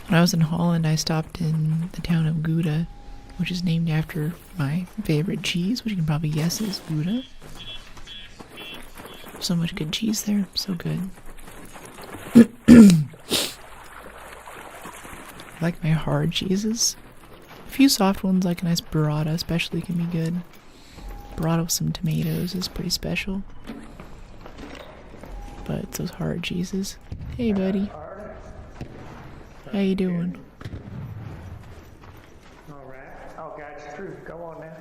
When I was in Holland, I stopped in the town of Gouda, which is named after my favorite cheese, which you can probably guess is Gouda. So much good cheese there. So good. I like my hard cheeses. A few soft ones, like a nice burrata especially, can be good. Burrata with some tomatoes is pretty special. But it's those hard cheeses. Hey, buddy. How you doing? Alright. Oh, God, it's true. Go on now.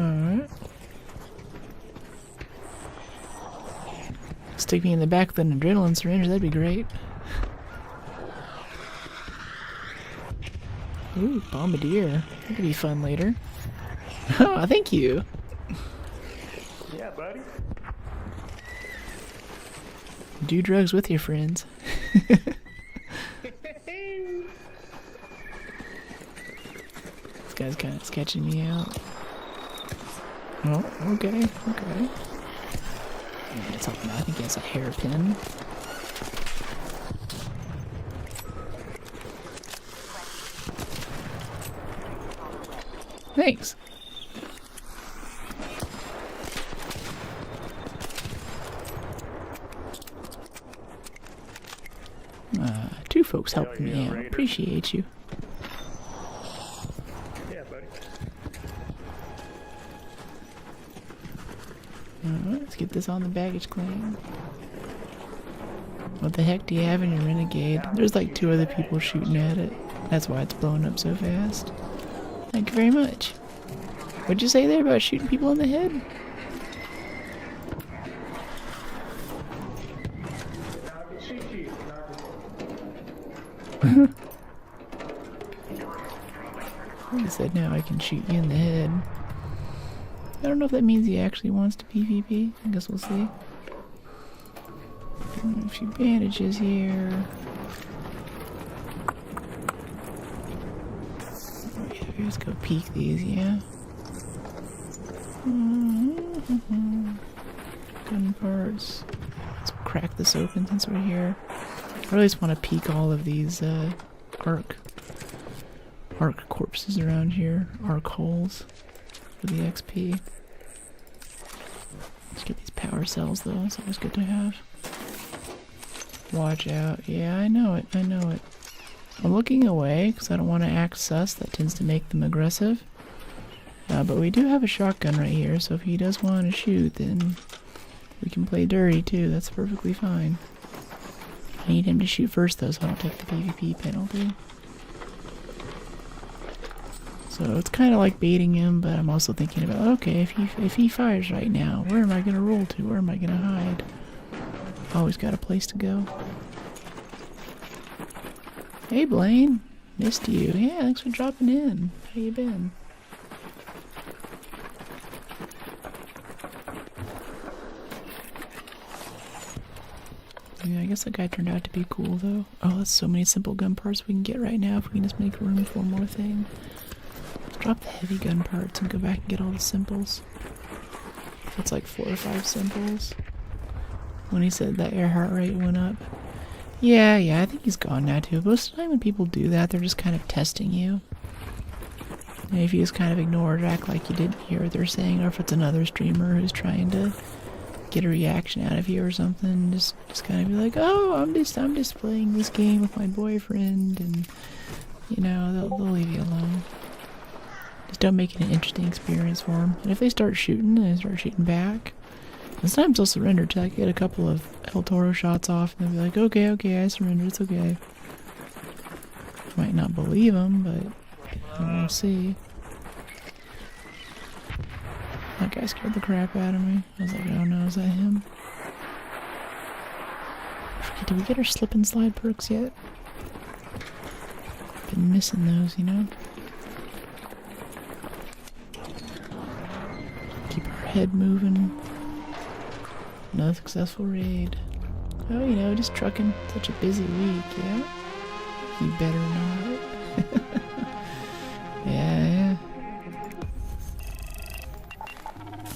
Alright. Stick me in the back with an adrenaline syringe, that'd be great. Ooh, bombardier. That could be fun later. Oh, thank you. Yeah, buddy. Do drugs with your friends. This guy's kind of sketching me out. Oh, okay, okay. Yeah, it's something. I think he has a hairpin. Thanks. Two folks helping me out. Appreciate you. Yeah, buddy. Alright, let's get this on the baggage claim. What the heck do you have in your Renegade? There's like 2 other people shooting at it. That's why it's blowing up so fast. Thank you very much. What'd you say there about shooting people in the head? He said now I can shoot you in the head. I don't know if that means he actually wants to PvP. I guess we'll see. A few bandages here. Let's go peek these, yeah. Gun parts. Let's crack this open since we're here. I really just want to peek all of these arc corpses around here. Arc holes for the XP. Let's get these power cells though. It's always good to have. Watch out. Yeah, I know it. I know it. I'm looking away because I don't want to act sus. That tends to make them aggressive. But we do have a shotgun right here, so if he does want to shoot, then we can play dirty too. That's perfectly fine. I need him to shoot first though, so I don't take the PvP penalty. So it's kind of like baiting him, but I'm also thinking about, okay, if he fires right now, where am I going to roll to? Where am I going to hide? Always got a place to go. Hey Blaine, missed you. Yeah, thanks for dropping in. How you been? Yeah, I guess that guy turned out to be cool though. Oh, that's so many simple gun parts we can get right now if we can just make room for one more thing. Let's drop the heavy gun parts and go back and get all the simples. That's like 4 or 5 simples. When he said that air heart rate went up. Yeah, I think he's gone now too. Most of the time when people do that, they're just kind of testing you. And if you just kind of ignore it or act like you didn't hear what they're saying, or if it's another streamer who's trying to get a reaction out of you or something, just kind of be like, oh, I'm just playing this game with my boyfriend, and you know, they'll leave you alone. Just don't make it an interesting experience for them. And if they start shooting, and they start shooting back, and sometimes they'll surrender till I get a couple of El Toro shots off, and they'll be like, okay, I surrender, it's okay. I might not believe them, but we'll see. That guy scared the crap out of me. I was like, oh no, is that him? I forget, did we get our slip and slide perks yet? Been missing those, you know? Keep our head moving. Another successful raid. Oh, you know, just trucking. Such a busy week, yeah? You better not. Yeah.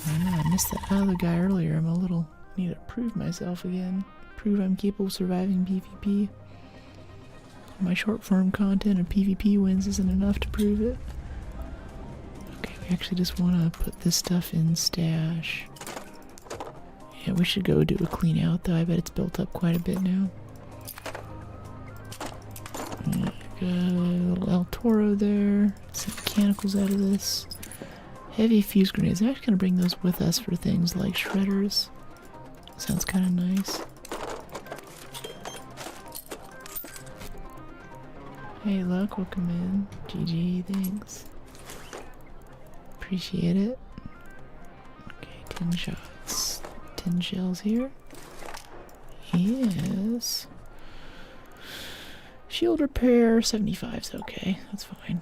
I know, I missed that other guy earlier. I'm a little... need to prove myself again. Prove I'm capable of surviving PvP. My short-form content of PvP wins isn't enough to prove it. Okay, we actually just want to put this stuff in stash. Yeah, we should go do a clean out though. I bet it's built up quite a bit now. Yeah, got a little El Toro there. Some mechanicals out of this. Heavy fuse grenades. I'm actually going to bring those with us for things like shredders. Sounds kind of nice. Hey, Luck, welcome in. GG, thanks. Appreciate it. Okay, 10 shots. 10 shells here. Yes. Shield repair, 75's okay. That's fine.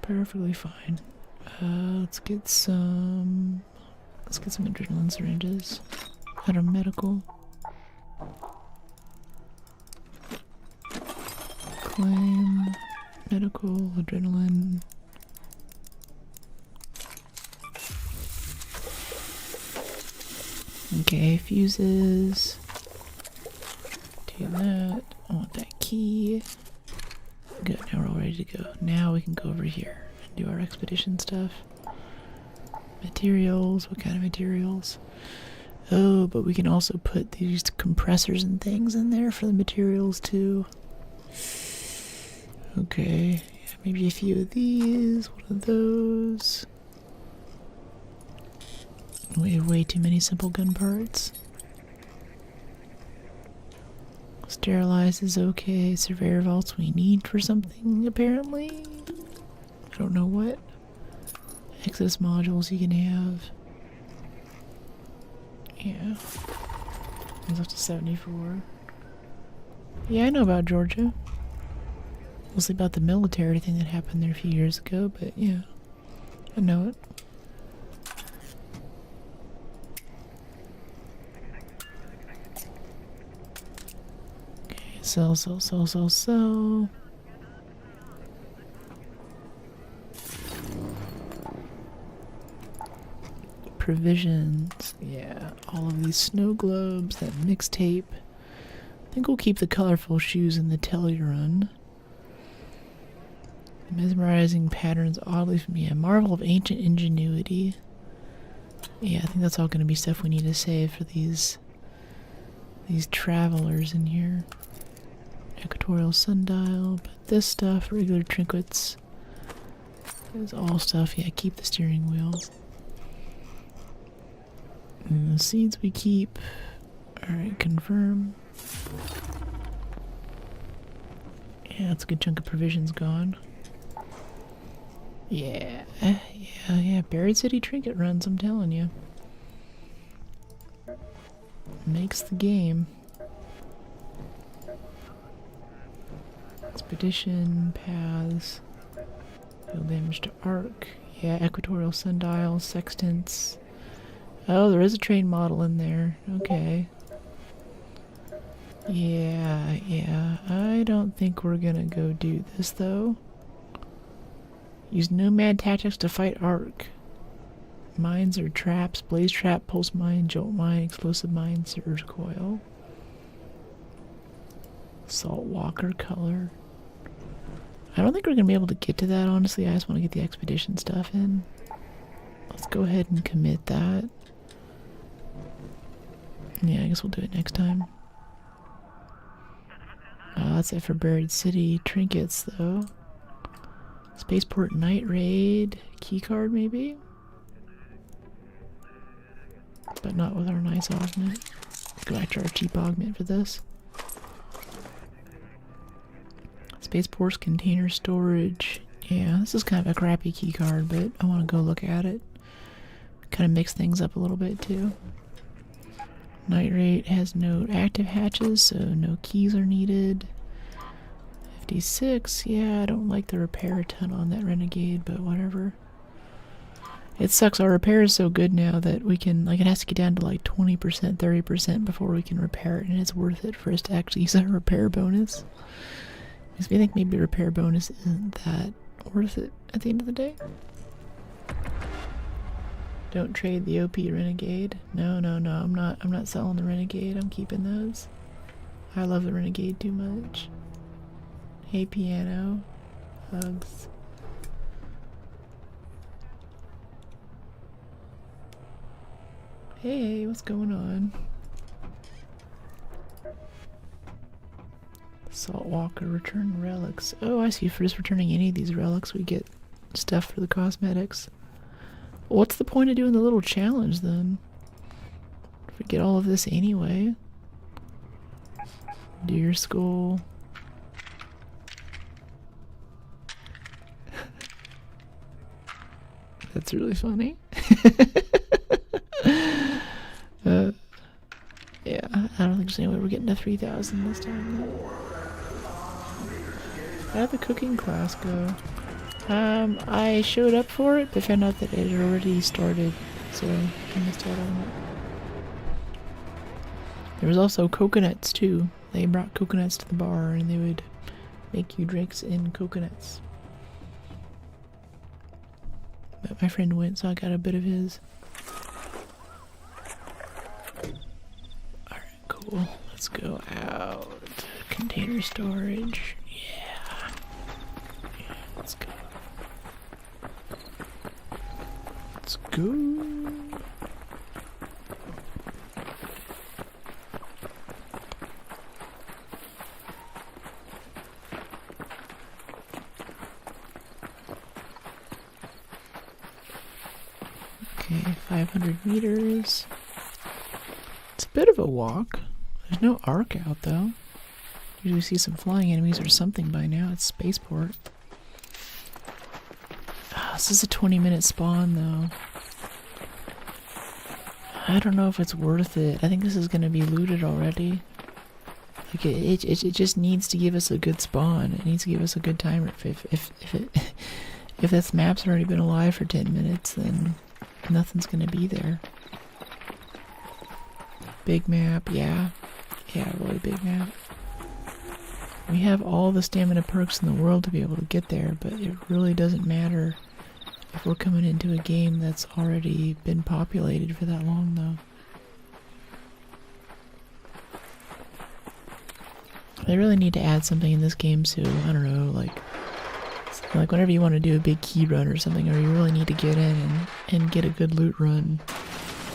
Perfectly fine. Let's get some adrenaline syringes. Out of medical. Claim, medical, adrenaline. Okay, fuses. Do that. I want that key. Good, now we're all ready to go. Now we can go over here and do our expedition stuff. Materials, what kind of materials? Oh, but we can also put these compressors and things in there for the materials too. Okay, yeah, maybe a few of these, one of those. We have way too many simple gun parts. Sterilize is okay. Surveyor vaults we need for something, apparently. I don't know what. Exodus modules you can have. Yeah. It's up to 74. Yeah, I know about Georgia. Mostly about the military thing that happened there a few years ago, but yeah. I know it. Okay, sell. Provisions. Yeah, all of these snow globes, that mixtape. I think we'll keep the colorful shoes in the Tellurun. Mesmerizing patterns, oddly from me. A marvel of ancient ingenuity. Yeah, I think that's all going to be stuff we need to save for these travelers in here. Equatorial sundial, but this stuff, regular trinkets, is all stuff. Yeah, keep the steering wheel. And the seeds we keep. Alright, confirm. Yeah, that's a good chunk of provisions gone. Yeah. Buried City trinket runs, I'm telling you. Makes the game. Expedition, paths. Deal damage to Arc. Yeah, equatorial sundials, sextants. Oh, there is a train model in there. Okay. Yeah. I don't think we're gonna go do this, though. Use nomad tactics to fight Arc. Mines or traps. Blaze trap, pulse mine, jolt mine, explosive mine, surge coil. Salt walker color. I don't think we're gonna be able to get to that, honestly. I just want to get the expedition stuff in. Let's go ahead and commit that. Yeah, I guess we'll do it next time. That's it for Buried City. Trinkets, though. Spaceport Night Raid. Keycard, maybe? But not with our nice augment. Go back to our cheap augment for this. Spaceport's container storage. Yeah, this is kind of a crappy keycard, but I want to go look at it. Kind of mix things up a little bit, too. Night Raid has no active hatches, so no keys are needed. 56, yeah, I don't like the repair a ton on that Renegade, but whatever. It sucks, our repair is so good now that we can, like, it has to get down to like 20%, 30% before we can repair it, and it's worth it for us to actually use our repair bonus. Makes me think maybe repair bonus isn't that worth it at the end of the day. Don't trade the OP Renegade. No, no, no. I'm not selling the Renegade. I'm keeping those. I love the Renegade too much. Hey, piano. Hugs. Hey, what's going on? Saltwalker, return relics. Oh, I see. For just returning any of these relics, we get stuff for the cosmetics. What's the point of doing the little challenge then? If we get all of this anyway. Deer skull. That's really funny. Yeah, I don't think there's any way we're getting to 3,000 this time. How did the cooking class go? I showed up for it, but found out that it had already started, so I missed out on it. There was also coconuts too. They brought coconuts to the bar, and they would make you drinks in coconuts. But my friend went, so I got a bit of his. Alright, cool. Let's go out. Container storage. Yeah. Yeah, let's go. Let's go. Okay, 500 meters. It's a bit of a walk. There's no arc out though. Usually see some flying enemies or something by now. It's spaceport. Oh, this is a 20-minute spawn though. I don't know if it's worth it. I think this is going to be looted already. Like it just needs to give us a good spawn. It needs to give us a good timer. If this map's already been alive for 10 minutes, then nothing's going to be there. Big map, yeah. Yeah, really big map. We have all the stamina perks in the world to be able to get there, but it really doesn't matter if we're coming into a game that's already been populated for that long, though. They really need to add something in this game too. I don't know, like whenever you want to do a big key run or something, or you really need to get in and get a good loot run.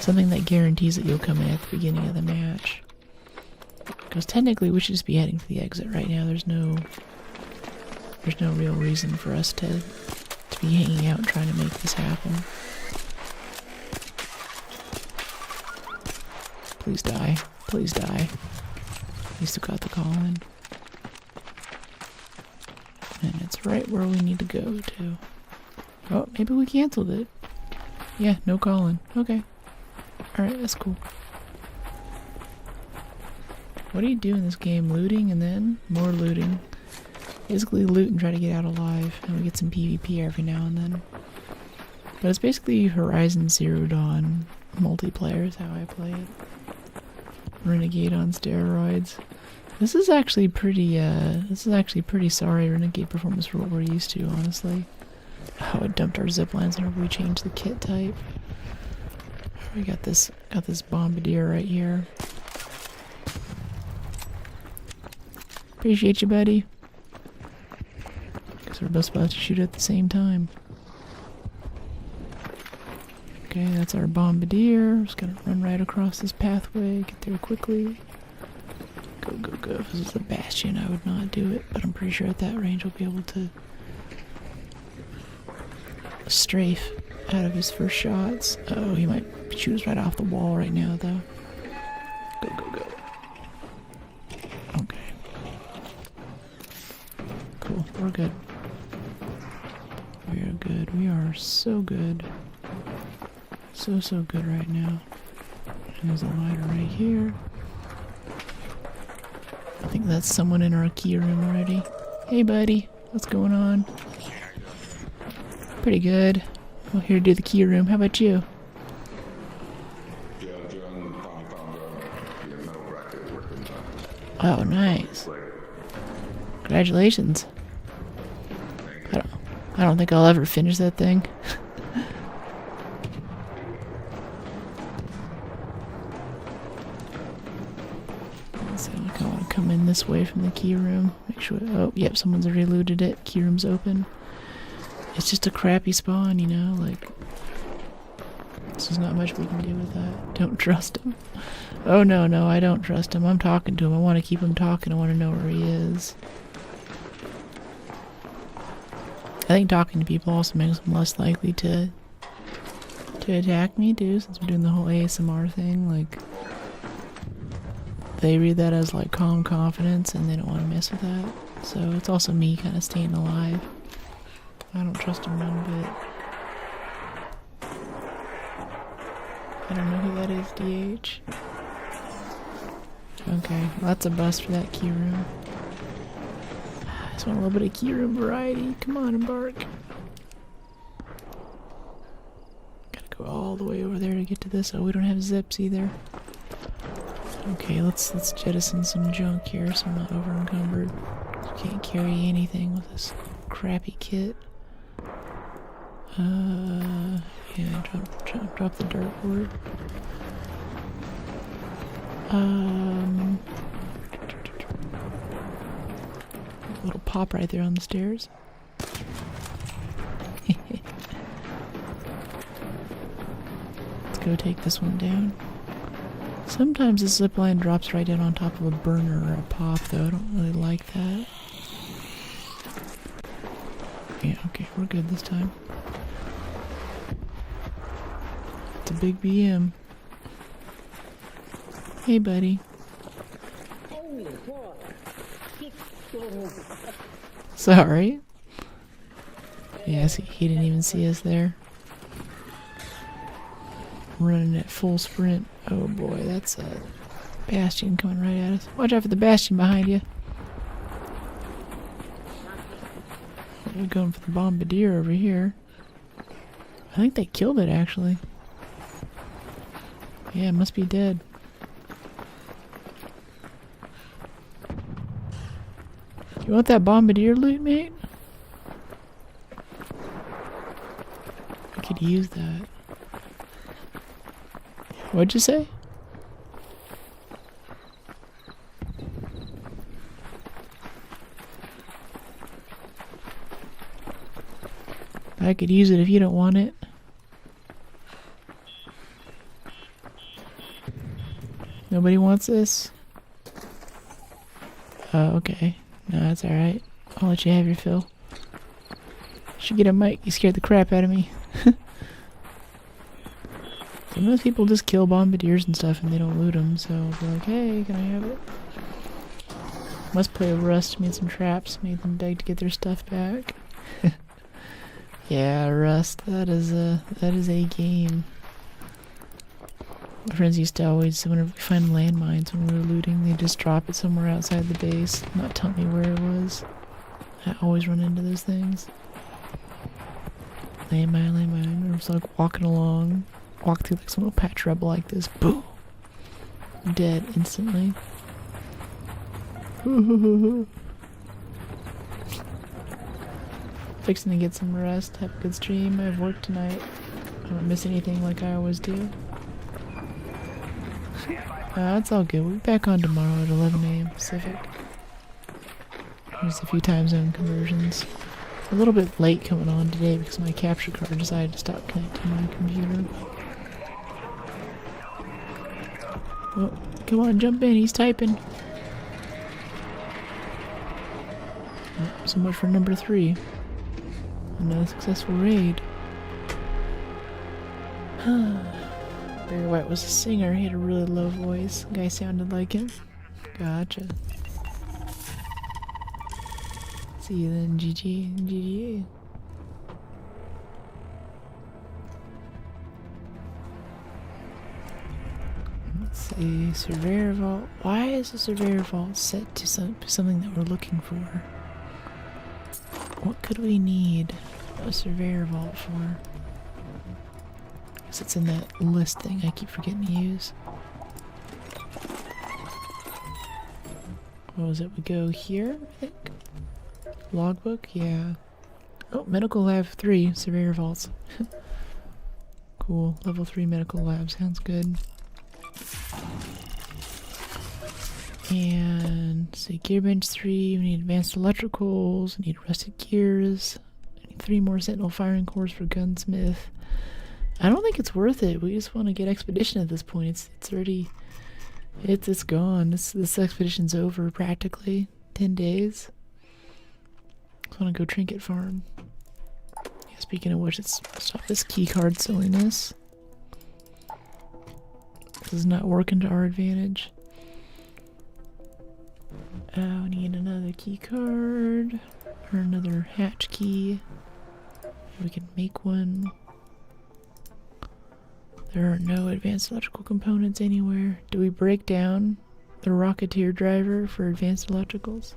Something that guarantees that you'll come in at the beginning of the match. Because technically we should just be heading to the exit right now. There's no real reason for us to be hanging out and trying to make this happen. Please die. Please die. We still got the call in. And it's right where we need to go to. Oh, maybe we canceled it. Yeah, no calling. Okay. Alright, that's cool. What do you do in this game? Looting and then more looting. Basically loot and try to get out alive. And we get some PvP every now and then. But it's basically Horizon Zero Dawn multiplayer is how I play it. Renegade on steroids. This is actually pretty sorry Renegade performance for what we're used to, honestly. Oh, it dumped our ziplines whenever we changed the kit type. We got this bombardier right here. Appreciate you, buddy. Because we're both about to shoot at the same time. Okay, that's our bombardier. Just gonna run right across this pathway, get there quickly. Go, go, go. If this is the Bastion, I would not do it, but I'm pretty sure at that range we'll be able to strafe out of his first shots. Oh, he might shoot us right off the wall right now, though. Go, go, go. Okay. Cool, we're good. We are good. We are so good. So good right now. And there's a lighter right here. I think that's someone in our key room already. Hey, buddy. What's going on? Pretty good. We're here to do the key room. How about you? Oh, nice. Congratulations. I don't think I'll ever finish that thing. So I want to come in this way from the key room. Make sure. Oh, yep, someone's already looted it. Key room's open. It's just a crappy spawn, you know. Like, there's not much we can do with that. Don't trust him. Oh no, I don't trust him. I'm talking to him. I want to keep him talking. I want to know where he is. I think talking to people also makes them less likely to attack me too, since we're doing the whole ASMR thing. Like, they read that as like calm confidence and they don't want to mess with that. So it's also me kind of staying alive. I don't trust him one bit. I don't know who that is, DH. Okay, well, that's a bust for that key room. I just want a little bit of key room variety. Come on, embark. Gotta go all the way over there to get to this. Oh, we don't have zips either. Okay, let's jettison some junk here so I'm not over encumbered. Can't carry anything with this crappy kit. Yeah, drop the dartboard. Little pop right there on the stairs. Let's go take this one down. Sometimes the zip line drops right in on top of a burner or a pop, though. I don't really like that. Yeah, okay, we're good this time. It's a big BM. Hey, buddy. Sorry. Yes, he didn't even see us there. Running at full sprint. Oh boy, that's a bastion coming right at us. Watch out for the bastion behind you. We're going for the bombardier over here. I think they killed it actually. Yeah, it must be dead. You want that bombardier loot, mate? I could use that. What'd you say? I could use it if you don't want it. Nobody wants this? Oh, okay. No, that's alright. I'll let you have your fill. Should get a mic. You scared the crap out of me. Most people just kill bombardiers and stuff and they don't loot them, so I'll be like, hey, can I have it? Must play with Rust, made some traps, made them beg to get their stuff back. Yeah, Rust, that is a game. My friends used to always, whenever we find landmines when we were looting, they just drop it somewhere outside the base, not tell me where it was. I always run into those things. Landmine, I was like walking along, walk through like some little patch rubble like this, boom! Dead instantly. Fixing to get some rest, have a good stream, I have work tonight. I don't miss anything like I always do. It's all good. We'll be back on tomorrow at 11 a.m. Pacific. There's a few time zone conversions. A little bit late coming on today because my capture card decided to stop connecting to my computer. Oh, come on, jump in. He's typing. Oh, so much for number 3. Another successful raid. Barry White was a singer. He had a really low voice. The guy sounded like him. Gotcha. See you then, GG and GGA. Let's see, Surveyor Vault. Why is the Surveyor Vault set to something that we're looking for? What could we need a Surveyor Vault for? Because it's in that list thing I keep forgetting to use. What was it? We go here, I think? Logbook? Yeah. Oh, medical lab 3, surveyor vaults. Cool. Level 3 medical lab. Sounds good. And say gearbench 3. We need advanced electricals. We need rusted gears. We need 3 more sentinel firing cores for gunsmith. I don't think it's worth it. We just want to get expedition at this point. It's already it's gone. This expedition's over practically. 10 days. I want to go trinket farm. Yeah, speaking of which, let's stop this key card silliness. This is not working to our advantage. We need another key card or another hatch key. We can make one. There are no advanced electrical components anywhere. Do we break down the Rocketeer driver for advanced electricals?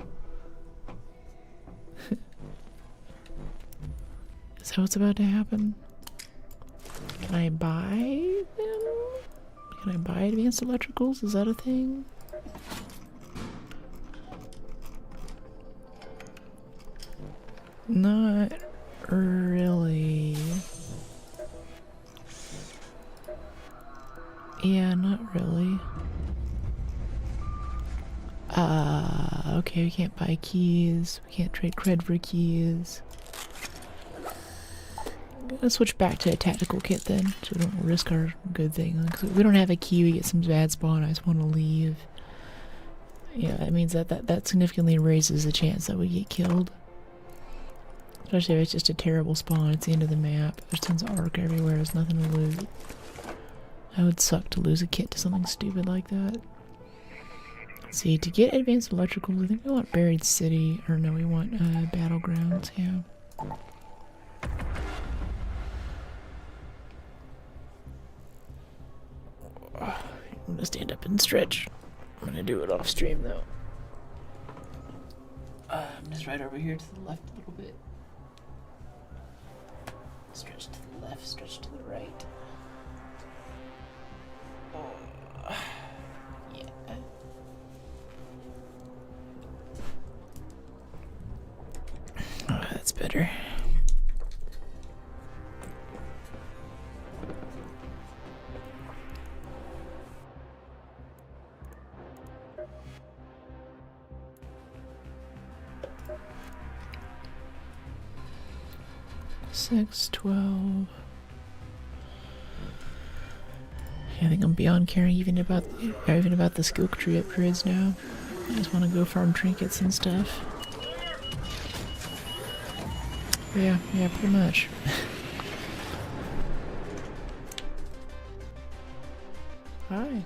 Is that what's about to happen? Can I buy them? Can I buy advanced electricals? Is that a thing? Not really. Yeah, not really. Okay, we can't buy keys. We can't trade cred for keys. I'm gonna switch back to a tactical kit then, so we don't risk our good thing. Because if we don't have a key, we get some bad spawn. I just want to leave. Yeah, that means that significantly raises the chance that we get killed. Especially if it's just a terrible spawn. It's the end of the map. There's tons of arc everywhere. There's nothing to loot. That would suck to lose a kit to something stupid like that. Let's see, to get advanced electricals, I think we want Buried City. Or no, we want Battlegrounds, yeah. I'm gonna stand up and stretch. I'm gonna do it off stream though. I'm just right over here to the left a little bit. Stretch to the left, stretch to the right. Yeah. Oh, that's better. Six, 12. I think I'm beyond caring even about the skill tree upgrades now. I just want to go farm trinkets and stuff. Yeah, pretty much. Hi.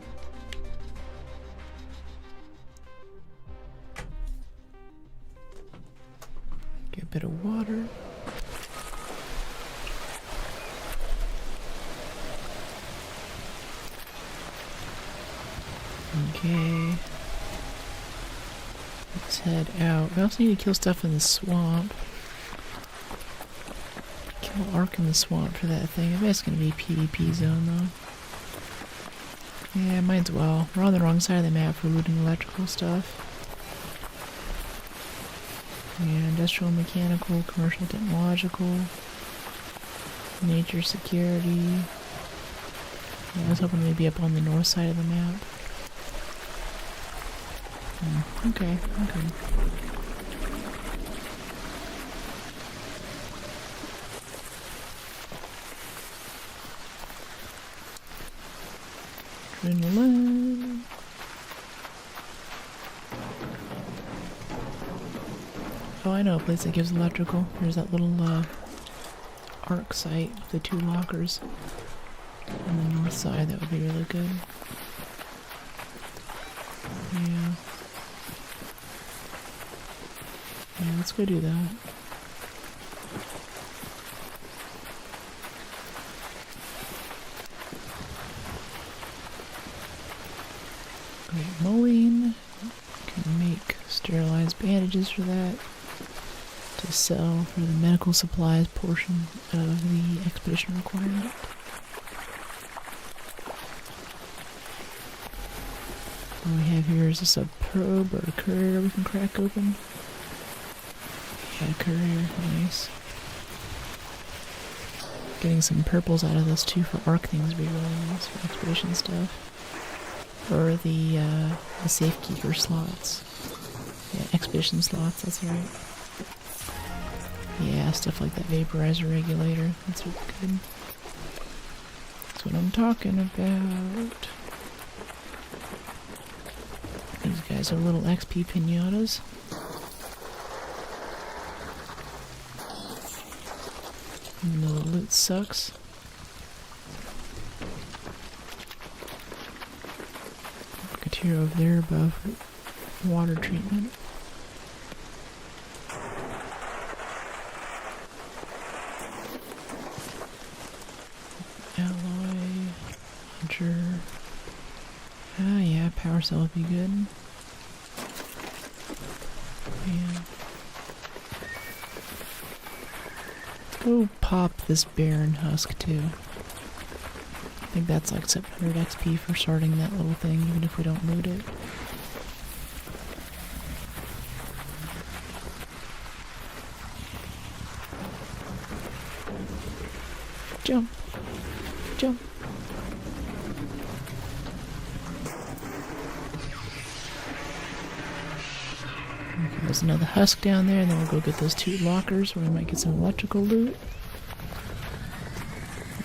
Get a bit of water. Okay. Let's head out. We also need to kill stuff in the swamp. Kill Arc in the swamp for that thing. I bet it's gonna be a PvP zone though. Yeah, might as well. We're on the wrong side of the map for looting electrical stuff. Yeah, industrial, mechanical, commercial, technological, nature, security. Yeah, I was hoping we'd be up on the north side of the map. Okay. Adrenaline. Oh, I know a place that gives electrical. There's that little arc site with the 2 lockers on the north side. That would be really good. Yeah. Yeah, let's go do that. Great mulling. Can make sterilized bandages for that. To sell for the medical supplies portion of the expedition requirement. What we have here is just a probe or a courier we can crack open. Got a courier, nice. Getting some purples out of this too for arc things would be really nice for expedition stuff. Or the safekeeper slots. Yeah, expedition slots, that's right. Yeah, stuff like that vaporizer regulator. That's really good. That's what I'm talking about. These guys are little XP pinatas. Even though the loot sucks. Rocketeer over there above water treatment. Alloy, launcher. Ah, yeah, power cell would be good. Yeah. Go pop this barren husk too. I think that's like 700 XP for starting that little thing, even if we don't loot it. Jump! Jump! Okay, there's another husk down there, and then we'll go get those 2 lockers where we might get some electrical loot.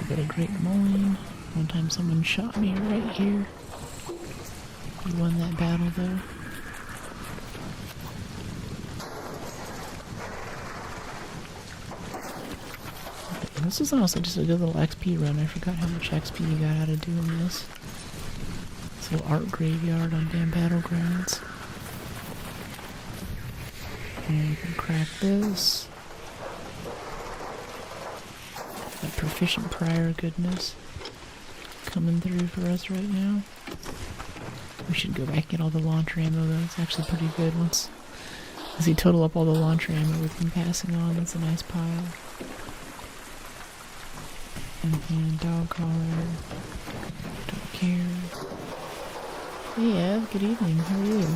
We got a great mullion. One time someone shot me right here. We won that battle though. This is honestly just a good little XP run. I forgot how much XP you got out of doing this. This little art graveyard on damn battlegrounds. And you can crack this. That proficient prior goodness coming through for us right now. We should go back and get all the launcher ammo though. It's actually pretty good once you total up all the launcher ammo we've been passing on. That's a nice pile. And dog collar. Don't care. Yeah, good evening. How are you?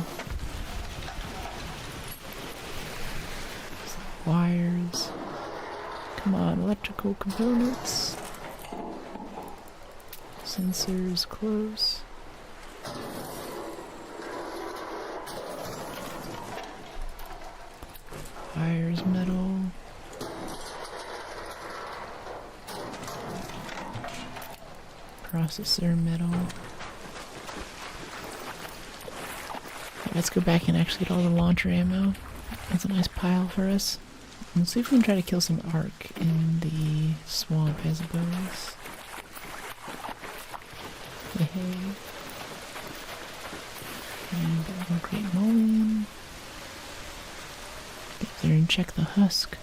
Some wires. Come on, electrical components. Sensors close. Wires metal. Processor metal. Let's go back and actually get all the launcher ammo. That's a nice pile for us. Let's see if we can try to kill some arc in the swamp as a bonus. Hey. And a great mullion. Get there and check the husk.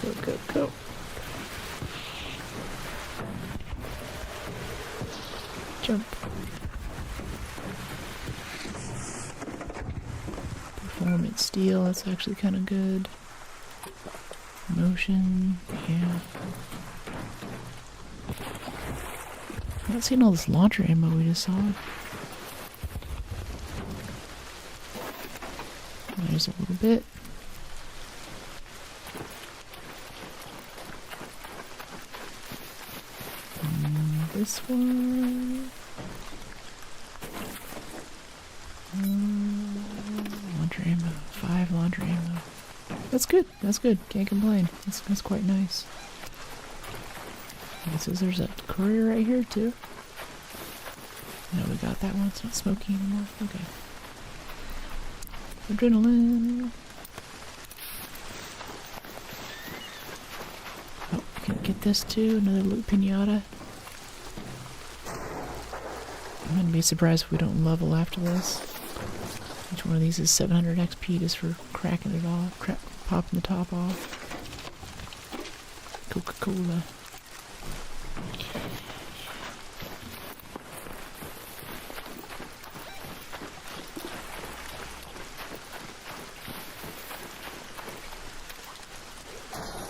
Go, go, go. Jump. Performance steel, that's actually kind of good. Motion, yeah. I'm not seeing all this launcher ammo we just saw. There's a little bit. And this one. Launcher ammo. 5 launcher ammo. That's good. That's good. Can't complain. That's quite nice. It says there's a courier right here too. No, we got that one. It's not smoky anymore. Okay. Adrenaline. Oh, we can get this too. Another loot pinata. I'm gonna be surprised if we don't level after this. Each one of these is 700 XP just for cracking it off, popping the top off. Coca-Cola.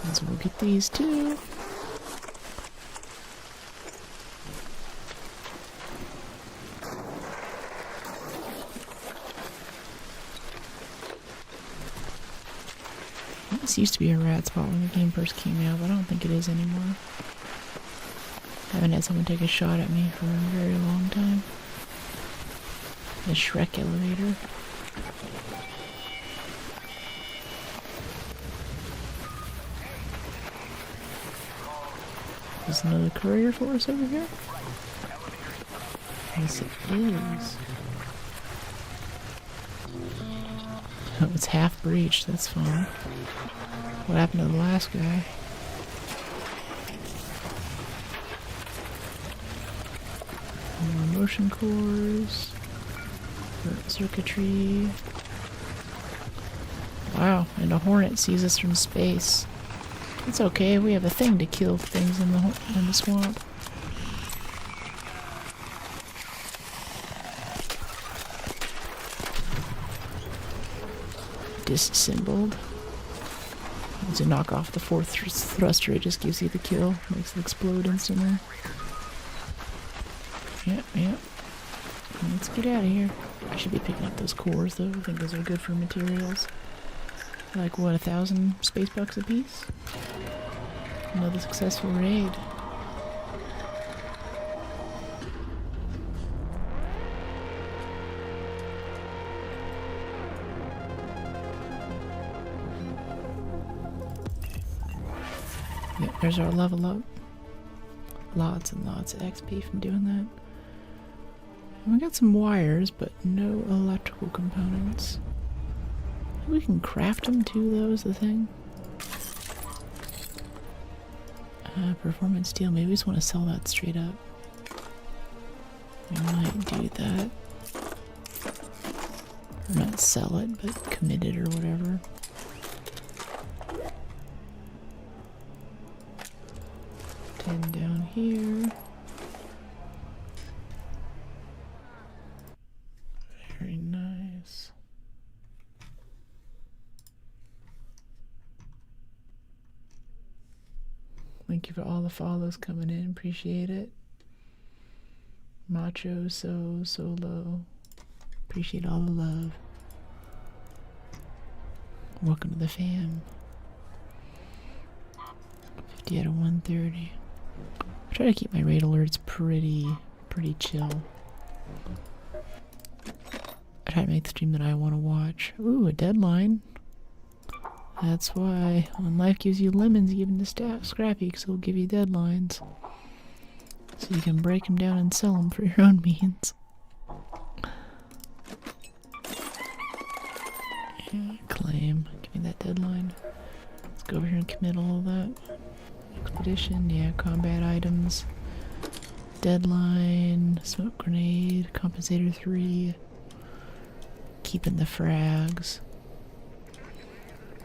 And so we'll get these too. This used to be a rat spot when the game first came out, but I don't think it is anymore. I haven't had someone take a shot at me for a very long time. The Shrek elevator. There's another courier for us over here? Yes, it is. Oh, it's half breached, that's fine. What happened to the last guy? More motion cores. Circuitry. Wow, and a hornet sees us from space. It's okay, we have a thing to kill things in the swamp. Disassembled. To knock off the fourth thruster, it just gives you the kill. Makes it explode instantly. Yep. Let's get out of here. I should be picking up those cores though. I think those are good for materials. Like what, 1,000 space bucks a piece? Another successful raid. Yep, there's our level up. Lots and lots of XP from doing that. And we got some wires, but no electrical components. We can craft them too, though, is the thing. Performance steel, maybe we just want to sell that straight up. We might do that. Or not sell it, but commit it or whatever. Down here. Very nice. Thank you for all the follows coming in. Appreciate it. Macho solo. Appreciate all the love. Welcome to the fam. 50 out of 130. I try to keep my raid alerts pretty chill. I try to make the stream that I want to watch. Ooh, a deadline. That's why when life gives you lemons, you give them to Scrappy, because it'll give you deadlines. So you can break them down and sell them for your own means. Yeah, claim. Give me that deadline. Let's go over here and commit all of that. Expedition, yeah, combat items, deadline, smoke grenade, compensator 3, keeping the frags.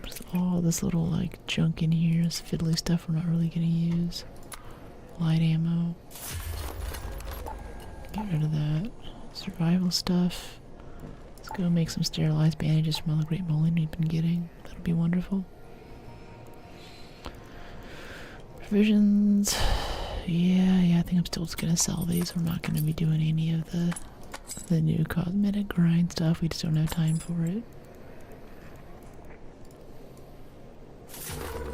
There's all this little like junk in here, this fiddly stuff we're not really gonna use. Light ammo. Get rid of that. Survival stuff. Let's go make some sterilized bandages from all the great mulling we've been getting. That'll be wonderful. Provisions. Yeah, I think I'm still just gonna sell these. We're not gonna be doing any of the new cosmetic grind stuff. We just don't have time for it.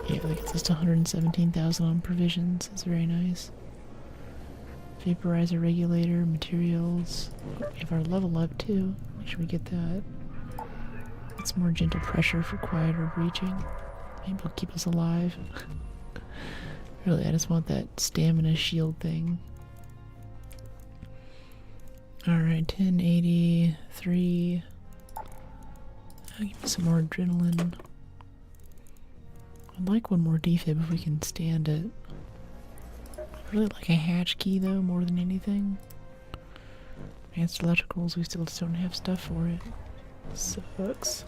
Yeah, like it's just 117,000 on provisions. That's very nice. Vaporizer regulator, materials. We have our level up too. Make sure we get that. It's more gentle pressure for quieter breaching. Maybe it'll keep us alive. Really, I just want that stamina shield thing. Alright, 1083. Give me some more adrenaline. I'd like one more defib if we can stand it. I really like a hatch key though, more than anything. Advanced electricals, we still just don't have stuff for it. Sucks.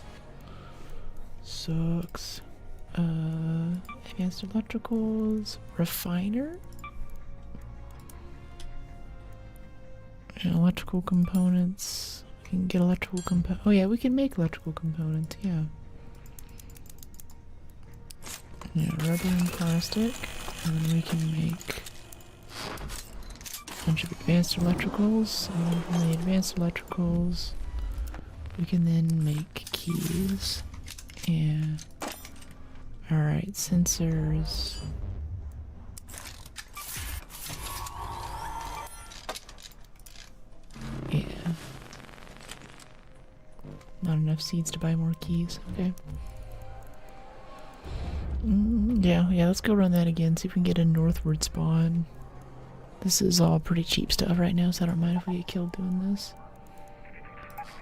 Advanced electricals, refiner, and electrical components. We can get electrical oh yeah, we can make electrical components, yeah. Yeah, rubber and plastic, and then we can make a bunch of advanced electricals, and from the advanced electricals, we can then make keys, and Alright, sensors. Yeah. Not enough seeds to buy more keys. Okay. Yeah, let's go run that again. See if we can get a northward spawn. This is all pretty cheap stuff right now, so I don't mind if we get killed doing this.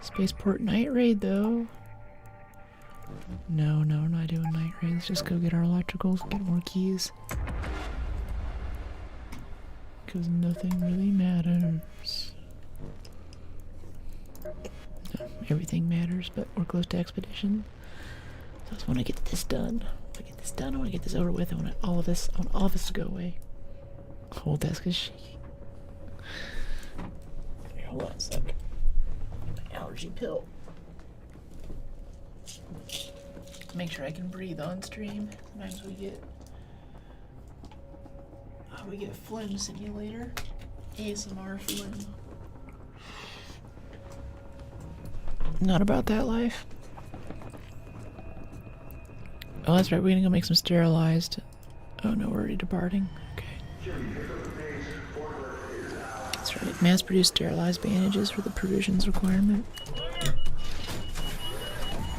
Spaceport night raid, though. No, we're not doing night raid. Let's just go get our electricals, get more keys. Because nothing really matters. No, everything matters, but we're close to expedition. So I just want to get this done. I want to get this over with. I want all of this to go away. Whole desk is shaky. Here, hold on a sec. My allergy pill. Make sure I can breathe on stream. Sometimes we get phlegm simulator. ASMR phlegm. Not about that life. Oh, that's right. We're gonna go make some sterilized. Oh no, we're already departing. Okay. That's right. Mass-produced sterilized bandages for the provisions requirement.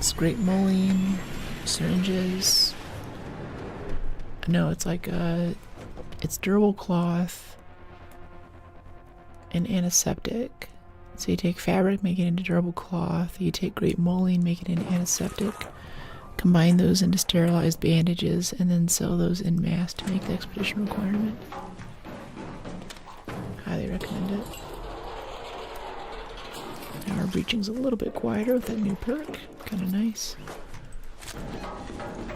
Scrape molding, syringes. No, it's like it's durable cloth and antiseptic. So you take fabric, make it into durable cloth. You take grape molding, make it into antiseptic. Combine those into sterilized bandages and then sell those in mass to make the expedition requirement. Highly recommend it. Now our breaching's a little bit quieter with that new perk. Kind of nice.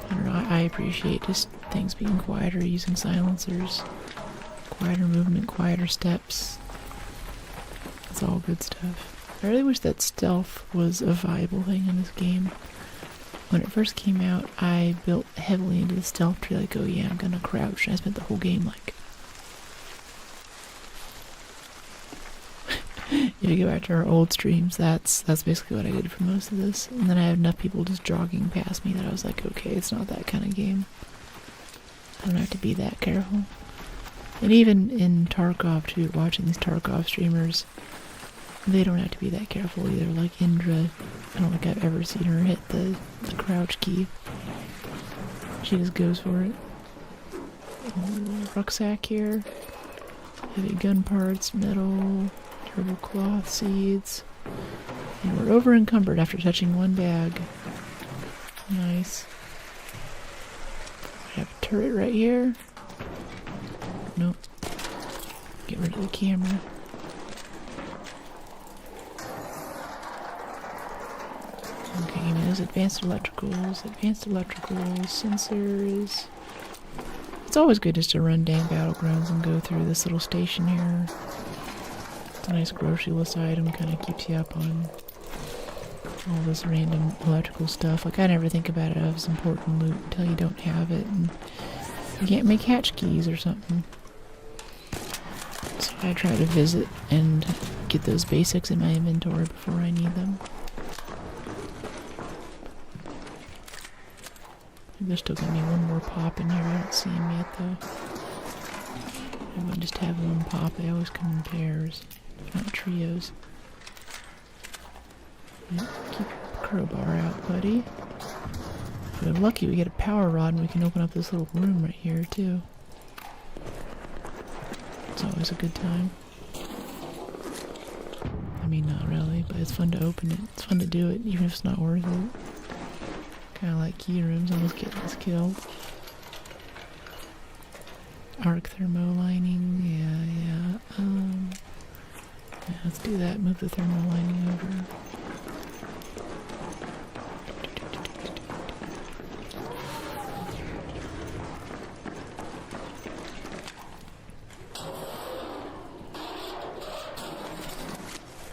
I don't know, I appreciate just things being quieter, using silencers. Quieter movement, quieter steps. It's all good stuff. I really wish that stealth was a viable thing in this game. When it first came out, I built heavily into the stealth tree, like, oh yeah, I'm gonna crouch, and I spent the whole game like... If you go back to our old streams, that's basically what I did for most of this. And then I had enough people just jogging past me that I was like, okay, it's not that kind of game. I don't have to be that careful. And even in Tarkov too, watching these Tarkov streamers, they don't have to be that careful either. Like Indra, I don't think I've ever seen her hit the crouch key. She just goes for it. A little rucksack here. Heavy gun parts, metal, durable cloth, seeds. And we're over encumbered after touching one bag. Nice. I have a turret right here. Nope. Get rid of the camera. Okay, give me those advanced electricals, sensors. It's always good just to run down battlegrounds and go through this little station here. It's a nice grocery list item, kind of keeps you up on all this random electrical stuff. Like, I never think about it as important loot until you don't have it, and you can't make hatch keys or something. So I try to visit and get those basics in my inventory before I need them. There's still gonna be one more pop in here. I don't see him yet, though. I wouldn't just have one pop. They always come in pairs, not trios. Yep, keep your crowbar out, buddy. If we're lucky, we get a power rod and we can open up this little room right here, too. It's always a good time. I mean, not really, but it's fun to open it. It's fun to do it, even if it's not worth it. Kind of like key rooms, almost getting us killed. Arc thermo lining, yeah. Yeah, let's do that. Move the thermo lining over.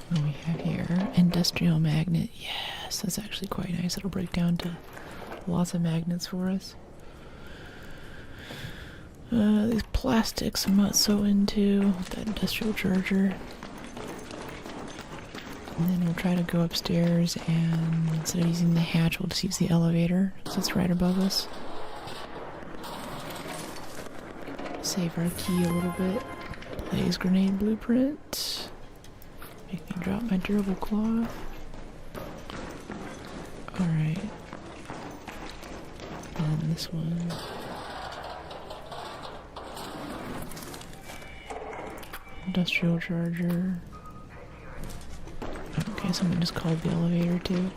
What do we have here? Industrial magnet. Yes, that's actually quite nice. It'll break down to lots of magnets for us. These plastics I'm not so into. That industrial charger. And then we'll try to go upstairs, and instead of using the hatch, we'll just use the elevator. So it's right above us. save our key a little bit. Blaze grenade blueprint. Make me drop my durable cloth. Alright. And this one. Industrial charger. Okay, someone just called the elevator too.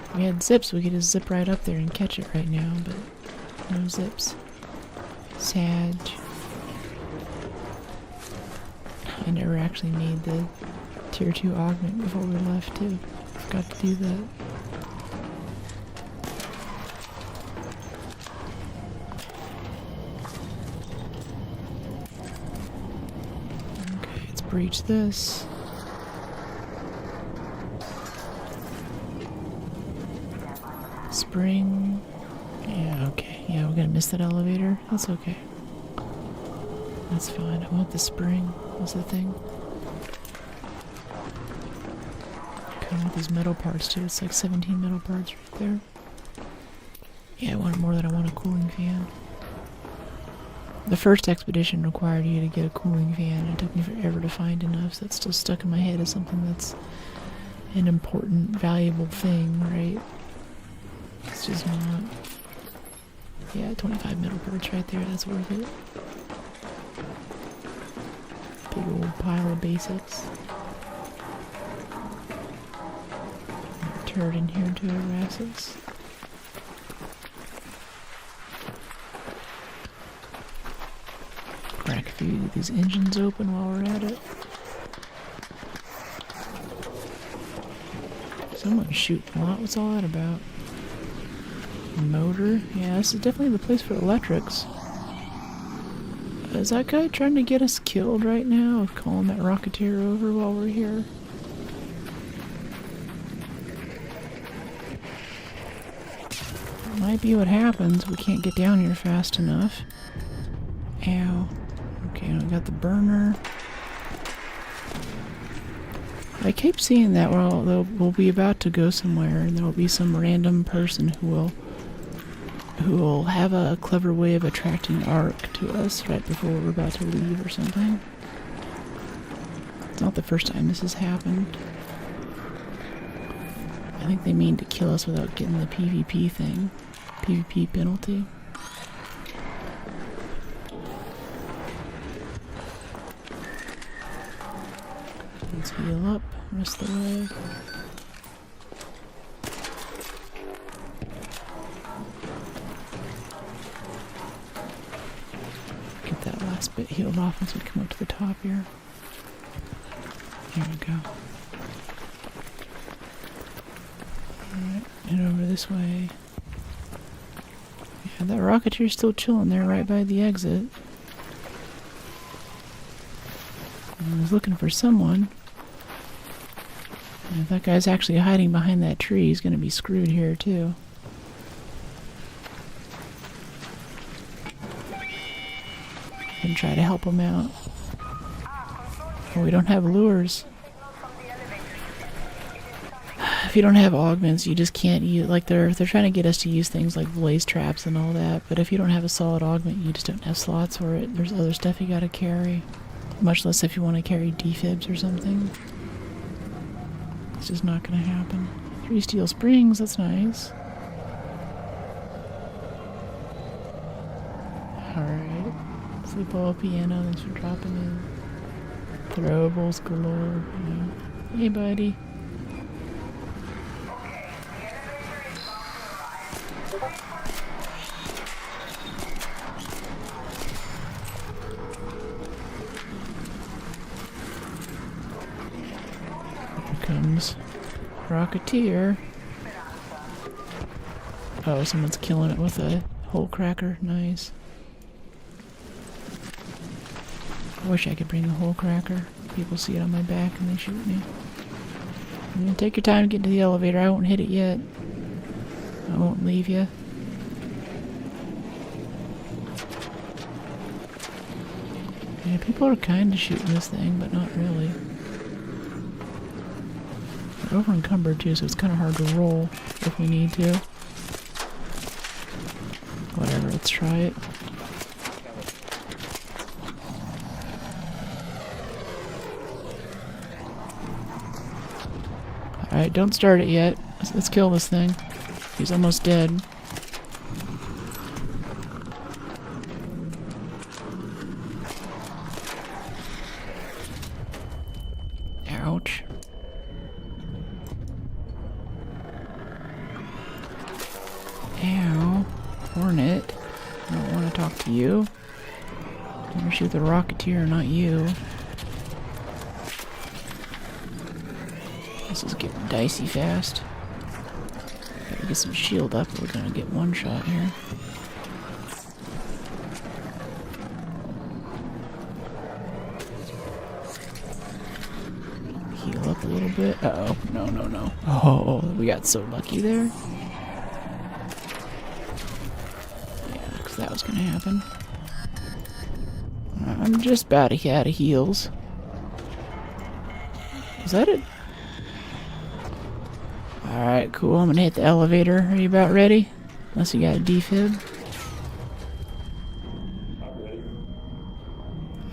If we had zips, we could just zip right up there and catch it right now, but no zips. Sad. I never actually made the tier 2 augment before we left too. Forgot to do that. Okay, let's breach this. Spring. Yeah, okay. Yeah, we're gonna miss that elevator. That's okay. That's fine. I want the spring. What's the thing? Kind of want these metal parts too. It's like 17 metal parts right there. Yeah, I want more than I want a cooling fan. The first expedition required you to get a cooling fan. It took me forever to find enough, so it's still stuck in my head as something that's an important, valuable thing, right? It's just not. Yeah, 25 metal parts right there. That's worth it. Big old pile of basics. Turret in here to harass us. Crack a few of these engines open while we're at it. Someone's shooting a lot. What's all that about? Motor? Yeah, this is definitely the place for electrics. Is that guy trying to get us killed right now? Calling that Rocketeer over while we're here? Might be what happens. We can't get down here fast enough. Ow. Okay, I got the burner. I keep seeing that we'll be about to go somewhere and there will be some random person who will have a clever way of attracting Arc to us right before we're about to leave or something. It's not the first time this has happened. I think they mean to kill us without getting the PvP thing. PvP penalty. Let's heal up rest of the way. Get that last bit healed off once we come up to the top here. Here we go. Alright, and over this way. Yeah, that Rocketeer's still chilling there right by the exit. I was looking for someone. And if that guy's actually hiding behind that tree, he's going to be screwed here too. And try to help him out. Oh, we don't have lures. If you don't have augments, you just can't use, like they're trying to get us to use things like blaze traps and all that, but if you don't have a solid augment, you just don't have slots for it. There's other stuff you gotta carry. Much less if you want to carry defibs or something. It's just not gonna happen. 3 steel springs, that's nice. Alright. Sleepover piano, thanks for dropping in. Throwables galore. Yeah. Hey buddy. Comes Rocketeer. Oh, someone's killing it with a hole cracker. Nice. I wish I could bring a hole cracker. People see it on my back and they shoot me. Take your time to get to the elevator. I won't hit it yet. I won't leave you. Yeah, people are kind of shooting this thing, but not really. We're over encumbered too, so it's kind of hard to roll if we need to. Whatever, let's try it. Alright, don't start it yet. Let's kill this thing. He's almost dead. Ouch. Ow. Hornet. I don't want to talk to you. I want to shoot the Rocketeer, not you. This is getting dicey fast. Gotta get some shield up, we're gonna get one shot here. Heal up a little bit. Uh-oh. No, no, no. Oh, we got so lucky there. Yeah, because that was gonna happen. I'm just about to get out of heals. Is that it? Alright, cool. I'm gonna hit the elevator. Are you about ready? Unless you got a defib.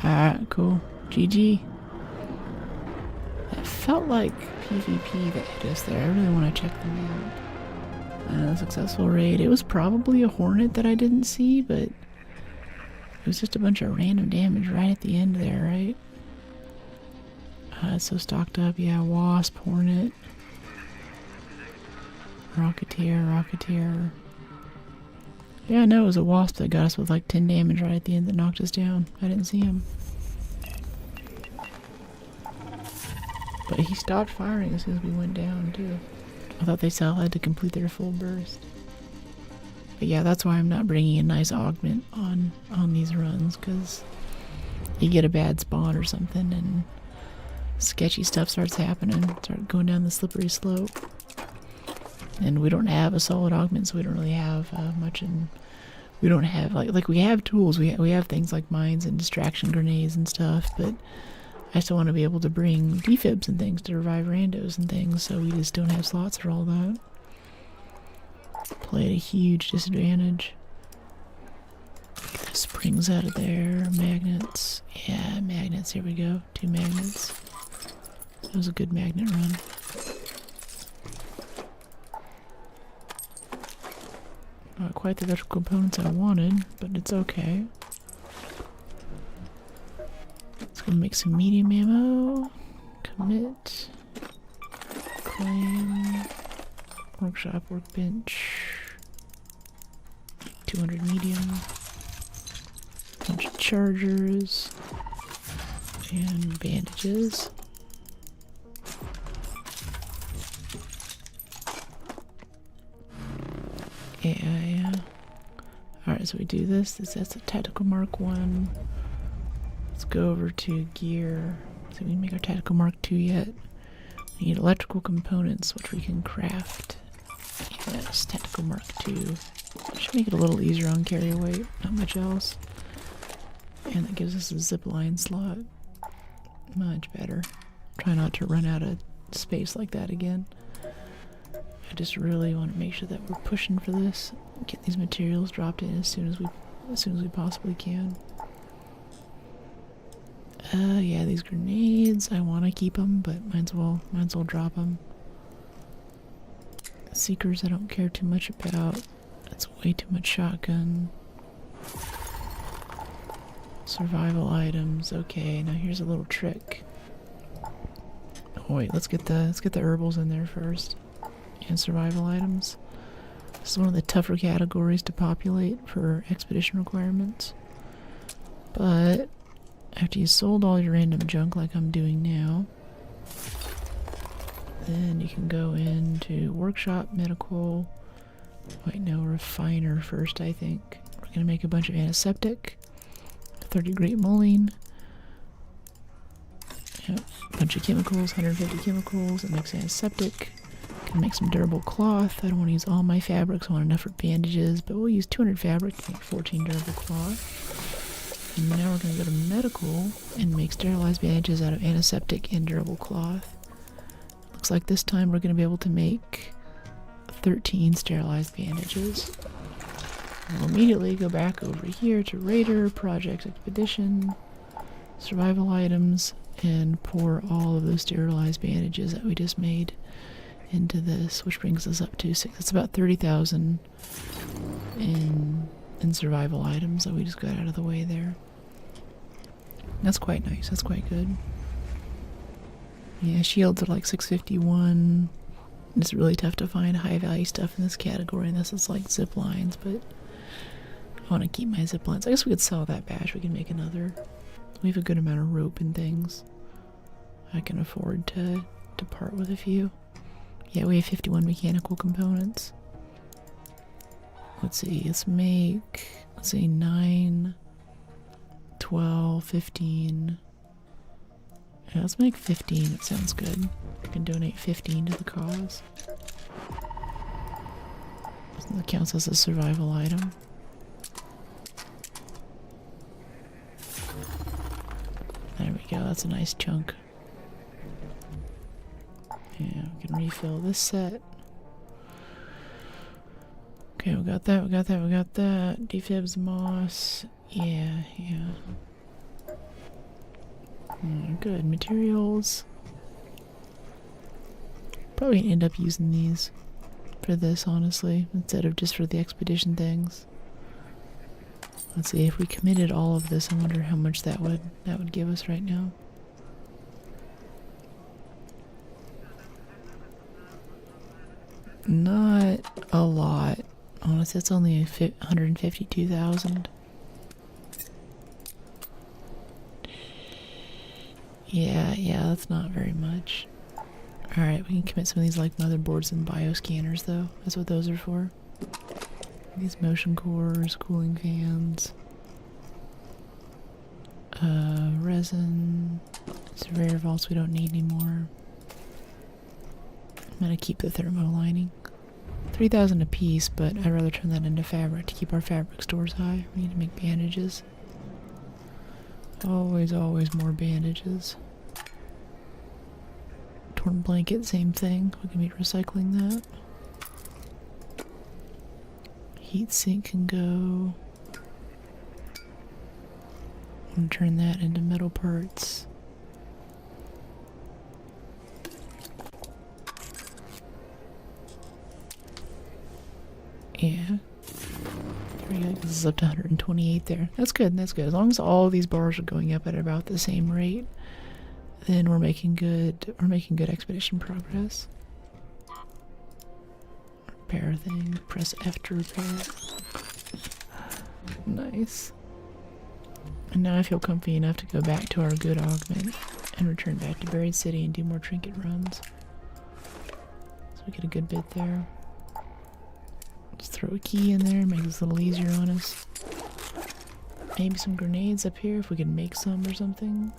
Alright, cool. GG. That felt like PvP that hit us there. I really want to check them out. Successful raid. It was probably a Hornet that I didn't see, but it was just a bunch of random damage right at the end there, right? It's so stocked up. Yeah, Wasp, Hornet. Rocketeer. Yeah, no, it was a Wasp that got us with like 10 damage right at the end that knocked us down. I didn't see him. But he stopped firing as soon as we went down, too. I thought they still had to complete their full burst. But yeah, that's why I'm not bringing a nice augment on these runs, because you get a bad spawn or something and sketchy stuff starts happening. Start going down the slippery slope. And we don't have a solid augment, so we don't really have much in... We don't have... Like we have tools. We have things like mines and distraction grenades and stuff, but I still want to be able to bring defibs and things to revive randos and things, so we just don't have slots for all that. Play at a huge disadvantage. Springs out of there. Magnets. Yeah, magnets. Here we go. 2 magnets. That was a good magnet run. Not quite the electrical components I wanted, but it's okay. Let's go make some medium ammo. Commit. Claim. Workshop, workbench. 200 medium. Bunch of chargers. And bandages. Yeah. Alright, so we do this. That's a tactical mark 1. Let's go over to gear. So we didn't make our tactical mark 2 yet. We need electrical components, which we can craft. Yes, tactical mark 2. Should make it a little easier on carry weight, not much else. And that gives us a zip line slot. Much better. Try not to run out of space like that again. I just really want to make sure that we're pushing for this. Get these materials dropped in as soon as we possibly can. Yeah, these grenades, I want to keep them, but might as well drop them. Seekers, I don't care too much about. That's way too much shotgun. Survival items. Okay, now here's a little trick. Oh wait, let's get the herbals in there first. And survival items. This is one of the tougher categories to populate for expedition requirements. But after you sold all your random junk like I'm doing now, then you can go into workshop, medical. Wait, no, refiner first, I think. We're gonna make a bunch of antiseptic, 30 great mulling. Yep, a bunch of chemicals, 150 chemicals. It makes antiseptic. Can make some durable cloth. I don't want to use all my fabrics. I want enough for bandages, but we'll use 200 fabric to make 14 durable cloth. And now we're going to go to medical and make sterilized bandages out of antiseptic and durable cloth. Looks like this time we're going to be able to make 13 sterilized bandages. We'll immediately go back over here to Raider, Project Expedition, Survival Items, and pour all of those sterilized bandages that we just made into this, which brings us up to 6. It's about 30,000 in survival items that we just got out of the way there. That's quite nice. That's quite good. Yeah, shields are like 651. It's really tough to find high value stuff in this category unless it's like zip lines, but I want to keep my zip lines. I guess we could sell that batch. We can make another. We have a good amount of rope and things. I can afford to part with a few. Yeah, we have 51 mechanical components. Let's see, let's make, let's see, 9, 12, 15. Yeah, let's make 15. It sounds good. We can donate 15 to the cause. That counts as a survival item. There we go. That's a nice chunk. Yeah, we can refill this set. Okay, we got that, we got that, we got that. Defibs, moss. Yeah, yeah. Good. Materials. Probably end up using these for this, honestly, instead of just for the expedition things. Let's see, if we committed all of this, I wonder how much that would give us right now. Not a lot. Honestly, it's only 152,000. Yeah, that's not very much. Alright, we can commit some of these like motherboards and bioscanners though. That's what those are for. These motion cores, cooling fans. Resin. Surveyor vaults we don't need anymore. I'm gonna keep the thermo lining. 3,000 a piece, but I'd rather turn that into fabric to keep our fabric stores high. We need to make bandages. Always more bandages. Torn blanket, same thing. We can be recycling that. Heat sink can go. I'm gonna turn that into metal parts. Yeah. There we go. This is up to 128 there. That's good, that's good. As long as all these bars are going up at about the same rate, then we're making good expedition progress. Repair thing. Press F to repair. Nice. And now I feel comfy enough to go back to our good augment and return back to Buried City and do more trinket runs. So we get a good bit there. Just throw a key in there, make this a little easier on us. Maybe some grenades up here if we can make some or something.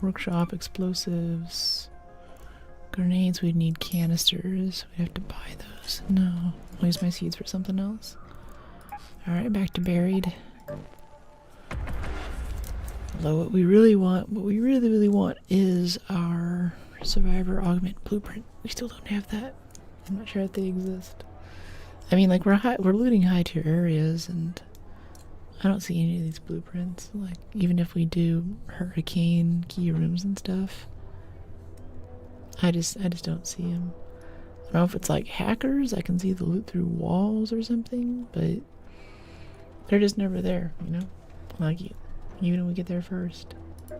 Workshop, explosives, grenades, we'd need canisters. We'd have to buy those. No, I'll use my seeds for something else. Alright, back to buried. Although what we really want is our survivor augment blueprint. We still don't have that. I'm not sure if they exist. I mean, like, we're looting high tier areas, and I don't see any of these blueprints. Like, even if we do hurricane key rooms and stuff, I just don't see them. I don't know if it's like hackers. I can see the loot through walls or something, but they're just never there, you know? Like, even when we get there first.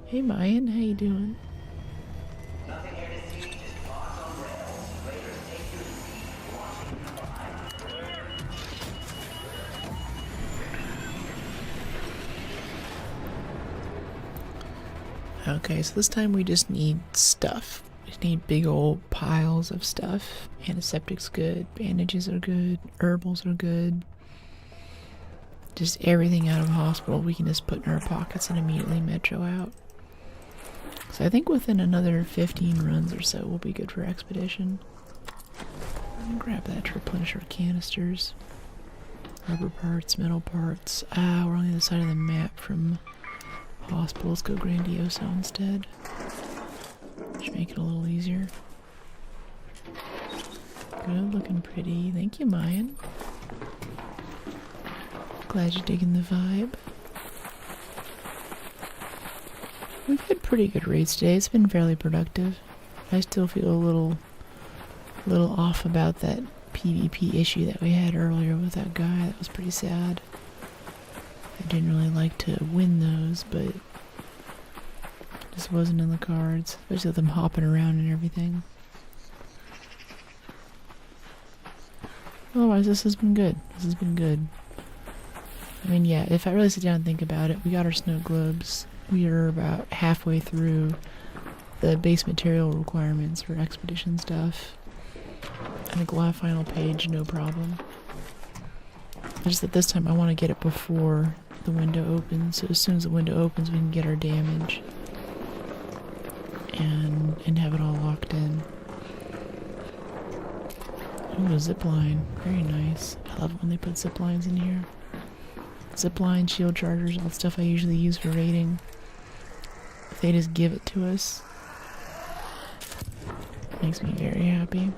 Hey Mayan, how you doing? Nothing here to see, just bots on rails. Raiders take your lead, watching the Okay, so this time we just need stuff. We just need big old piles of stuff. Antiseptic's good, bandages are good, herbals are good. Just everything out of hospital we can just put in our pockets and immediately metro out. So I think within another 15 runs or so we'll be good for expedition. Grab that to replenish our canisters. Rubber parts, metal parts. Ah, we're on the other side of the map from hospital. Let's go Grandioso instead. Should make it a little easier. Good, looking pretty. Thank you, Mayan. Glad you're digging the vibe. We've had pretty good raids today. It's been fairly productive. I still feel a little off about that PvP issue that we had earlier with that guy. That was pretty sad. I didn't really like to win those, but it just wasn't in the cards, especially with them hopping around and everything. Otherwise, this has been good. This has been good. I mean, yeah, if I really sit down and think about it, we got our snow globes. We are about halfway through the base material requirements for expedition stuff. I think we'll have final page, no problem. Just that this time I want to get it before the window opens, so as soon as the window opens we can get our damage and have it all locked in. Ooh, a zip line. Very nice. I love it when they put zip lines in here. Zip line, shield chargers, all the stuff I usually use for raiding. If they just give it to us, makes me very happy.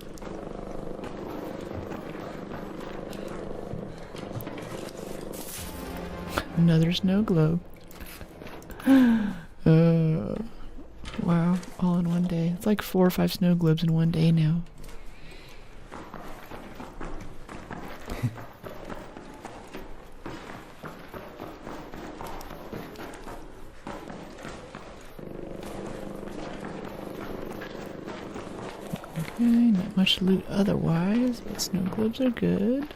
Another snow globe. Wow, all in one day. It's like 4 or 5 snow globes in one day now. Okay, not much loot otherwise, but snow globes are good.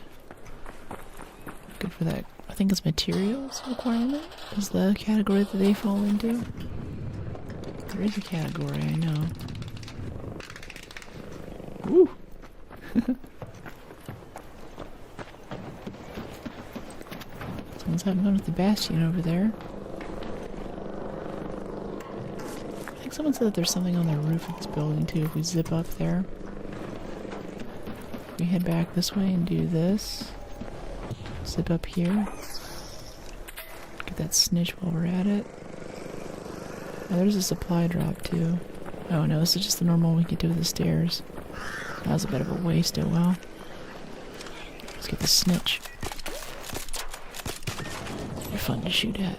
Good for that. I think it's materials requirement is the category that they fall into. There is a category, I know. Woo! Someone's having fun with the bastion over there. I think someone said that there's something on the roof of this building too if we zip up there. We head back this way and do this. Zip up here. Get that snitch while we're at it. Oh, there's a supply drop too. Oh no, this is just the normal one we could do with the stairs. That was a bit of a waste, oh well. Let's get the snitch. They're fun to shoot at,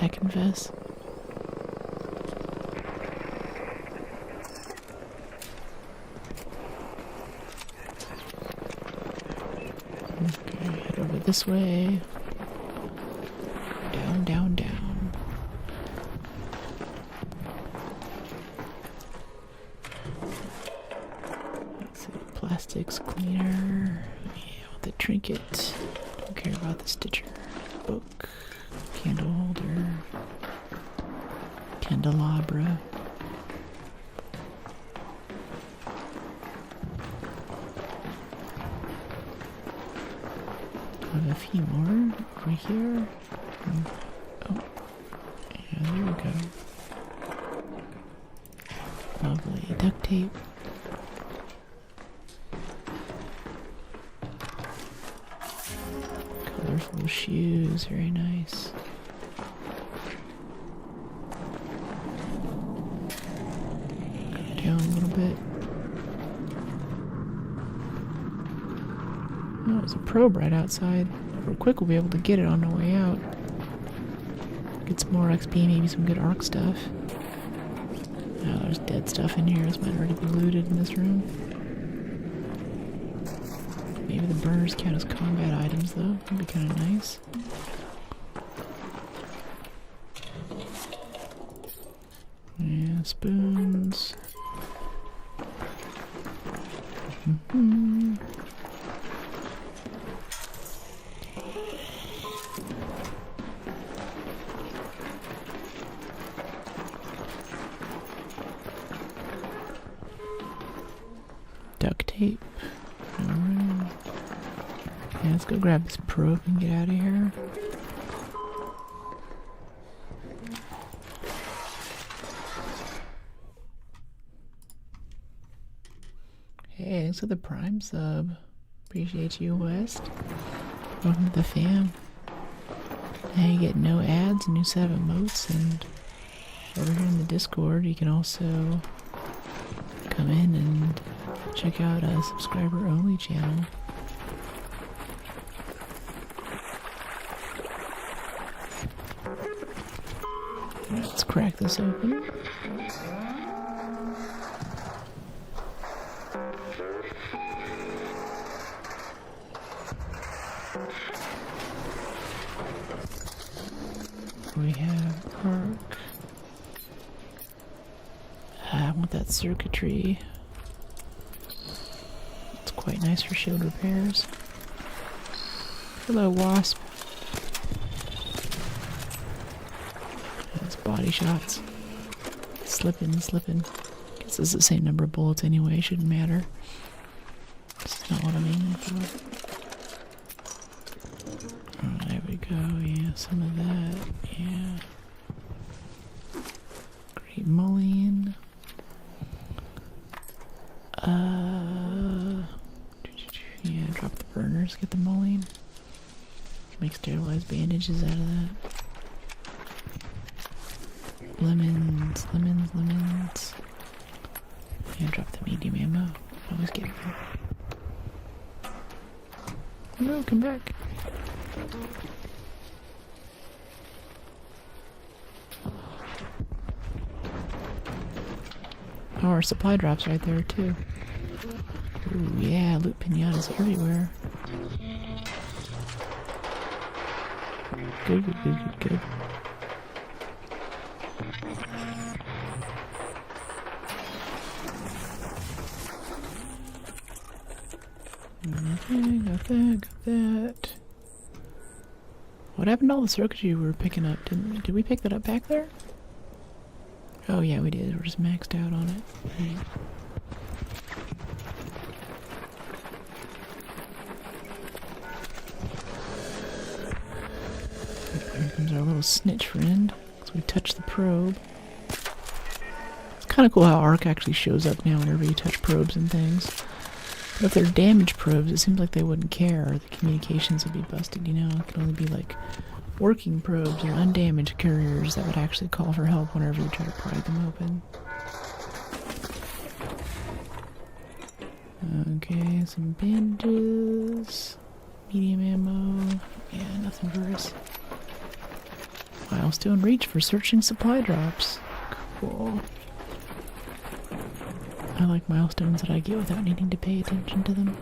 I confess. Okay, head over this way. Down, down, down. Let's see, plastics cleaner. Yeah, with the trinket. Don't care about the stitcher. Book. Candle holder. Candelabra. I have a few more over here. Oh, yeah, there we go. Lovely duct tape. Colorful shoes, very nice. Go down a little bit. Oh, there's a probe right outside. If we're quick, we'll be able to get it on the way out. Get some more XP, maybe some good arc stuff. Oh, there's dead stuff in here. This might already be looted in this room. Maybe the burners count as combat items, though. That'd be kind of nice. Yeah, spoons. Duct tape. Alright. Yeah, let's go grab this probe and get out of here. Hey, thanks for the Prime sub. Appreciate you, West. Welcome to the fam. Now you get no ads, a new set of emotes, and over here in the Discord you can also come in and check out a subscriber only channel. Let's crack this open. We have arc. I want that circuitry. It's quite nice for shield repairs. Hello, wasp. That's body shots. Slipping. Guess it's the same number of bullets anyway, shouldn't matter. This is not what I'm aiming for. Oh, there we go, yeah, some of that, yeah. Great mullion. Yeah, drop the burners, get the mullion. Make sterilized bandages out of that. Lemons. Yeah, drop the medium ammo. Always get it. No, come back. Oh, our supply drops right there too. Ooh, yeah, loot pinatas everywhere. Good. Okay, got that. What happened to all the circuitry we were picking up? Did we pick that up back there? Oh yeah, we did. We're just maxed out on it. Right. Here comes our little snitch friend. So we touch the probe. It's kind of cool how Arc actually shows up now whenever you touch probes and things. But if they're damaged probes, it seems like they wouldn't care, or the communications would be busted, you know? It could only be like working probes or undamaged couriers that would actually call for help whenever you try to pry them open. Okay, some bandages, medium ammo, yeah, nothing for us. Milestone reach for searching supply drops. Cool. I like milestones that I get without needing to pay attention to them.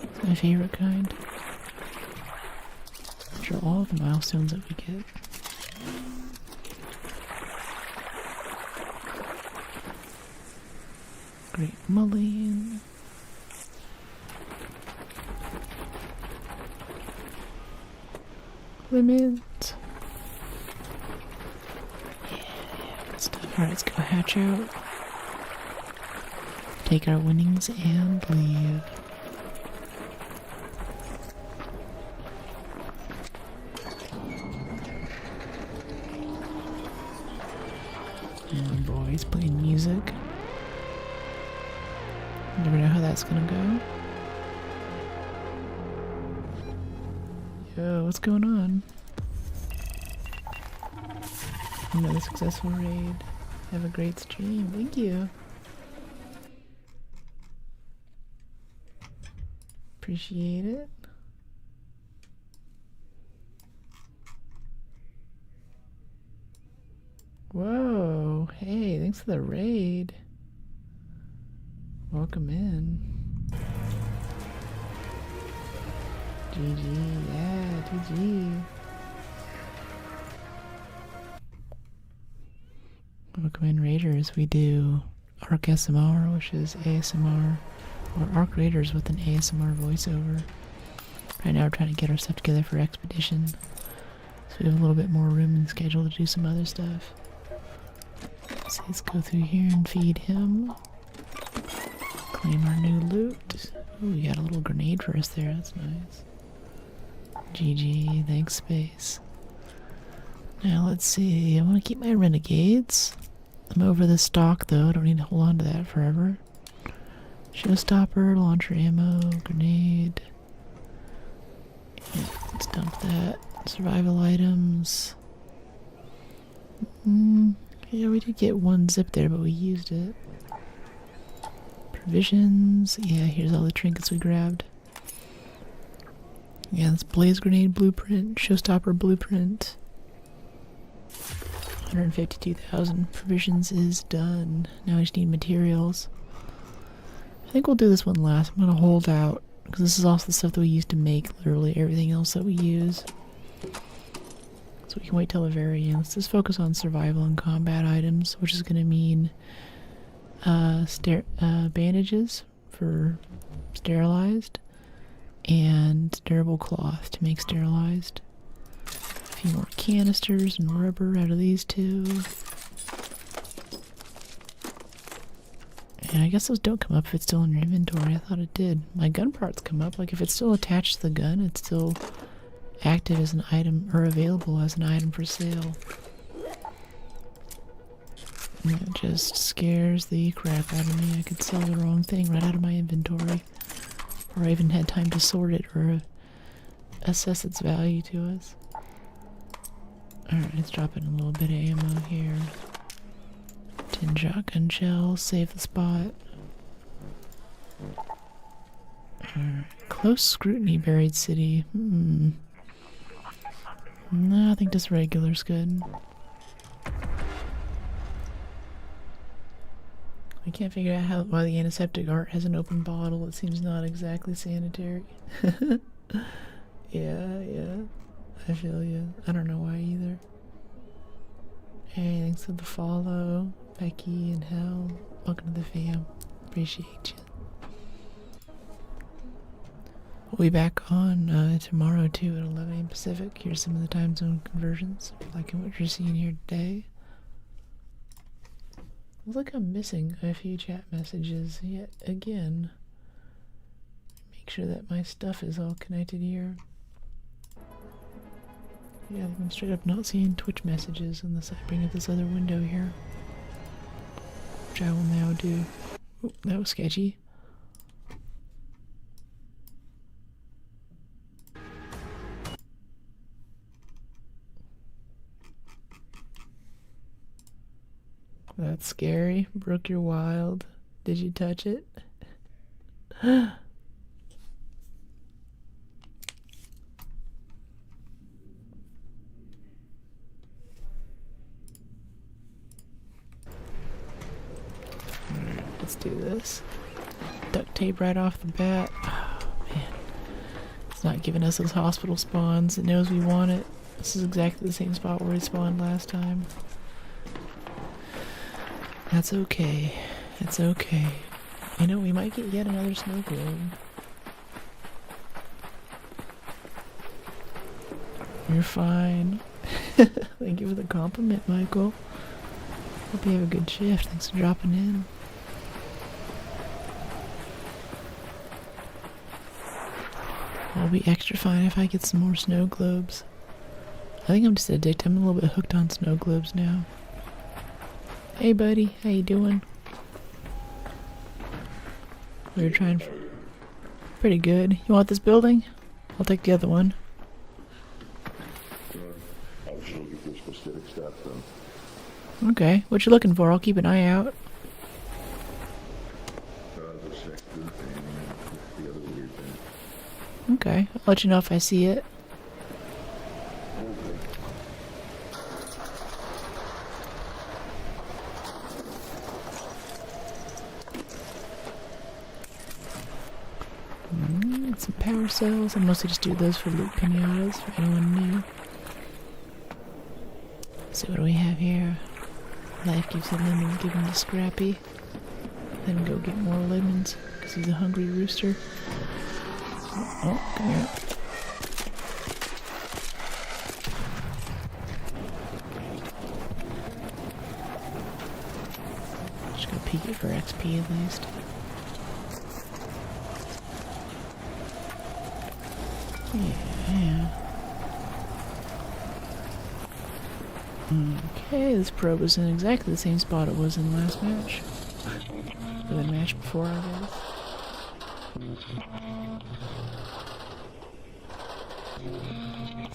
It's my favorite kind. Which are all the milestones that we get. Great mullion. Limit. Yeah, good stuff. Alright, let's go hatch out. Take our winnings and leave. And boy, he's playing music. Never know how that's gonna go. Yo, what's going on? Another successful raid. Have a great stream. Thank you. Appreciate it. Whoa, hey, thanks for the raid. Welcome in. GG, yeah, GG. Welcome in, Raiders. We do ArcSMR, which is ASMR. Or Arc Raiders with an ASMR voiceover. Right now we're trying to get our stuff together for Expedition. So we have a little bit more room in the schedule to do some other stuff. So let's go through here and feed him. Claim our new loot. Ooh, we got a little grenade for us there, that's nice. GG, thanks Space. Now let's see, I want to keep my renegades. I'm over the stock though, I don't need to hold on to that forever. Showstopper, launcher ammo, grenade. Yeah, let's dump that. Survival items. Yeah, we did get one zip there, but we used it. Provisions. Yeah, here's all the trinkets we grabbed. Yeah, that's blaze grenade blueprint, showstopper blueprint. 152,000 provisions is done. Now I just need materials. I think we'll do this one last. I'm gonna hold out because this is also the stuff that we use to make literally everything else that we use. So we can wait till the very end. Let's just focus on survival and combat items, which is gonna mean bandages for sterilized and durable cloth to make sterilized. A few more canisters and rubber out of these two. And I guess those don't come up if it's still in your inventory. I thought it did. My gun parts come up. Like if it's still attached to the gun, it's still active as an item or available as an item for sale. And that just scares the crap out of me. I could sell the wrong thing right out of my inventory. Or I even had time to sort it or assess its value to us. Alright, let's drop in a little bit of ammo here. 10 shotgun shells, save the spot. Alright, close scrutiny, buried city. No, I think just regular's good. I can't figure out why the antiseptic art has an open bottle. It seems not exactly sanitary. Yeah. I feel you. I don't know why either. Hey, thanks for the follow. Becky and Hell. Welcome to the fam. Appreciate you. We'll be back on tomorrow too at 11 a.m. Pacific. Here's some of the time zone conversions. Liking what you're seeing here today. Looks like I'm missing a few chat messages yet again. Make sure that my stuff is all connected here. Yeah, I'm straight up not seeing Twitch messages unless I bring up this other window here. Which I will now do. Oh, that was sketchy. That's scary. Broke your wild. Did you touch it? Let's do this. Duct tape right off the bat. Oh, man. It's not giving us those hospital spawns. It knows we want it. This is exactly the same spot where we spawned last time. That's okay. It's okay. You know, we might get yet another snow globe. You're fine. Thank you for the compliment, Michael. Hope you have a good shift. Thanks for dropping in. I'll be extra fine if I get some more snow globes. I think I'm just addicted. I'm a little bit hooked on snow globes now. Hey buddy, how you doing? We were trying pretty good. You want this building? I'll take the other one. I'll show you the specific stuff then. Okay, what you looking for? I'll keep an eye out. The sector thing, the other weird thing. Okay, I'll let you know if I see it. Some power cells. I mostly just do those for loot pinatas for anyone new. So what do we have here? Life gives you lemons, give him to Scrappy. Then go get more lemons, because he's a hungry rooster. Oh, come here. Just go peek it for XP at least. Yeah. Okay, this probe was in exactly the same spot it was in the last match. Or the match before, I guess.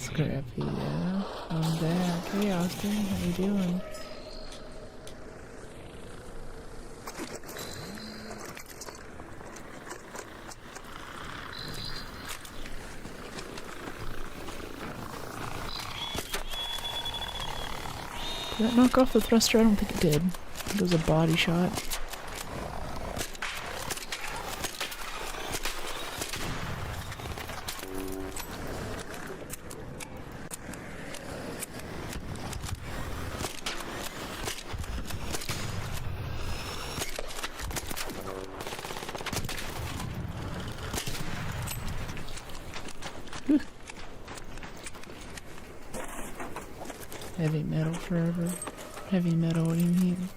Scrappy, yeah. I'm back. Hey Austin, how you doing? Did that knock off the thruster? I don't think it did. I think it was a body shot. Heavy metal forever. Heavy metal, what do you mean?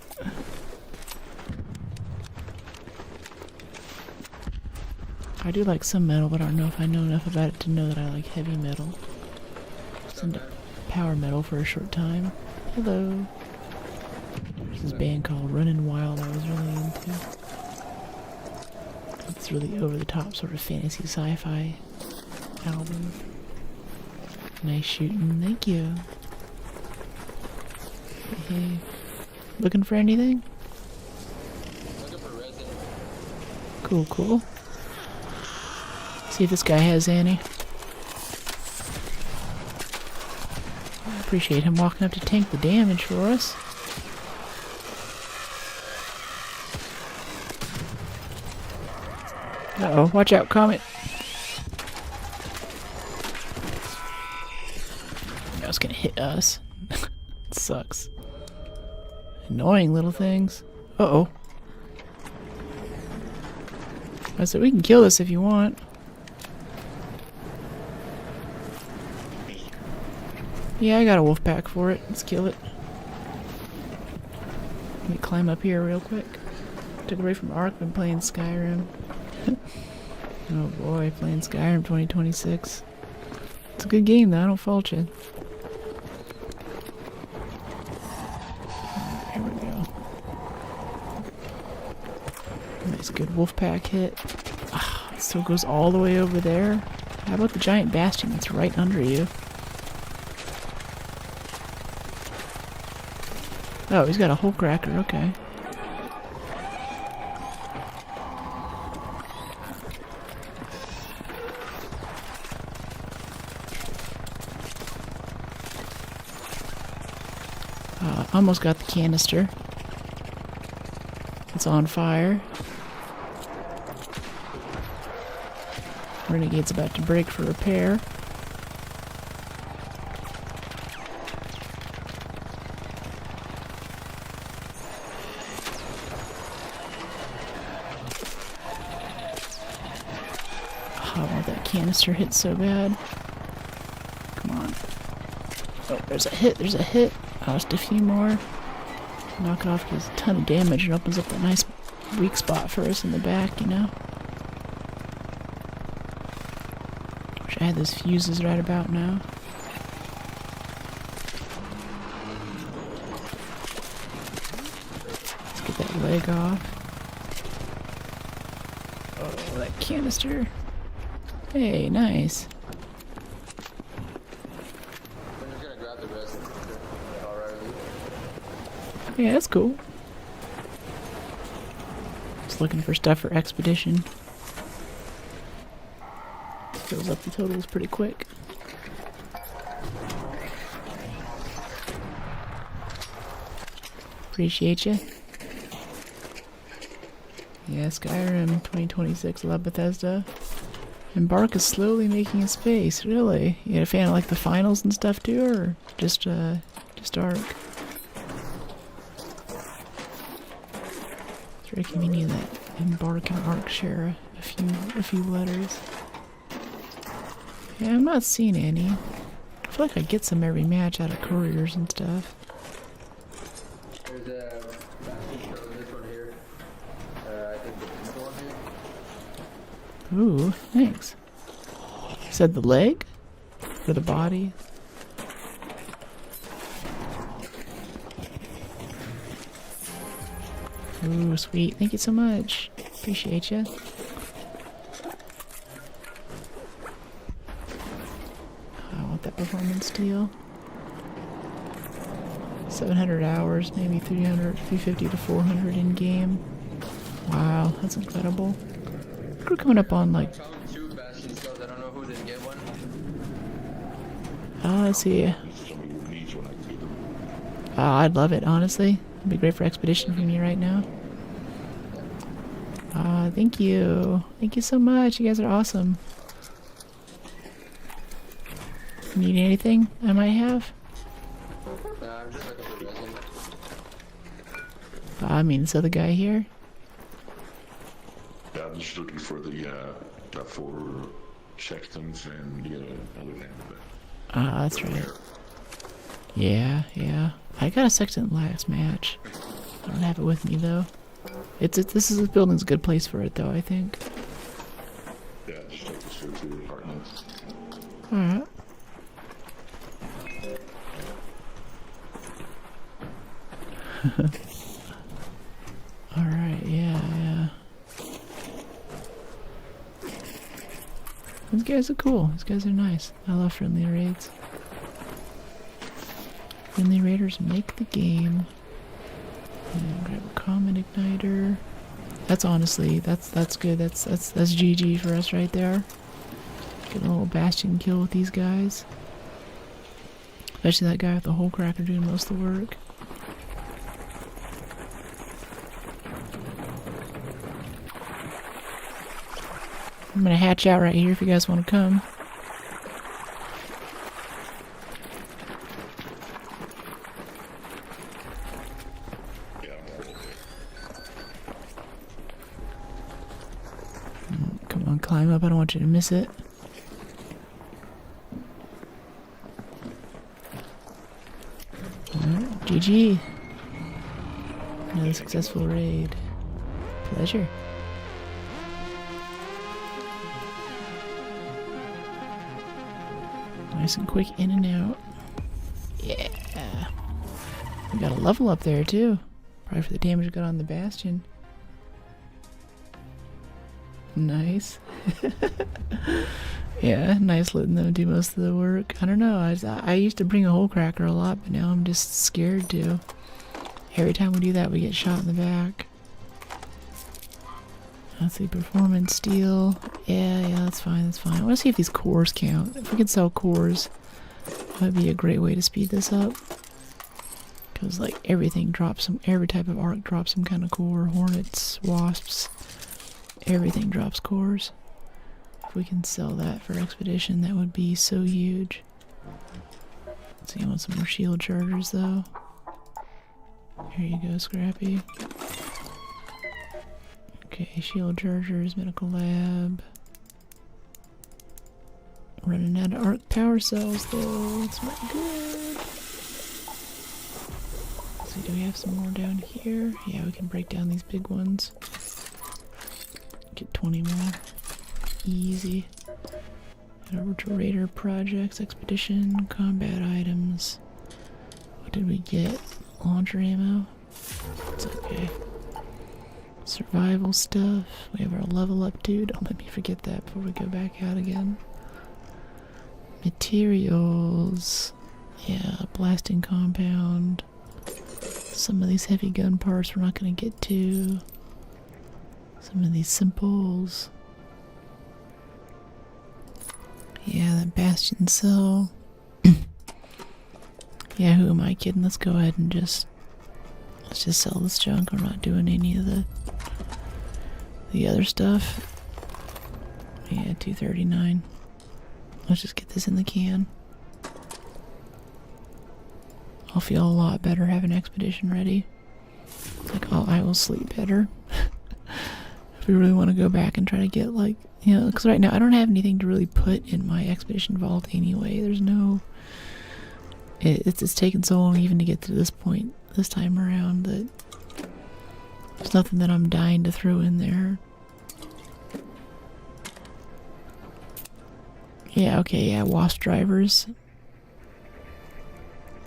I do like some metal, but I don't know if I know enough about it to know that I like heavy metal. Some power metal for a short time. Hello. There's this band called Runnin' Wild I was really into. It's really over the top sort of fantasy sci-fi album. Nice shooting, thank you. Hey, looking for anything? Looking for resin. Cool, cool. See if this guy has any. I appreciate him walking up to tank the damage for us. Uh-oh, watch out, Comet. That was gonna hit us. It sucks. Annoying little things. Uh-oh. I said we can kill this if you want. Yeah, I got a wolf pack for it. Let's kill it. Let me climb up here real quick. Took away from Ark, been playing Skyrim. Oh boy, playing Skyrim 2026. It's a good game though, I don't fault you. Here we go. Nice good wolf pack hit. Ah, it still goes all the way over there. How about the giant bastion that's right under you? Oh, he's got a hole cracker, okay. Almost got the canister. It's on fire. Renegade's about to break for repair. Oh, I want that canister hit so bad. Come on. Oh, there's a hit, there's a hit. Oh, just a few more. Knock it off, does a ton of damage and opens up a nice weak spot for us in the back, you know? Wish I had those fuses right about now. Let's get that leg off. Oh, that canister. Hey, nice. I'm just gonna grab the resin. Alright. Yeah, that's cool. Just looking for stuff for expedition. Fills up the totals pretty quick. Appreciate you. Yeah, Skyrim 2026, love Bethesda. And Bark is slowly making a space, really. You a fan of like the finals and stuff too, or just Ark? I reckon we need that Embark and Ark share a few letters. Yeah, I'm not seeing any. I feel like I get some every match out of couriers and stuff. There's a this one here. I think the pink one here. Ooh, thanks. You said the leg? Or the body? Ooh, sweet. Thank you so much. Appreciate you. I want that performance deal. 700 hours, maybe 300, 350 to 400 in game. Wow, that's incredible. We're coming up on like. I found 2 bastion skulls. I don't know who didn't get one. Oh, I see. I'd love it, honestly. It'd be great for expedition for me right now. Thank you. Thank you so much. You guys are awesome. Need anything I might have? I'm just looking for resin. I mean, this other guy here. Yeah, I'm just looking for the for sextons and the other thing. That's right. Yeah, yeah. I got a sextant last match. I don't have it with me though. This building's a good place for it though, I think. Yeah, just take this to the apartments. Alright. Alright, yeah. These guys are cool. These guys are nice. I love friendly raids. Friendly raiders make the game. Grab a common igniter. That's honestly, that's good. That's GG for us right there. Get a little bastion kill with these guys. Especially that guy with the hole cracker doing most of the work. I'm gonna hatch out right here if you guys want to come. Come on, climb up. I don't want you to miss it. GG. Another successful raid. Pleasure. Nice and quick in and out. Yeah. We got a level up there too. Probably for the damage we got on the bastion. Nice. Yeah, nice letting them do most of the work. I don't know. I used to bring a hole cracker a lot, but now I'm just scared to. Every time we do that, we get shot in the back. Let's see, performance steel. Yeah, that's fine, that's fine. I want to see if these cores count. If we can sell cores, that would be a great way to speed this up. Because, like, everything drops some, every type of arc drops some kind of core. Hornets, wasps, everything drops cores. If we can sell that for expedition, that would be so huge. Let's see, I want some more shield chargers, though. Here you go, Scrappy. Okay, shield chargers, medical lab. Running out of arc power cells though, it's not good. So do we have some more down here? Yeah, we can break down these big ones. Get 20 more. Easy. Head over to Raider Projects, Expedition, Combat Items. What did we get? Launcher ammo? It's okay. Survival stuff. We have our level up, dude. Don't let me forget that before we go back out again. Materials. Yeah, blasting compound. Some of these heavy gun parts we're not going to get to. Some of these simples. Yeah, that bastion cell. Yeah, who am I kidding? Let's go ahead and let's just sell this junk. We're not doing any of the other stuff. Yeah, 239. Let's just get this in the can. I'll feel a lot better having expedition ready. It's like, oh, I will sleep better. If we really want to go back and try to get, like, you know, because right now I don't have anything to really put in my expedition vault anyway. There's no... It's taken so long even to get to this point this time around that there's nothing that I'm dying to throw in there. Yeah, okay, yeah, wasp drivers.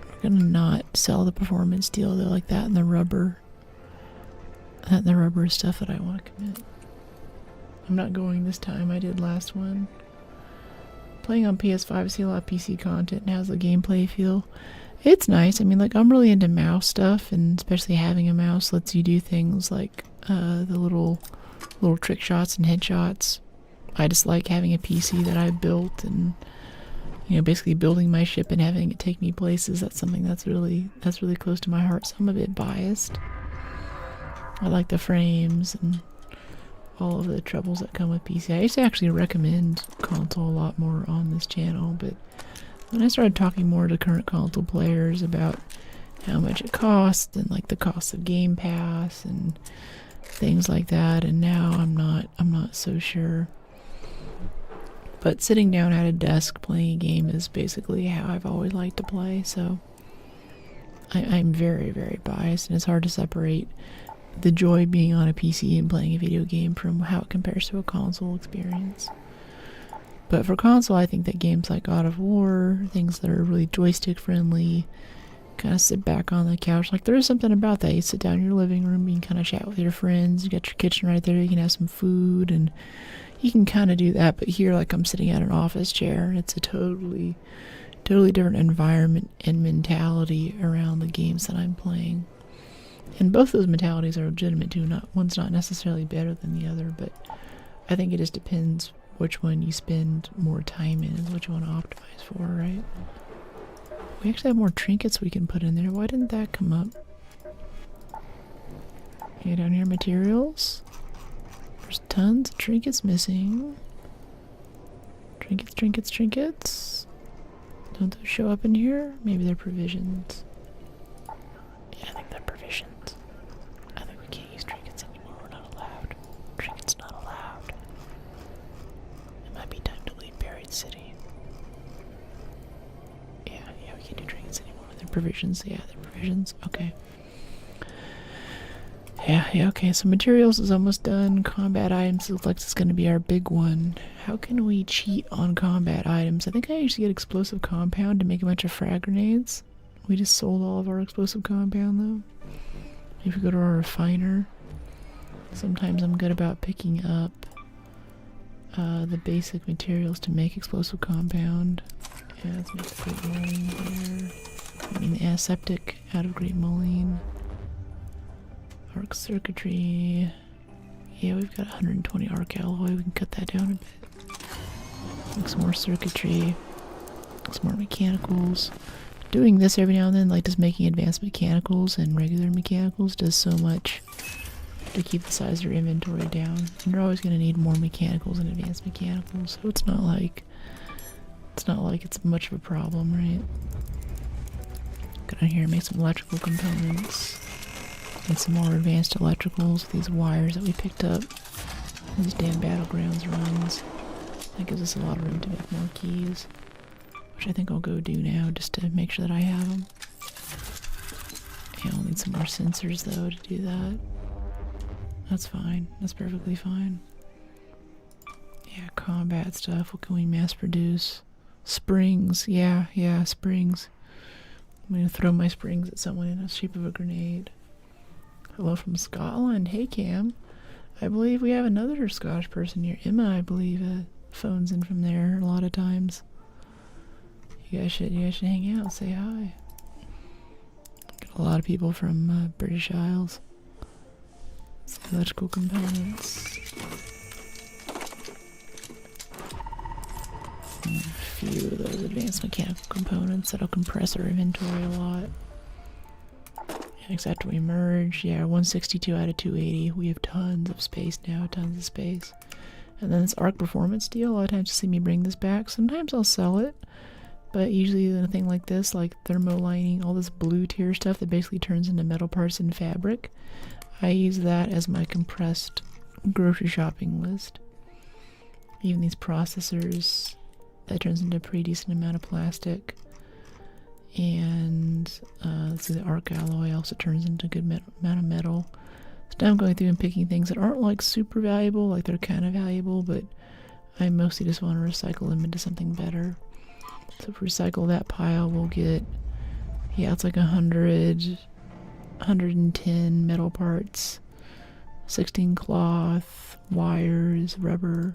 We're gonna not sell the performance steel though, like that and the rubber. That and the rubber is stuff that I want to commit. I'm not going this time, I did last one. Playing on PS5, I see a lot of PC content and how's the gameplay feel? It's nice. I mean, like, I'm really into mouse stuff, and especially having a mouse lets you do things like the little trick shots and headshots. I just like having a PC that I built and you know, basically building my ship and having it take me places. That's something that's really close to my heart. So I'm a bit biased. I like the frames and all of the troubles that come with PC. I used to actually recommend console a lot more on this channel, but when I started talking more to current console players about how much it costs and like the cost of Game Pass and things like that, and now I'm not so sure. But sitting down at a desk playing a game is basically how I've always liked to play, so I'm very, very biased, and it's hard to separate the joy of being on a PC and playing a video game from how it compares to a console experience. But for console, I think that games like God of War, things that are really joystick friendly, kind of sit back on the couch, like there is something about that. You sit down in your living room, you can kind of chat with your friends, you got your kitchen right there, you can have some food, and you can kind of do that. But here, like, I'm sitting at an office chair, it's a totally different environment and mentality around the games that I'm playing. And both those mentalities are legitimate too. One's not necessarily better than the other, but I think it just depends which one you spend more time in and which one to optimize for, right? We actually have more trinkets we can put in there. Why didn't that come up? Okay, down here, materials. There's tons of trinkets missing. Trinkets. Don't those show up in here? Maybe they're provisions. Yeah, I think they're provisions. I think we can't use trinkets anymore. We're not allowed. Trinkets not allowed. It might be time to leave Buried City. Yeah, we can't do trinkets anymore. They're provisions. Yeah, they're provisions. Okay. Yeah, okay, so materials is almost done. Combat items looks like it's going to be our big one. How can we cheat on combat items? I think I usually get explosive compound to make a bunch of frag grenades. We just sold all of our explosive compound, though. If we go to our refiner, sometimes I'm good about picking up the basic materials to make explosive compound. Yeah, let's make the Great Moline here. I mean, the aseptic out of Great Moline. Arc circuitry. Yeah, we've got 120 arc alloy. We can cut that down a bit. Make some more circuitry. Some more mechanicals. Doing this every now and then, like just making advanced mechanicals and regular mechanicals, does so much to keep the size of your inventory down. And you're always going to need more mechanicals and advanced mechanicals, so it's not like it's much of a problem, right? Go down here and make some electrical components. And some more advanced electricals, these wires that we picked up. These damn Battlegrounds runs. That gives us a lot of room to make more keys. Which I think I'll go do now, just to make sure that I have them. Yeah, I'll need some more sensors though to do that. That's fine. That's perfectly fine. Yeah, combat stuff. What can we mass produce? Springs. Yeah, springs. I'm gonna throw my springs at someone in the shape of a grenade. Hello from Scotland. Hey, Cam. I believe we have another Scottish person here. Emma, I believe, phones in from there a lot of times. You guys should hang out and say hi. Got a lot of people from British Isles. Some electrical components. And a few of those advanced mechanical components that'll compress our inventory a lot. Except we merge. Yeah, 162 out of 280. We have tons of space now, tons of space. And then this Arc Performance steel, a lot of times you see me bring this back. Sometimes I'll sell it, but usually anything like this, like thermolining, all this blue tier stuff that basically turns into metal parts in fabric, I use that as my compressed grocery shopping list. Even these processors, that turns into a pretty decent amount of plastic. And let's see, the arc alloy also turns into a good amount of metal. So now I'm going through and picking things that aren't like super valuable, like they're kind of valuable, but I mostly just want to recycle them into something better. So if we recycle that pile, we'll get, yeah, it's like 110 metal parts, 16 cloth, wires, rubber.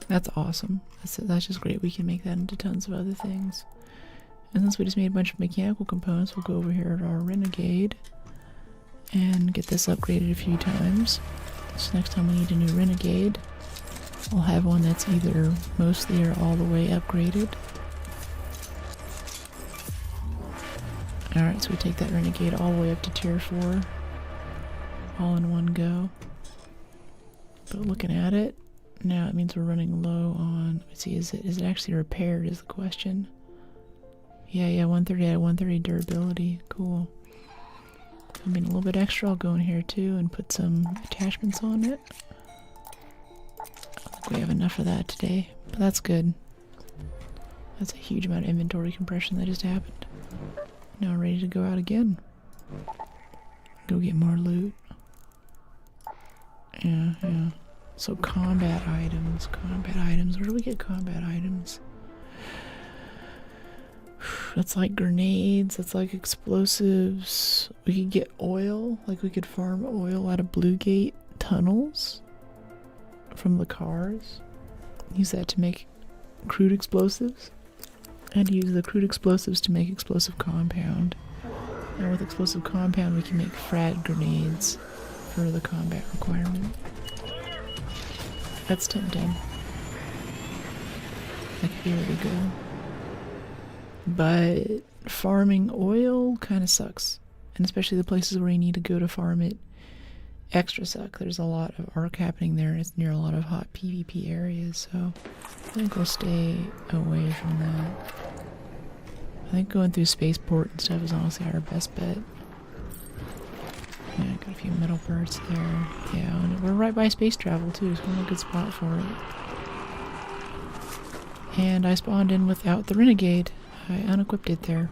That's awesome. That's just great. We can make that into tons of other things. And since we just made a bunch of mechanical components, we'll go over here to our Renegade and get this upgraded a few times. So next time we need a new Renegade, I'll have one that's either mostly or all the way upgraded. Alright, so we take that Renegade all the way up to tier 4. All in one go. But looking at it, now it means we're running low on, let me see, is it actually repaired is the question. Yeah, 130 out of 130 durability. Cool. I mean, a little bit extra, I'll go in here too and put some attachments on it. I don't think we have enough of that today, but that's good. That's a huge amount of inventory compression that just happened. Now ready to go out again. Go get more loot. Yeah. So combat items. Where do we get combat items? That's like grenades, that's like explosives. We could get oil, like we could farm oil out of Blue Gate tunnels from the cars. Use that to make crude explosives. And use the crude explosives to make explosive compound. And with explosive compound we can make frag grenades for the combat requirement. That's tempting. That could be really good. But farming oil kind of sucks. And especially the places where you need to go to farm it extra suck. There's a lot of arc happening there and it's near a lot of hot PvP areas, so I think we'll stay away from that. I think going through spaceport and stuff is honestly our best bet. Yeah, got a few metal parts there. Yeah, and we're right by space travel too, so we're in a good spot for it. And I spawned in without the Renegade. I unequipped it there.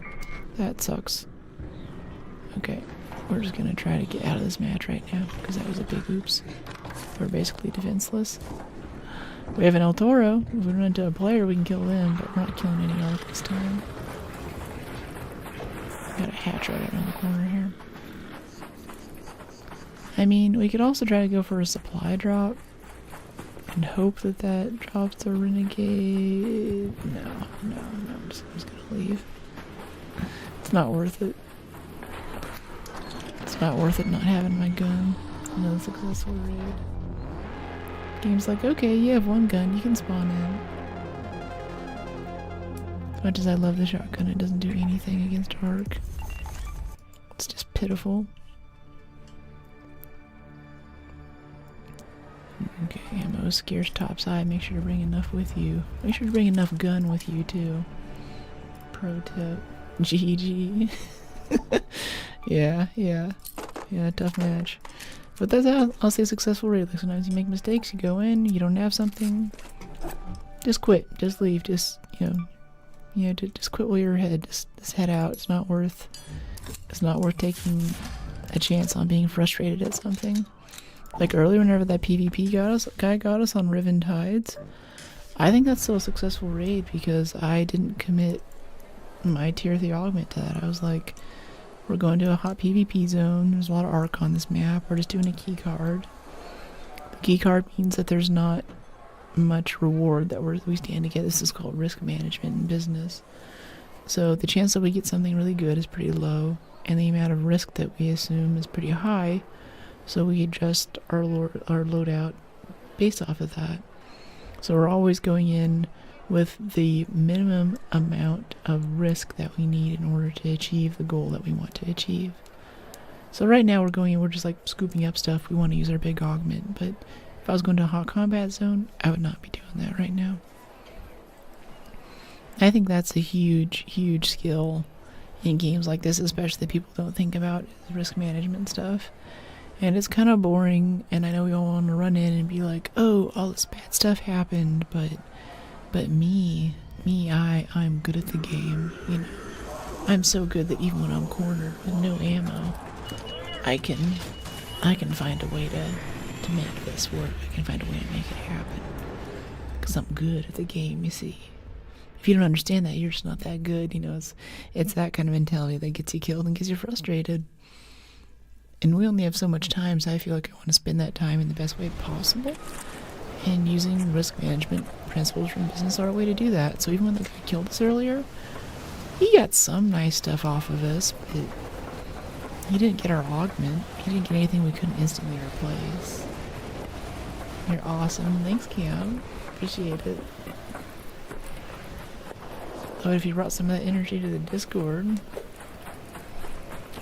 That sucks. Okay, we're just gonna try to get out of this match right now, because that was a big oops. We're basically defenseless. We have an El Toro. If we run into a player, we can kill them, but we're not killing any arc this time. Got a hatch right around the corner here. I mean, we could also try to go for a supply drop and hope that that drops the Renegade. No, I'm just gonna leave. It's not worth it. It's not worth it not having my gun. No successful raid. Game's like, okay, you have one gun, you can spawn in. As much as I love the shotgun, it doesn't do anything against arc. It's just pitiful. Okay, ammo, scarce topside. Make sure to bring enough with you. Make sure to bring enough gun with you too. Pro tip. GG. Yeah, tough match. But that's how I'll say successful raid. Like sometimes you make mistakes, you go in, you don't have something. Just quit. Just leave. Just just quit while you're ahead. Just head out. It's not worth taking a chance on being frustrated at something. Like earlier, whenever that PvP guy got us on Riven Tides, I think that's still a successful raid because I didn't commit my tier 3 augment to that. I was like, we're going to a hot PvP zone, there's a lot of arc on this map, we're just doing a key card. The key card means that there's not much reward that we stand to get. This is called risk management in business. So the chance that we get something really good is pretty low, and the amount of risk that we assume is pretty high. So we adjust our loadout based off of that. So we're always going in with the minimum amount of risk that we need in order to achieve the goal that we want to achieve. So right now we're going in, we're just like scooping up stuff. We want to use our big augment, but if I was going to a hot combat zone, I would not be doing that right now. I think that's a huge skill in games like this, especially that people don't think about, is risk management stuff. And it's kind of boring, and I know we all want to run in and be like, oh, all this bad stuff happened, but I'm good at the game, you know. I'm so good that even when I'm cornered with no ammo, I can find a way to make this work. I can find a way to make it happen. Because I'm good at the game, you see. If you don't understand that, you're just not that good, you know. It's that kind of mentality that gets you killed and gets you frustrated. And we only have so much time, so I feel like I want to spend that time in the best way possible. And using risk management principles from business are a way to do that. So even when the guy killed us earlier, he got some nice stuff off of us, but he didn't get our augment. He didn't get anything we couldn't instantly replace. You're awesome. Thanks, Cam. Appreciate it. Oh, if you brought some of that energy to the Discord.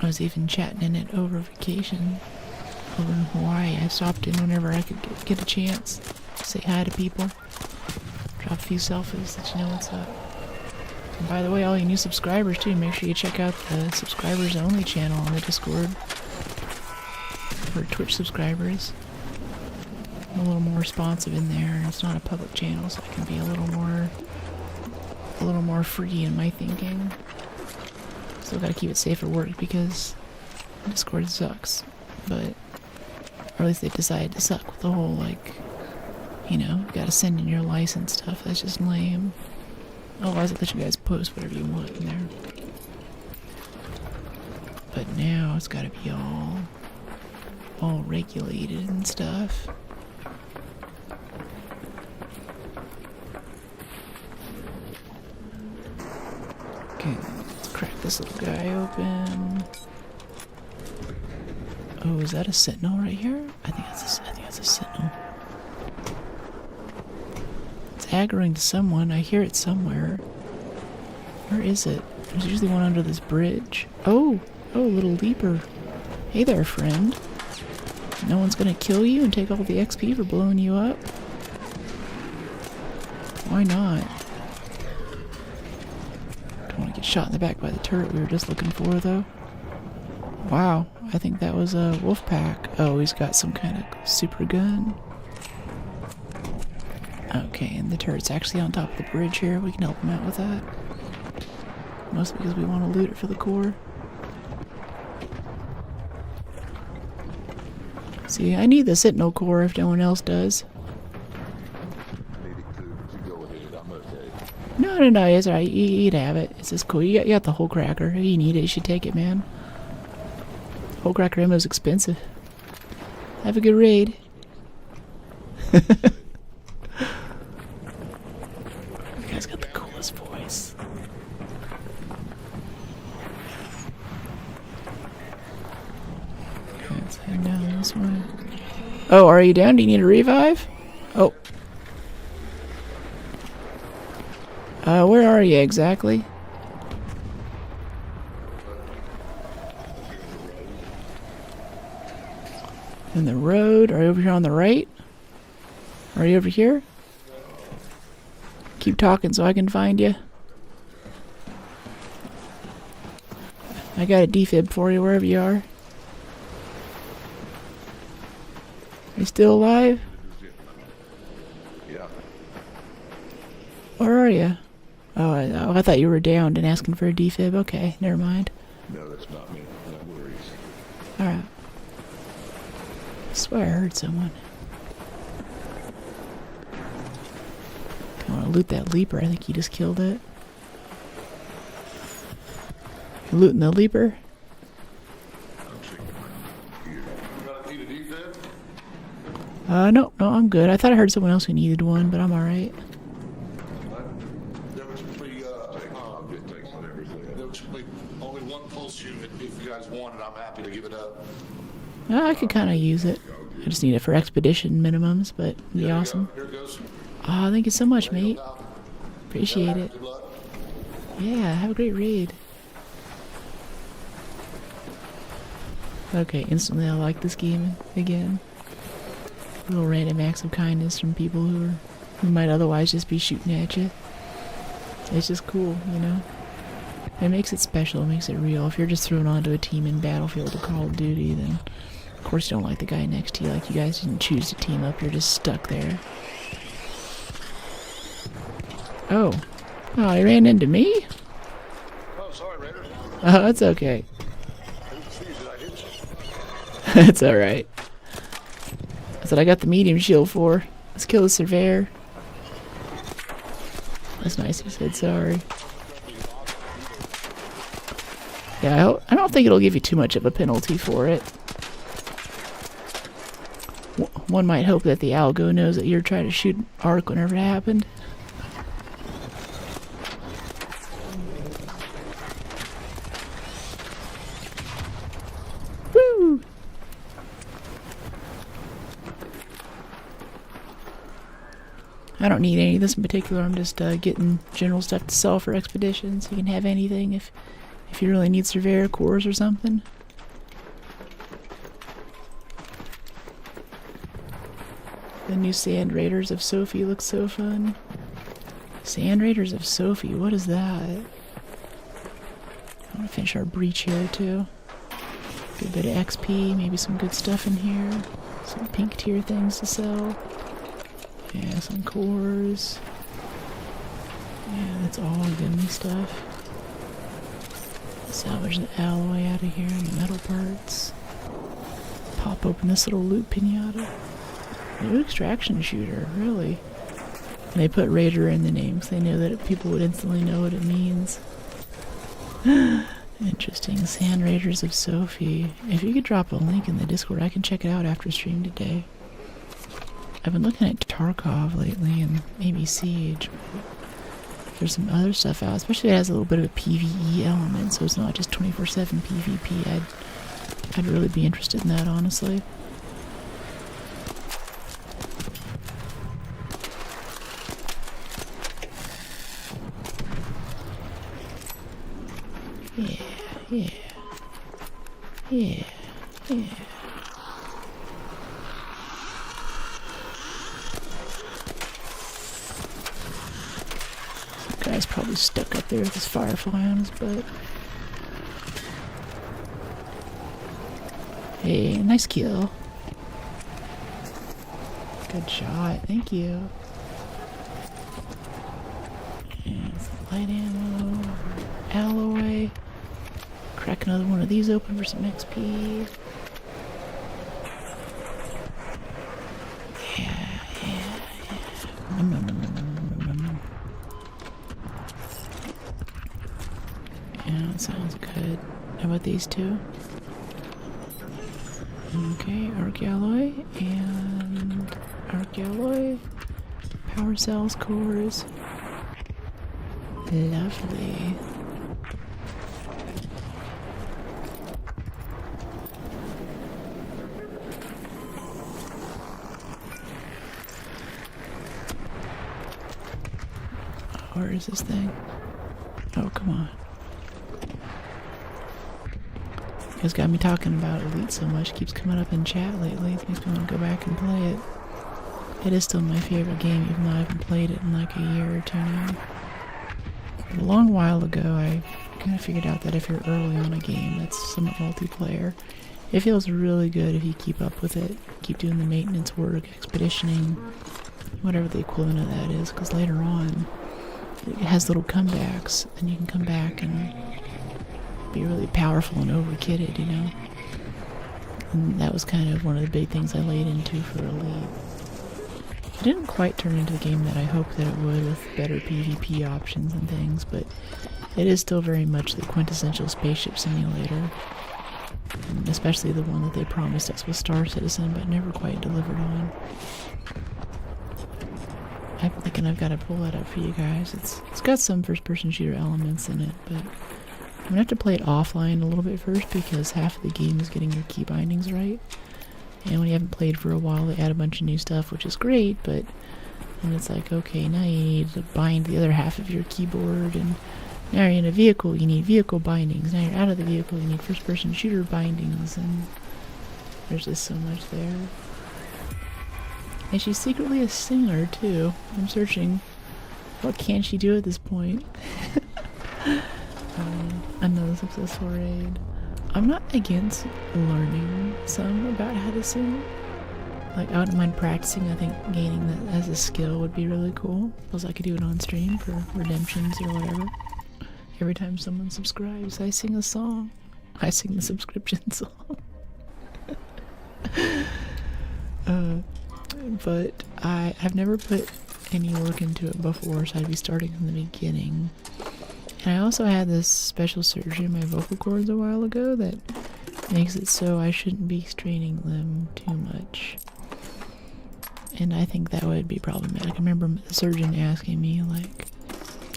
I was even chatting in it over vacation. Over in Hawaii. I stopped in whenever I could get a chance. Say hi to people. Drop a few selfies, let you know what's up. And by the way, all you new subscribers too, make sure you check out the subscribers only channel on the Discord. For Twitch subscribers. I'm a little more responsive in there, and it's not a public channel, so I can be a little more free in my thinking. Still gotta keep it safe for work because Discord sucks. But or at least they decided to suck with the whole like, you know, you gotta send in your license stuff. That's just lame. Otherwise, I'll let you guys post whatever you want in there. But now it's gotta be all regulated and stuff. Okay, let's crack this little guy open. Oh, is that a sentinel right here? I think that's a sentinel. It's aggroing to someone. I hear it somewhere. Where is it? There's usually one under this bridge. Oh, little leaper. Hey there, friend. No one's gonna kill you and take all the XP for blowing you up? Why not? Don't want to get shot in the back by the turret we were just looking for, though. Wow, I think that was a wolf pack. Oh, he's got some kind of super gun. Okay, and the turret's actually on top of the bridge here. We can help him out with that. Mostly because we want to loot it for the core. See, I need the Sentinel core if no one else does. No, it's alright. You'd have it. It's just cool. You got the whole cracker. You need it. You should take it, man. Whole cracker ammo is expensive. Have a good raid. You guys got the coolest voice. Okay, let's head down this one. Oh, are you down? Do you need a revive? Oh. Where are you exactly? In the road? Are you over here on the right? Are you over here? Keep talking so I can find you. I got a defib for you wherever you are. Are you still alive? Yeah. Where are you? Oh, I thought you were downed and asking for a defib. Okay, never mind. No, that's not me. No worries. Alright. I swear I heard someone. I want to loot that leaper. I think he just killed it. You looting the leaper? You gonna need a defib? No, I'm good. I thought I heard someone else who needed one, but I'm alright. There was only one pulse unit. If you guys want it, I'm happy to give it up. I could kind of use it. I just need it for expedition minimums, but it'd be awesome. Here it goes. Oh, thank you so much, mate. Appreciate it. Good luck. Yeah, have a great raid. Okay, instantly I like this game again. A little random acts of kindness from people who might otherwise just be shooting at you. It's just cool, you know? It makes it special, it makes it real. If you're just thrown onto a team in Battlefield or Call of Duty, then of course you don't like the guy next to you. Like, you guys didn't choose to team up, you're just stuck there. Oh. Oh, he ran into me? Oh, sorry, Raider. Oh, that's okay. I didn't see you. Did I hit you? That's alright. That's what I got the medium shield for. Let's kill the surveyor. That's nice he said sorry. Yeah, I don't think it'll give you too much of a penalty for it. One might hope that the algo knows that you're trying to shoot Arc whenever it happened. Woo! I don't need any of this in particular. I'm just getting general stuff to sell for expeditions. You can have anything if you really need surveyor cores or something. The new Sand Raiders of Sophie looks so fun. Sand Raiders of Sophie, what is that? I want to finish our breach here too. Good bit of XP, maybe some good stuff in here. Some pink tier things to sell. Yeah, some cores. Yeah, that's all good stuff. Salvage the alloy out of here and the metal parts. Pop open this little loot pinata. New extraction shooter, really? They put Raider in the name because they knew that people would instantly know what it means. Interesting. Sand Raiders of Sophie. If you could drop a link in the Discord, I can check it out after stream today. I've been looking at Tarkov lately and maybe Siege. But there's some other stuff out, especially it has a little bit of a PvE element, so it's not just 24/7 PvP. I'd really be interested in that, honestly. Yeah. Some guy's probably stuck up there with his firefly on his butt. Hey, nice kill. Good shot, thank you. And some light ammo, alloy. Crack another one of these open for some XP. Yeah. Yeah, that sounds good. How about these two? Okay, arc alloy and arc alloy. Power cells, cores. Lovely. Where is this thing? Oh, come on. You guys got me talking about Elite so much. It keeps coming up in chat lately. It makes me want to go back and play it. It is still my favorite game, even though I haven't played it in like a year or two now. But a long while ago, I kind of figured out that if you're early on a game that's somewhat multiplayer, it feels really good if you keep up with it. Keep doing the maintenance work, expeditioning, whatever the equivalent of that is, because later on, it has little comebacks, and you can come back and be really powerful and over-kitted, you know? And that was kind of one of the big things I laid into for Elite. It didn't quite turn into the game that I hoped that it would, with better PvP options and things, but it is still very much the quintessential spaceship simulator. And especially the one that they promised us with Star Citizen, but never quite delivered on. I'm thinking I've got to pull that up for you guys. It's got some first-person shooter elements in it, but I'm gonna have to play it offline a little bit first because half of the game is getting your key bindings right. And when you haven't played for a while, they add a bunch of new stuff, which is great, but then it's like, okay, now you need to bind the other half of your keyboard, and now you're in a vehicle, you need vehicle bindings. Now you're out of the vehicle, you need first-person shooter bindings, and there's just so much there. And she's secretly a singer, too. I'm searching. What can she do at this point? Another successful raid. I'm not against learning some about how to sing. Like, I wouldn't mind practicing. I think gaining that as a skill would be really cool. Because I could do it on stream for redemptions or whatever. Every time someone subscribes, I sing a song. I sing the subscription song. But I've never put any work into it before, so I'd be starting from the beginning. And I also had this special surgery in my vocal cords a while ago that makes it so I shouldn't be straining them too much. And I think that would be problematic. I remember the surgeon asking me, like,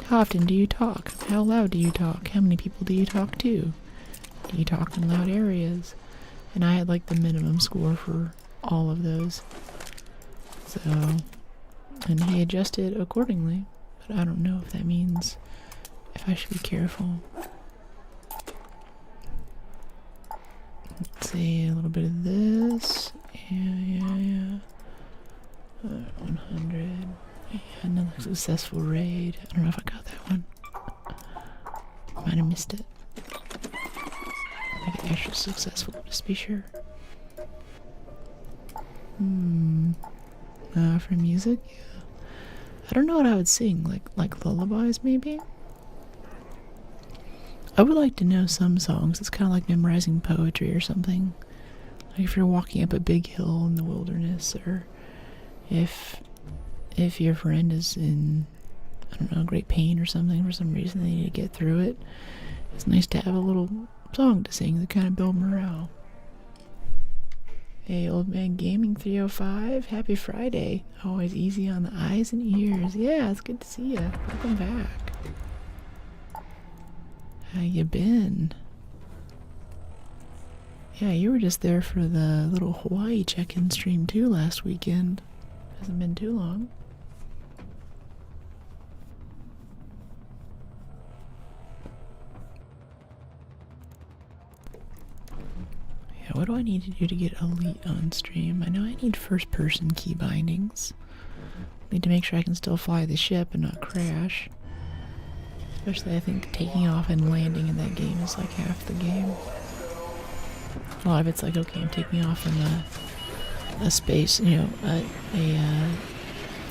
how often do you talk? How loud do you talk? How many people do you talk to? Do you talk in loud areas? And I had like the minimum score for all of those. So And he adjusted accordingly, but I don't know if that means if I should be careful. Let's see, a little bit of this. Yeah. 100. Yeah, another successful raid. I don't know if I got that one. Might have missed it. Make it extra successful, just to be sure. For music, yeah. I don't know what I would sing, like lullabies maybe? I would like to know some songs. It's kind of like memorizing poetry or something. Like if you're walking up a big hill in the wilderness, or if your friend is in, I don't know, great pain or something, for some reason they need to get through it. It's nice to have a little song to sing to kind of build morale. Hey, Old Man Gaming 305, happy Friday. Always easy on the eyes and ears. Yeah, it's good to see you. Welcome back. How you been? Yeah, you were just there for the little Hawaii check-in stream too last weekend. Hasn't been too long. Yeah, what do I need to do to get elite on stream? I know I need first-person key bindings. Need to make sure I can still fly the ship and not crash. Especially, I think taking off and landing in that game is like half the game. A lot of it's like, okay, I'm taking off in a space, you know,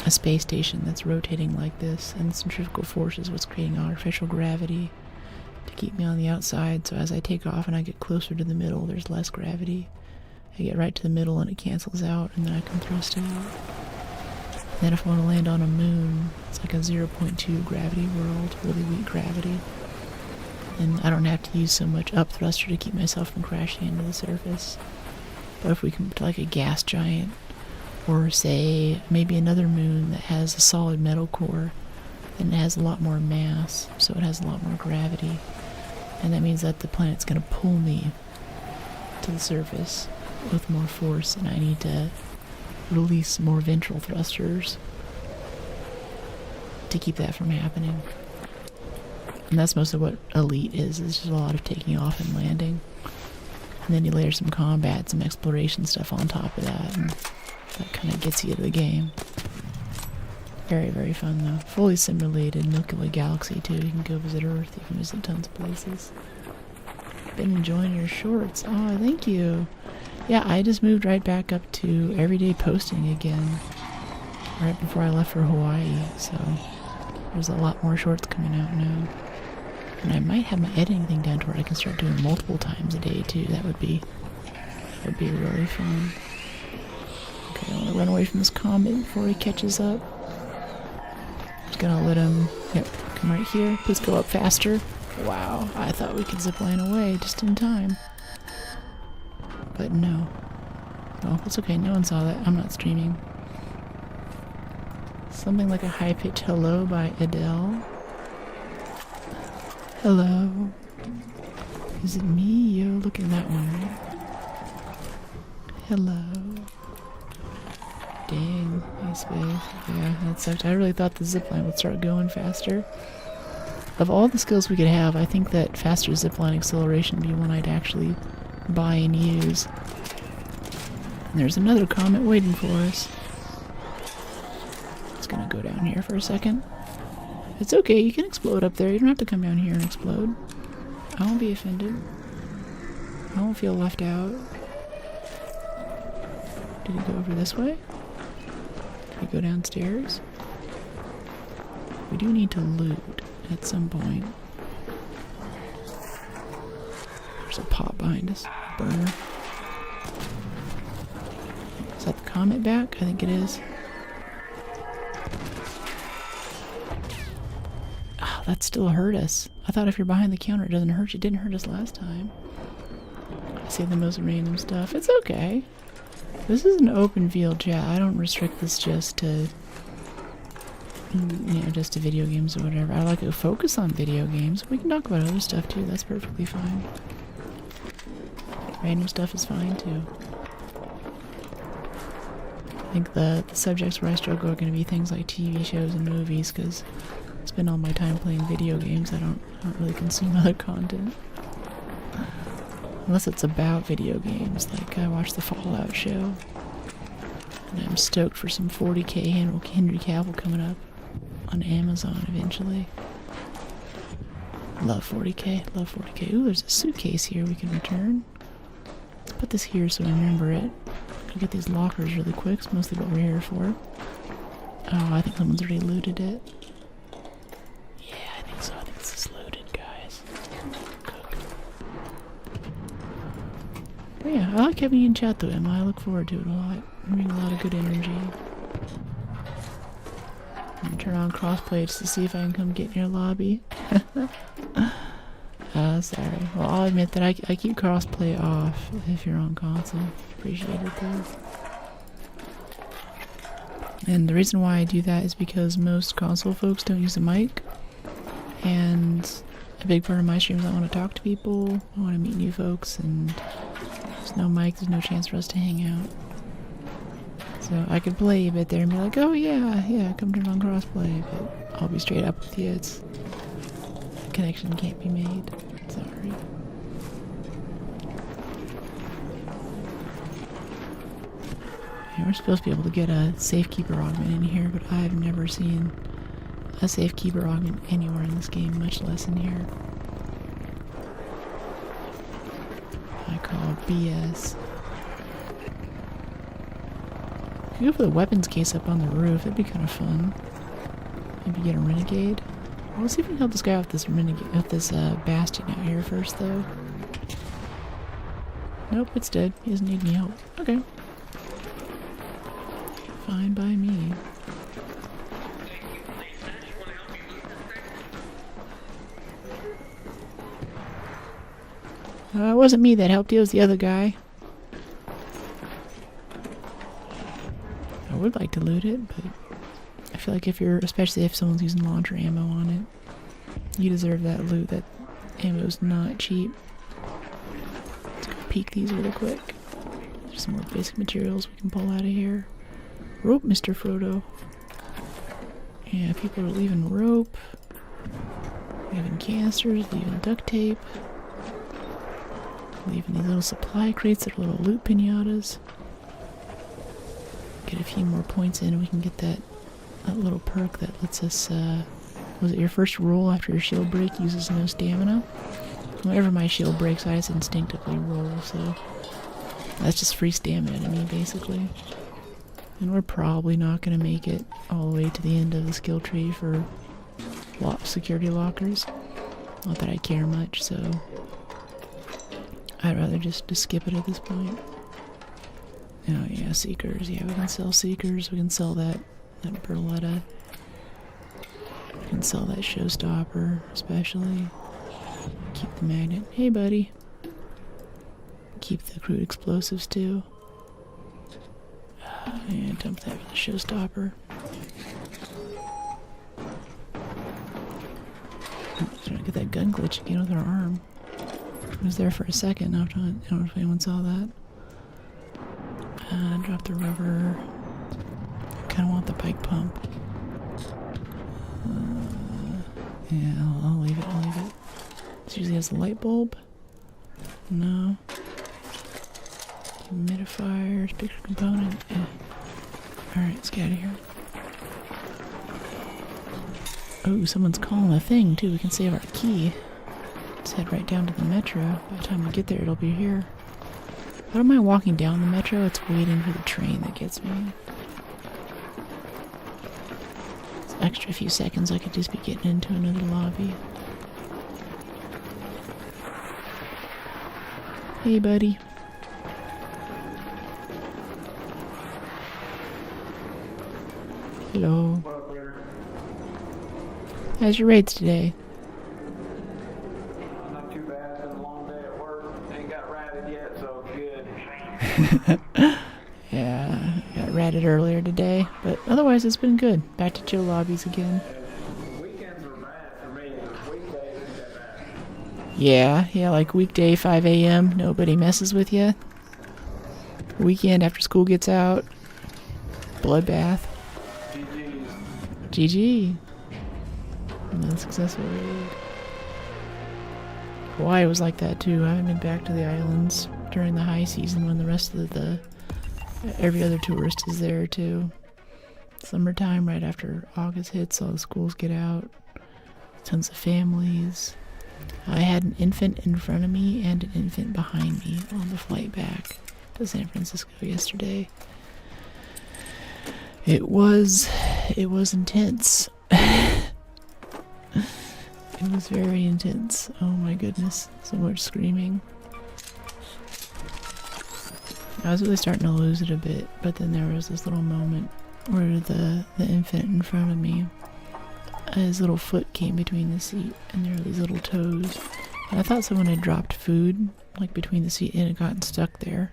a space station that's rotating like this, and the centrifugal force is what's creating artificial gravity to keep me on the outside. So as I take off and I get closer to the middle, there's less gravity. I get right to the middle and it cancels out, and then I can thrust out. Then if I want to land on a moon, it's like a 0.2 gravity world, really weak gravity. And I don't have to use so much up thruster to keep myself from crashing into the surface. But if we come to like a gas giant, or say maybe another moon that has a solid metal core, then it has a lot more mass, so it has a lot more gravity. And that means that the planet's going to pull me to the surface with more force, and I need to release more ventral thrusters to keep that from happening. And that's most of what Elite is just a lot of taking off and landing. And then you layer some combat, some exploration stuff on top of that, and that kind of gets you to the game. Very, very fun though. Fully simulated Milky Way Galaxy too. You can go visit Earth, you can visit tons of places. Been enjoying your shorts. Oh, thank you. Yeah, I just moved right back up to everyday posting again right before I left for Hawaii, so there's a lot more shorts coming out now. And I might have my editing thing down to where I can start doing multiple times a day too. That would be really fun. Okay, I want to run away from this comet before he catches up. Just gonna let him, yep, come right here. Please go up faster. Wow, I thought we could zip line away just in time. But no. Oh, it's okay, no one saw that. I'm not streaming. Something like a high-pitched hello by Adele. Hello. Is it me? You're looking that one. Hello. Dang, nice space. Yeah, that sucked. I really thought the zipline would start going faster. Of all the skills we could have, I think that faster zipline acceleration would be one I'd actually buy and use. And there's another comet waiting for us. It's gonna go down here for a second. It's okay, you can explode up there. You don't have to come down here and explode. I won't be offended. I won't feel left out. Did he go over this way? Did he go downstairs? We do need to loot at some point. There's a pot behind us. Burner. Is that the comet back? I think it is. Oh, that still hurt us. I thought if you're behind the counter it doesn't hurt you. It didn't hurt us last time. I say the most random stuff. It's okay. This is an open field chat. I don't restrict this just to, you know, just to video games or whatever. I like to focus on video games. We can talk about other stuff too. That's perfectly fine. Random stuff is fine too. think the subjects where I struggle are going to be things like TV shows and movies, because I spend all my time playing video games. I don't really consume other content. Unless it's about video games, like I watched the Fallout show. And I'm stoked for some 40k Henry Cavill coming up on Amazon eventually. Love 40k, love 40k. Ooh, there's a suitcase here we can return. Let's put this here so we remember it. I'll get these lockers really quick. It's mostly what we're here for. Oh, I think someone's already looted it. Yeah, I think so. I think this is looted, guys. Cook. But yeah, I like having you in chat though, Emma. I look forward to it a lot. You bring a lot of good energy. I'm gonna turn on crossplay just to see if I can come get in your lobby. Sorry. Well, I'll admit that I keep crossplay off if you're on console. Appreciate it though. And the reason why I do that is because most console folks don't use a mic. And a big part of my stream is I want to talk to people, I want to meet new folks, and there's no mic, there's no chance for us to hang out. So I could play a bit there and be like, oh yeah, come turn on crossplay, but I'll be straight up with you, it's... connection can't be made. Sorry. Yeah, we're supposed to be able to get a safekeeper augment in here, but I've never seen a safekeeper augment anywhere in this game, much less in here. I call BS. Go for the weapons case up on the roof, that'd be kind of fun. Maybe get a renegade. Well, let's see if we can help this guy with this renegade, with this bastion out here first, though. Nope, it's dead. He doesn't need any help. Okay. Fine by me. It wasn't me that helped you, it was the other guy. I would like to loot it, but I feel like especially if someone's using launcher ammo on it, you deserve that loot. That ammo's not cheap. Let's go peek these really quick. There's some more basic materials we can pull out of here. Rope, Mr. Frodo. Yeah, people are leaving rope, leaving canisters, leaving duct tape, leaving these little supply crates that are little loot pinatas. Get a few more points in and we can get that little perk that lets us, was it your first roll after your shield break uses no stamina? Whenever my shield breaks, I just instinctively roll, so that's just free stamina to me, basically. And we're probably not going to make it all the way to the end of the skill tree for security lockers. Not that I care much, so I'd rather just skip it at this point. Oh yeah, Seekers. Yeah, we can sell Seekers. We can sell that Berletta. We can sell that Showstopper, especially. Keep the magnet. Hey, buddy. Keep the crude explosives, too. Yeah, dump that for the Showstopper. Trying to get that gun glitch again with our arm. It was there for a second. I don't know if anyone saw that. Drop the rubber. Kind of want the bike pump. Yeah, I'll leave it. This usually has a light bulb. No. Humidifier, speaker component. Yeah. Alright, let's get out of here. Oh, someone's calling a thing too. We can save our key. Let's head right down to the metro. By the time we get there, it'll be here. I don't mind walking down the metro, it's waiting for the train that gets me. It's an extra few seconds, I could just be getting into another lobby. Hey, buddy. Hello. What up, Ritter? How's your raids today? Not too bad. It's been a long day at work. Ain't got ratted yet, so good. Yeah, got ratted earlier today, but otherwise it's been good. Back to chill lobbies again. Weekends are bad for me. Weekdays ain't that bad. Yeah, like weekday 5 a.m. Nobody messes with you. Weekend after school gets out. bloodbath. GG. Unsuccessful raid. Hawaii was like that too. I haven't been back to the islands during the high season when the rest of every other tourist is there too. Summertime, right after August hits, all the schools get out. Tons of families. I had an infant in front of me and an infant behind me on the flight back to San Francisco yesterday. It was intense. It was very intense. Oh my goodness, so much screaming. I was really starting to lose it a bit, but then there was this little moment where the infant in front of me, his little foot came between the seat, and there were these little toes. And I thought someone had dropped food, like between the seat, and it gotten stuck there,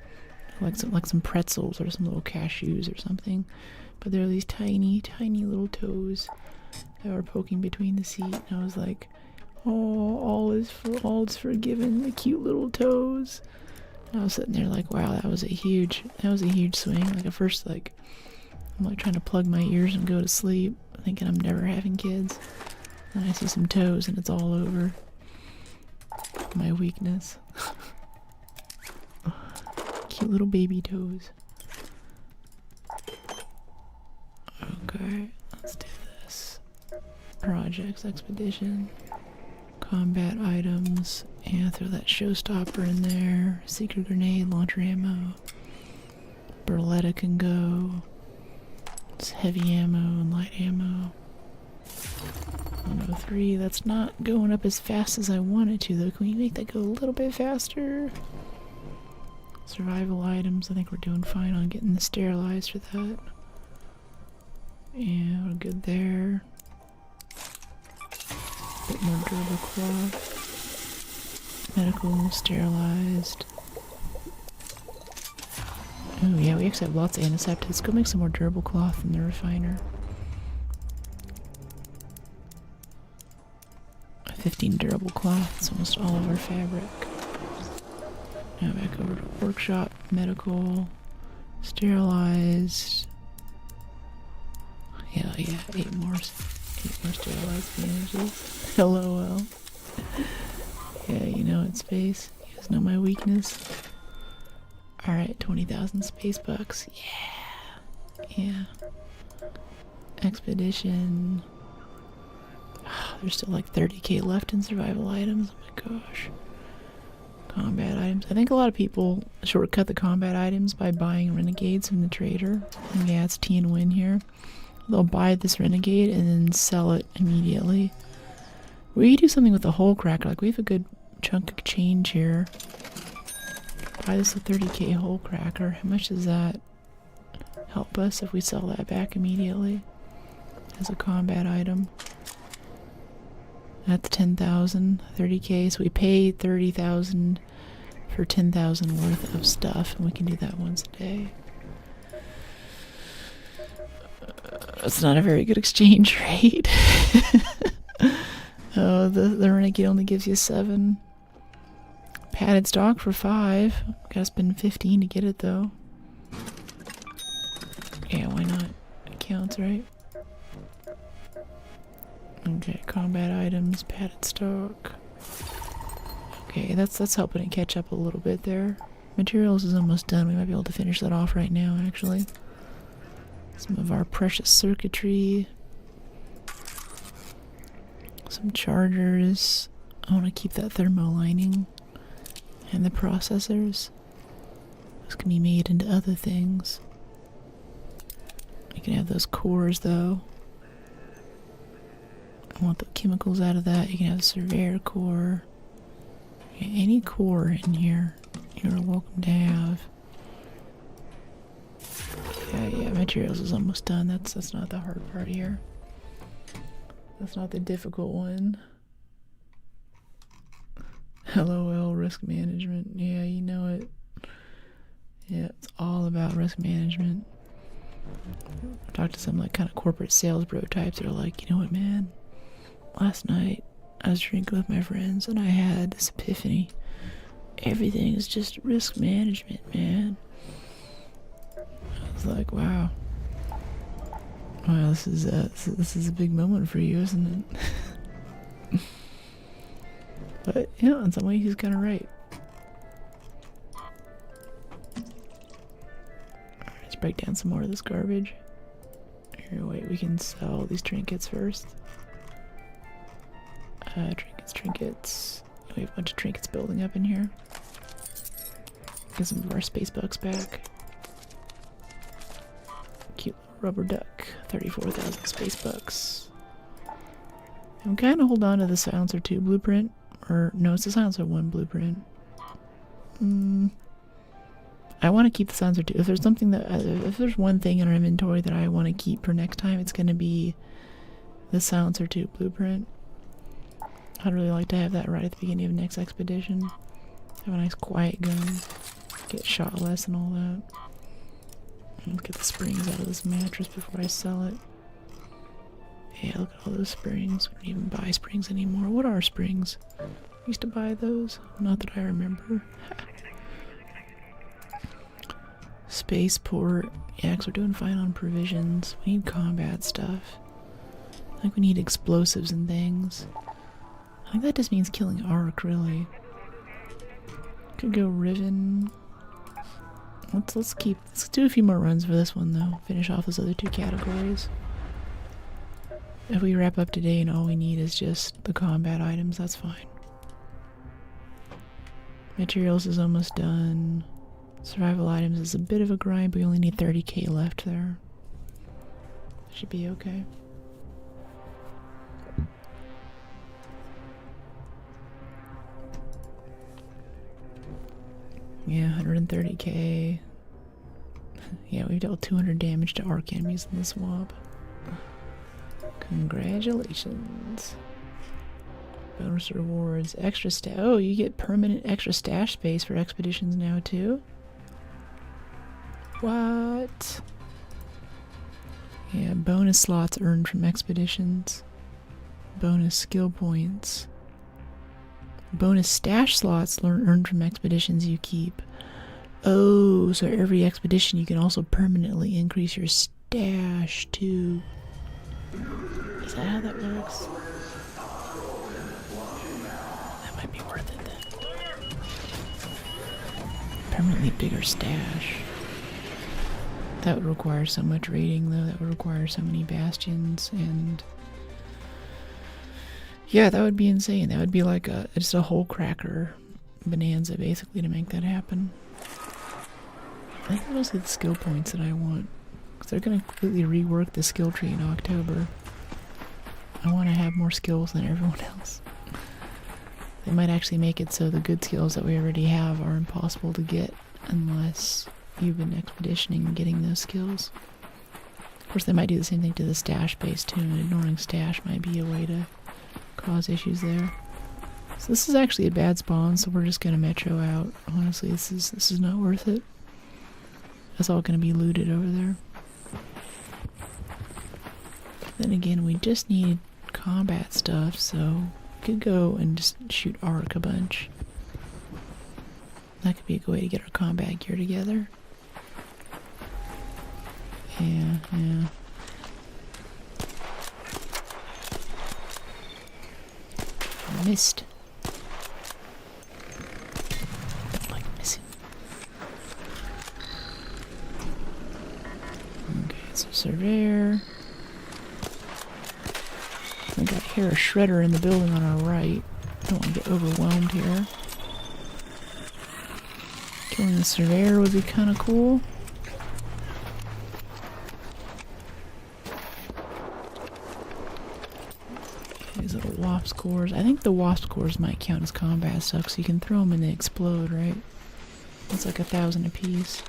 like some pretzels or some little cashews or something. But there were these tiny, tiny little toes that were poking between the seat, and I was like, "Oh, all is forgiven." The cute little toes. And I was sitting there like, "Wow, that was a huge swing." Like at first, like I'm like trying to plug my ears and go to sleep, thinking I'm never having kids. And I see some toes, and it's all over. My weakness. Cute little baby toes. Okay, let's do this. Projects, expedition, combat items, and throw that showstopper in there. Secret grenade, launcher ammo. Berletta can go. It's heavy ammo and light ammo. 103, that's not going up as fast as I want it to though. Can we make that go a little bit faster? Survival items, I think we're doing fine on getting the sterilized for that. Yeah, we're good there. Bit more durable cloth. Medical, sterilized. Oh yeah, we actually have lots of antiseptics. Let's go make some more durable cloth in the refiner. 15 durable cloth, it's almost all of our fabric. Now back over to workshop, medical, sterilized. Hell yeah, 8 more sterilized bandages. LOL. Yeah, you know it's space. You guys know my weakness. Alright, 20,000 space bucks. Yeah. Expedition. There's still like 30k left in survival items. Oh my gosh. Combat items. I think a lot of people shortcut the combat items by buying renegades from the trader. And yeah, it's T and win here. They'll buy this renegade and then sell it immediately. We do something with the hole cracker. Like we have a good chunk of change here. Buy this a 30k hole cracker. How much does that help us if we sell that back immediately as a combat item? That's 10,000, 30k. So we pay 30,000 for 10,000 worth of stuff, and we can do that once a day. It's not a very good exchange rate. Oh, the renegade only gives you 7. Padded stock for 5. Gotta spend 15 to get it though. Yeah, why not? It counts, right? Okay, combat items, padded stock. Okay, that's helping it catch up a little bit there. Materials is almost done. We might be able to finish that off right now, actually. Some of our precious circuitry. Some chargers. I want to keep that thermo lining. And the processors. Those can be made into other things. You can have those cores, though. I want the chemicals out of that. You can have a surveyor core. Yeah, any core in here, you're welcome to have. Yeah, materials is almost done. That's not the hard part here. That's not the difficult one. LOL, risk management. Yeah, you know it. Yeah, it's all about risk management. I talked to some like kind of corporate sales bro types that are like, you know what, man? Last night I was drinking with my friends and I had this epiphany. Everything is just risk management, man. I was like, wow. Wow, this is a big moment for you, isn't it? But yeah, in some ways he's kind of right. Alright, let's break down some more of this garbage. Here, wait, we can sell these trinkets first. Trinkets. We have a bunch of trinkets building up in here. Get some of our space bucks back. Cute rubber duck. 34,000 space bucks. I'm kind of hold on to the Silencer 2 blueprint. Or, no, it's the Silencer 1 blueprint. I want to keep the Silencer 2. If there's something that, if there's one thing in our inventory that I want to keep for next time, it's going to be the Silencer 2 blueprint. I'd really like to have that right at the beginning of next expedition. Have a nice quiet gun. Get shot less and all that. Let's get the springs out of this mattress before I sell it. Yeah, look at all those springs. We don't even buy springs anymore. What are springs? I used to buy those. Not that I remember. Spaceport. Yeah, because we're doing fine on provisions. We need combat stuff. I think we need explosives and things. I think that just means killing Arc, really. Could go Riven. Let's do a few more runs for this one though. Finish off those other two categories. If we wrap up today and all we need is just the combat items, that's fine. Materials is almost done. Survival items is a bit of a grind, but we only need 30k left there. Should be okay. Yeah, 130k. Yeah, we've dealt 200 damage to Arc enemies in the swamp. Congratulations. Bonus rewards. Extra stash. Oh, you get permanent extra stash space for expeditions now, too? What? Yeah, bonus slots earned from expeditions. Bonus skill points. Bonus stash slots earned from expeditions you keep. Oh, so every expedition you can also permanently increase your stash too. Is that how that works? That might be worth it then. Permanently bigger stash. That would require so much raiding though. That would require so many bastions and... yeah, that would be insane. That would be like just a whole cracker bonanza basically to make that happen. I think those are the skill points that I want. Because they're going to completely rework the skill tree in October. I want to have more skills than everyone else. They might actually make it so the good skills that we already have are impossible to get unless you've been expeditioning and getting those skills. Of course, they might do the same thing to the stash base too, and ignoring stash might be a way to cause issues there. So this is actually a bad spawn, so we're just gonna metro out. Honestly, this is not worth it. That's all gonna be looted over there. Then again, we just need combat stuff, so we could go and just shoot Arc a bunch. That could be a good way to get our combat gear together. Yeah. Missed. Don't like missing. Okay, so Surveyor. We got here a shredder in the building on our right. Don't want to get overwhelmed here. Killing the Surveyor would be kind of cool. These little wasp cores. I think the wasp cores might count as combat stuff, so you can throw them and they explode, right? It's like 1,000 apiece.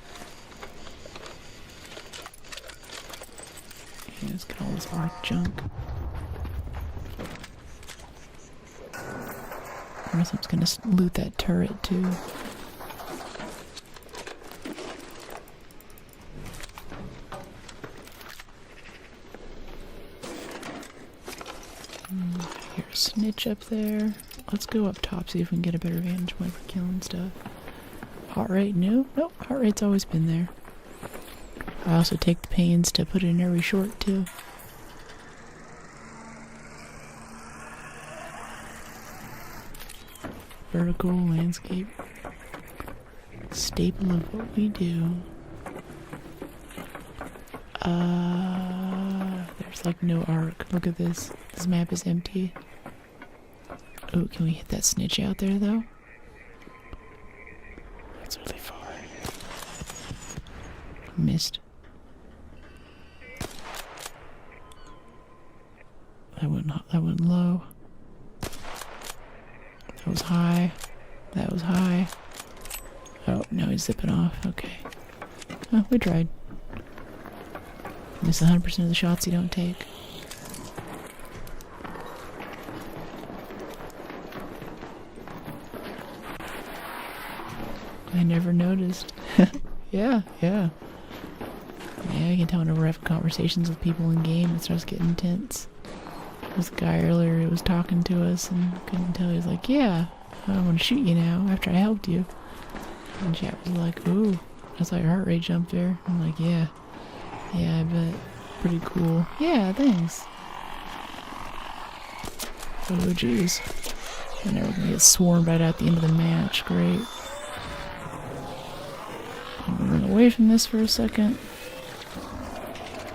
Yeah, let's get all this Arc junk. I guess I'm just gonna loot that turret too. Here's a snitch up there. Let's go up top, see if we can get a better vantage point for killing stuff. Heart rate, no? Nope, heart rate's always been there. I also take the pains to put it in every short too. vertical landscape. Staple of what we do. There's like no arc. Look at this. This map is empty. Oh, can we hit that snitch out there though? That's really far. Missed. That went low. That was high. That was high. Oh, now he's zipping off. Okay. Oh, we tried. Miss 100% of the shots you don't take. I never noticed. Yeah. Yeah, you can tell whenever we're having conversations with people in game, it starts getting intense. This guy earlier who was talking to us and couldn't tell. He was like, yeah, I want to shoot you now after I helped you. And chat was like, ooh, I saw your heart rate jump there. I'm like, yeah, I bet. Pretty cool. Yeah, thanks. Oh, jeez. And now we're gonna get swarmed right at the end of the match. Great. I'm gonna run away from this for a second.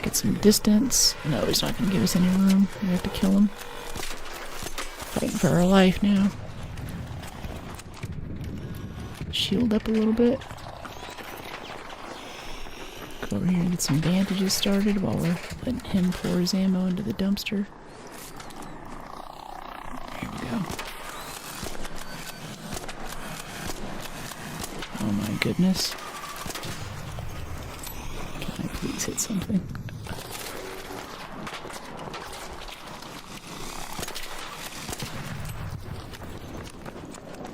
Get some distance. No, he's not gonna give us any room. We have to kill him. Fighting for our life now. Shield up a little bit. Go over here and get some bandages started while we're letting him pour his ammo into the dumpster. Here we go. Oh my goodness. Can I please hit something?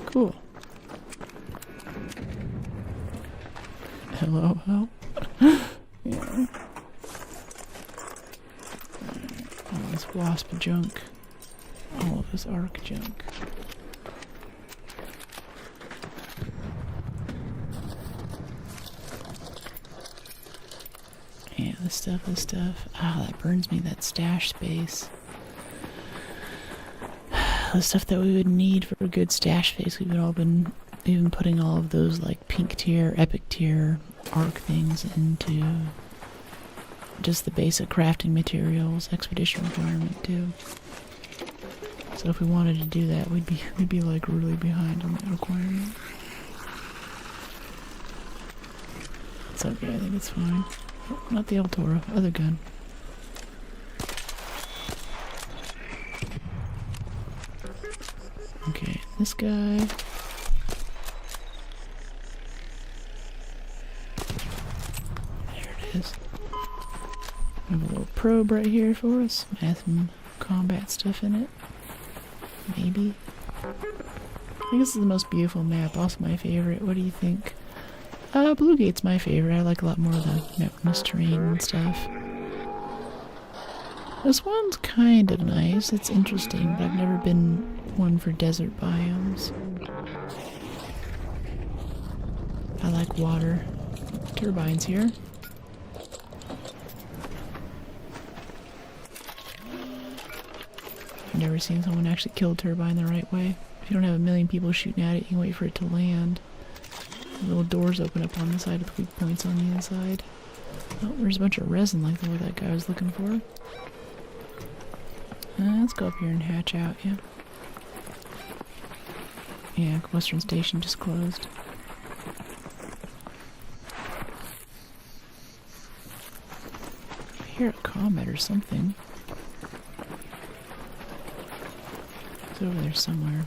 Cool. Hello, help. Yeah. All this wasp junk. All of this arc junk. Yeah, this stuff. Ah, that burns me, that stash space. The stuff that we would need for a good stash space, we've been putting all of those like pink tier, epic tier arc things into just the basic crafting materials, expedition requirement too. So if we wanted to do that, we'd be like really behind on that requirement. It's okay, I think it's fine. Oh, not the El Toro, other gun. Okay, this guy. There it is. We have a little probe right here for us. Has some combat stuff in it. Maybe. I think this is the most beautiful map. Also my favorite. What do you think? Blue Gate's my favorite. I like a lot more of the mountainous terrain and stuff. This one's kind of nice. It's interesting, but I've never been one for desert biomes. I like water. Turbines here. I've never seen someone actually kill a turbine the right way. If you don't have a million people shooting at it, you can wait for it to land. The little doors open up on the side with weak points on the inside. Oh, there's a bunch of resin like the way that guy was looking for. Let's go up here and hatch out, yeah. Yeah, Western Station just closed. I hear a comet or something. It's over there somewhere.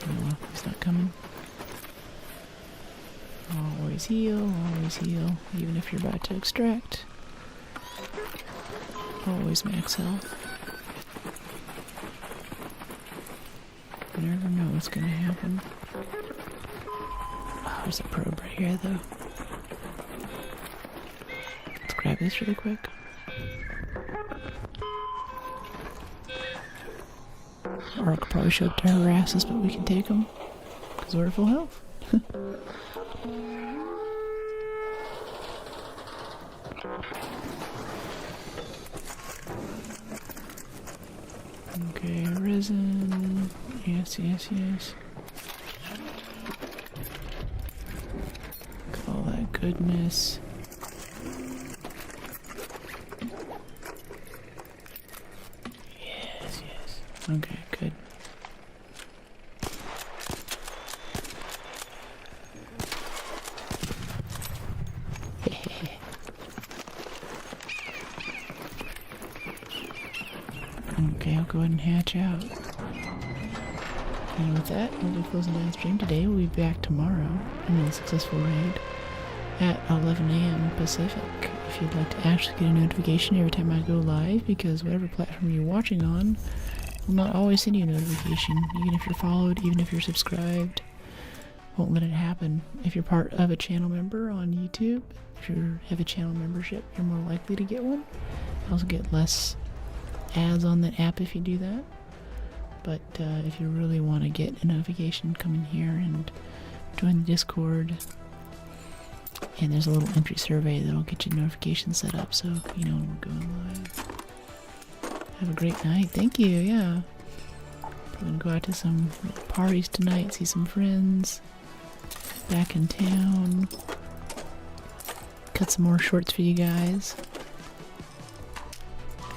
Oh well, it's not coming. Always heal, even if you're about to extract. Always max health. You never know what's gonna happen. Oh, there's a probe right here, though. Let's grab this really quick. Arc probably showed up to harass us, but we can take them because we're at full health. Okay, resin, Yes, yes, yes. Look at all that goodness. Yes, yes. Okay, good. Okay, I'll go ahead and hatch out. And with that, we'll be closing down stream today. We'll be back tomorrow in a successful raid at 11 a.m. Pacific. If you'd like to actually get a notification every time I go live, because whatever platform you're watching on will not always send you a notification, even if you're followed, even if you're subscribed. Won't let it happen. If you're part of a channel member on YouTube, if you have a channel membership, you're more likely to get one. You also get less ads on that app if you do that. But if you really want to get a notification, come in here and join the Discord. And there's a little entry survey that'll get your notifications set up so you know when we're going live. Have a great night. Thank you, yeah. We're gonna go out to some parties tonight, see some friends. Back in town. Cut some more shorts for you guys.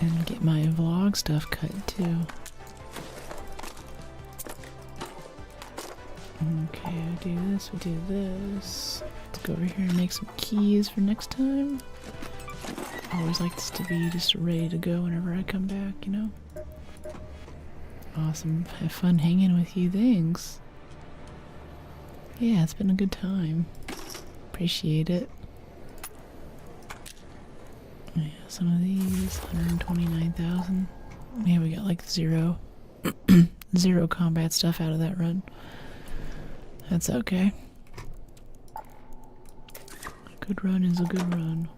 And get my vlog stuff cut too. Okay, we do this, we do this. Let's go over here and make some keys for next time. I always like this to be just ready to go whenever I come back, you know? Awesome. Have fun hanging with you. Thanks. Yeah, it's been a good time. Appreciate it. Yeah, some of these, 129,000. Yeah, we got like zero combat stuff out of that run. That's okay. A good run is a good run.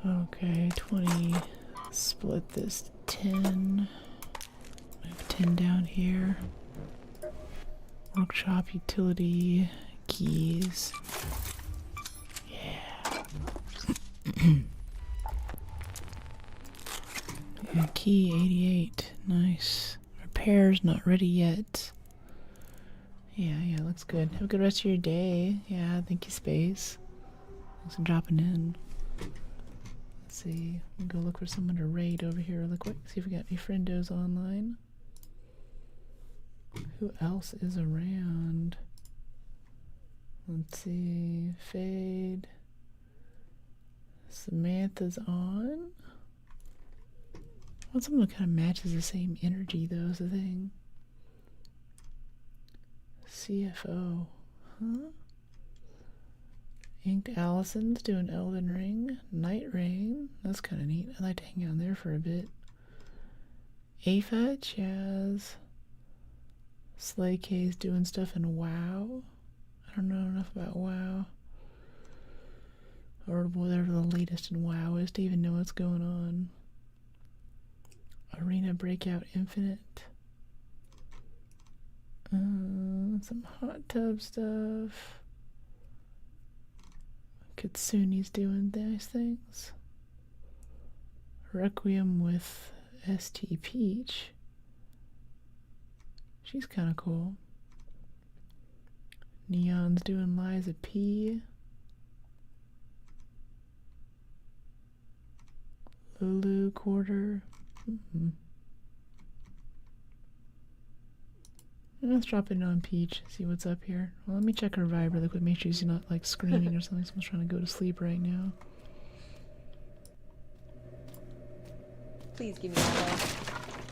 Okay, 20. Split this 10. I have 10 down here. Workshop, utility, keys. Yeah. Yeah, key 88. Nice. Repairs not ready yet. Yeah, looks good. Have a good rest of your day. Yeah, thank you, Space. Thanks for dropping in. Let's see. We'll go look for someone to raid over here really quick. See if we got any friendos online. Who else is around? Let's see. Fade. Samantha's on. I want someone that kind of matches the same energy, though, is the thing. CFO. Huh? Inked Allison's doing Elden Ring. Night Rain. That's kind of neat. I'd like to hang out there for a bit. Afa, Chaz. Slay K's doing stuff in WoW. I don't know enough about WoW. Or whatever the latest in WoW is to even know what's going on. Arena Breakout Infinite. Some hot tub stuff. Kitsune's doing nice things. Requiem with ST Peach. She's kind of cool. Neon's doing Liza P. Lulu Quarter. Let's drop in on Peach, see what's up here. Well, let me check her vibe really quick, make sure she's not like screaming or something. Someone's trying to go to sleep right now. Please give me ammo.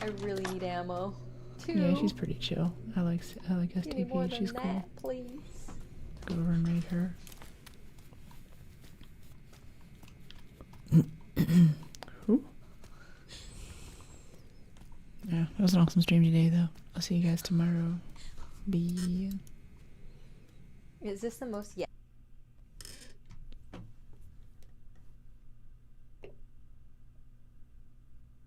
I really need ammo. Too. Yeah, she's pretty chill. I like STP, she's cool. That, please. Go over and raid her. Who? Yeah, that was an awesome stream today, though. I'll see you guys tomorrow. Bye. Is this the most? Yeah.